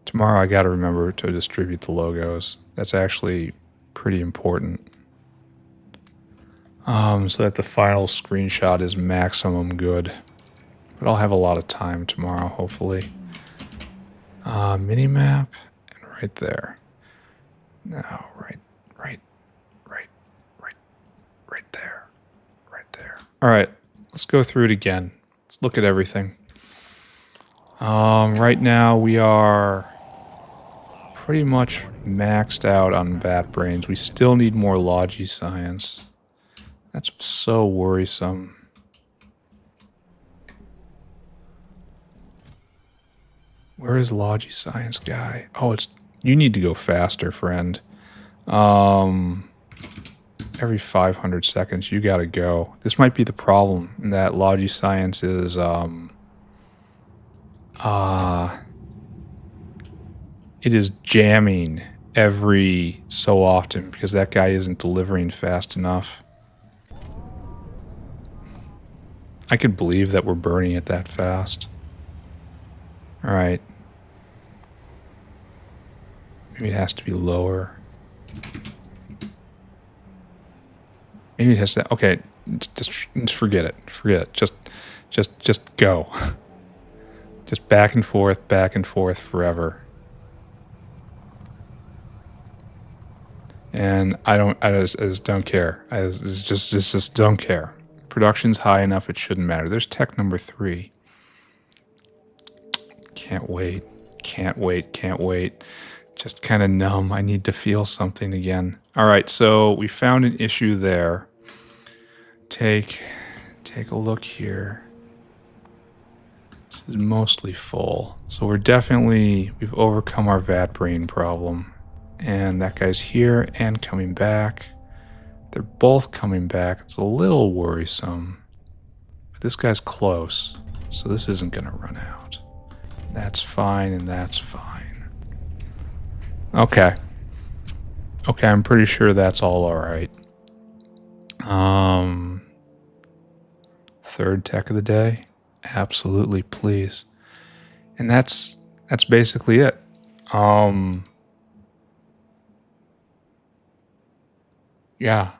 Tomorrow I got to remember to distribute the logos. That's actually pretty important. So that the final screenshot is maximum good. But I'll have a lot of time tomorrow, hopefully. Minimap, and right there. No, right there. Right there. Alright, let's go through it again. Let's look at everything. Right now we are pretty much maxed out on vat brains. We still need more Logi science. That's so worrisome. Where is Logi science guy? Oh, you need to go faster, friend. Every 500 seconds you gotta go. This might be the problem, that Logi science is it is jamming every so often because that guy isn't delivering fast enough. I could believe that we're burning it that fast. Alright. Maybe it has to be lower. Maybe it has to... Okay, just forget it. Forget it. Just go. Just back and forth forever. And I just don't care. I just don't care. Production's high enough, it shouldn't matter. There's tech number 3. Can't wait. Can't wait. Just kind of numb. I need to feel something again. All right, so we found an issue there. Take a look here. This is mostly full. So we've overcome our vat brain problem. And that guy's here and coming back. They're both coming back. It's a little worrisome. But this guy's close, so this isn't going to run out. That's fine, and that's fine. Okay. Okay, I'm pretty sure that's all alright. Third tech of the day? Absolutely, please. And that's basically it. Yeah.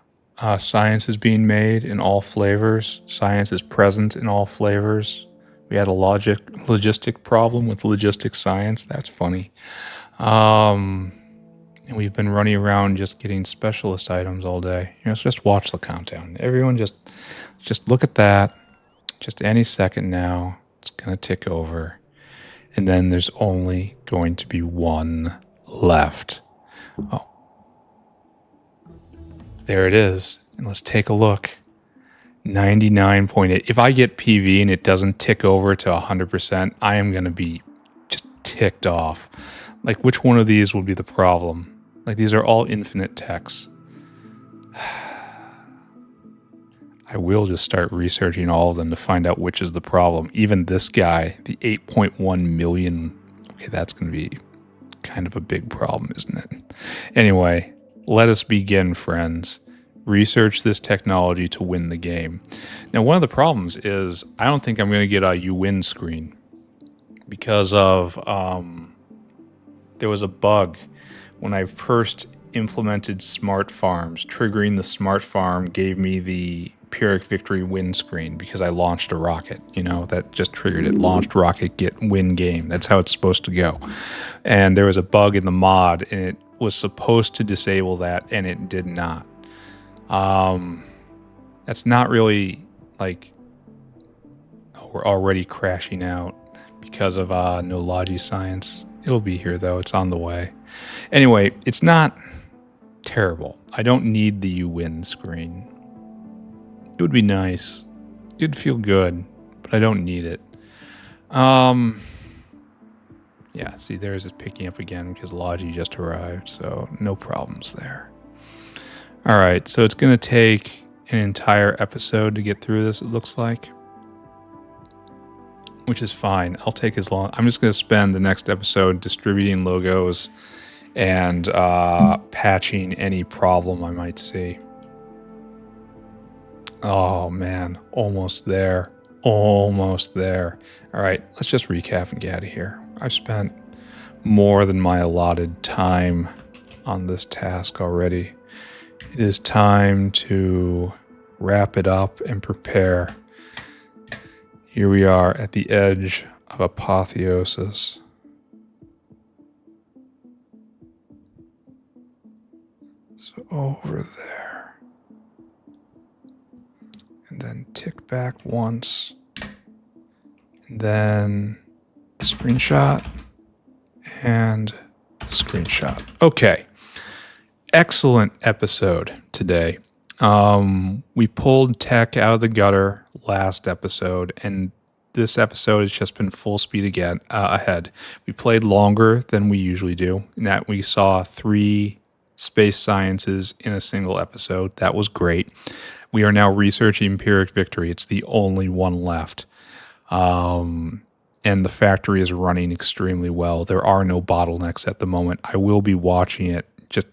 Science is being made in all flavors. Science is present in all flavors. We had a logistic problem with logistic science. That's funny. And we've been running around just getting specialist items all day. So just watch the countdown. Everyone just look at that. Just any second now, it's going to tick over. And then there's only going to be one left. Oh. There it is. And let's take a look. 99.8. If I get PV and it doesn't tick over to 100%, I am going to be just ticked off. Like, which one of these will be the problem? Like, these are all infinite techs. I will just start researching all of them to find out which is the problem. Even this guy, the 8.1 million. Okay, that's going to be kind of a big problem, isn't it? Anyway, let us begin, friends. Research this technology to win the game. Now, one of the problems is I don't think I'm going to get a you win screen because of there was a bug when I first implemented smart farms. Triggering the smart farm gave me the Pyrrhic victory win screen because I launched a rocket. That just triggered it. Launched rocket, get win game. That's how it's supposed to go. And there was a bug in the mod, and it was supposed to disable that, and it did not. That's not really like, we're already crashing out because of no Logi science. It'll be here though. It's on the way. Anyway, it's not terrible. I don't need the you win screen. It would be nice. It'd feel good, but I don't need it. Yeah, see, there's it picking up again because Logi just arrived, so no problems there. All right, so it's going to take an entire episode to get through this, it looks like. Which is fine. I'll take as long. I'm just going to spend the next episode distributing logos and patching any problem I might see. Oh, man. Almost there. Almost there. All right, let's just recap and get out of here. I've spent more than my allotted time on this task already. It is time to wrap it up and prepare. Here we are at the edge of apotheosis. So over there. And then tick back once. And then screenshot and screenshot. Okay. Excellent episode today. We pulled tech out of the gutter last episode, and this episode has just been full speed again ahead. We played longer than we usually do, in that we saw 3 space sciences in a single episode. That was great. We are now researching Empiric Victory. It's the only one left. And the factory is running extremely well. There are no bottlenecks at the moment. I will be watching it just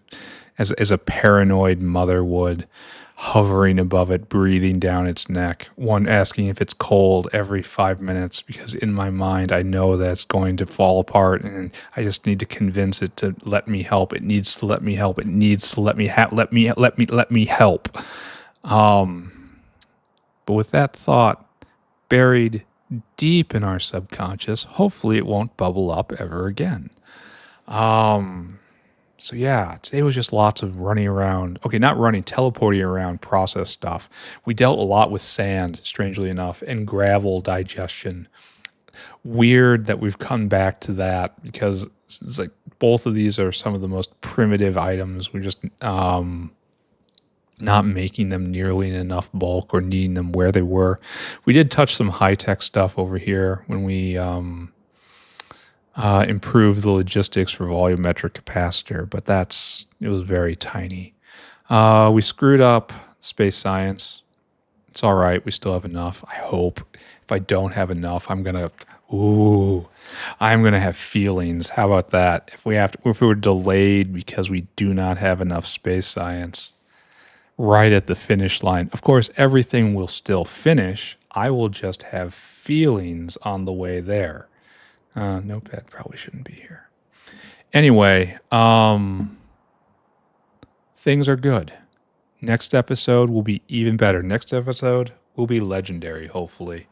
as a paranoid mother would, hovering above it, breathing down its neck, one asking if it's cold every 5 minutes, because in my mind I know that it's going to fall apart, and I just need to convince it to let me help. It needs to let me help. It needs to let me help. But with that thought buried deep in our subconscious, hopefully it won't bubble up ever again. So yeah, today was just lots of running around. Okay, not running, teleporting around process stuff. We dealt a lot with sand, strangely enough, and gravel digestion. Weird that we've come back to that, because it's like both of these are some of the most primitive items. We're just not making them nearly in enough bulk or needing them where they were. We did touch some high-tech stuff over here when we improved the logistics for volumetric capacitor, but it was very tiny. We screwed up space science. It's all right. We still have enough. I hope. If I don't have enough, I'm gonna have feelings. How about that? If we're delayed because we do not have enough space science right at the finish line, of course, everything will still finish. I will just have feelings on the way there. Notepad probably shouldn't be here. Anyway, things are good. Next episode will be even better. Next episode will be legendary, hopefully.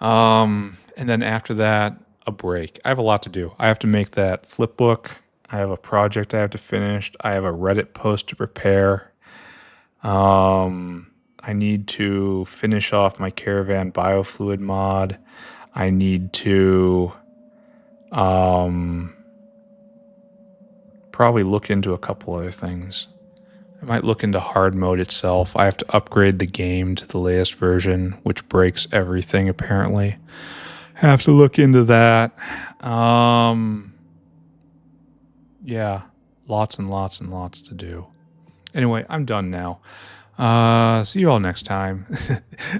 And then after that, a break. I have a lot to do. I have to make that flip book. I have a project I have to finish. I have a Reddit post to prepare. I need to finish off my Caravan biofluid mod. I need to probably look into a couple other things. I might look into hard mode itself. I have to upgrade the game to the latest version, which breaks everything apparently. Have to look into that. Yeah, lots and lots and lots to do. Anyway, I'm done now. See you all next time.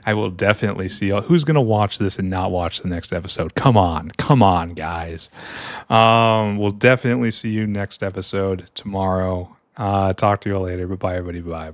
I will definitely see you all. Who's going to watch this and not watch the next episode? Come on, guys. We'll definitely see you next episode tomorrow. Talk to you all later. Bye-bye, everybody. Bye.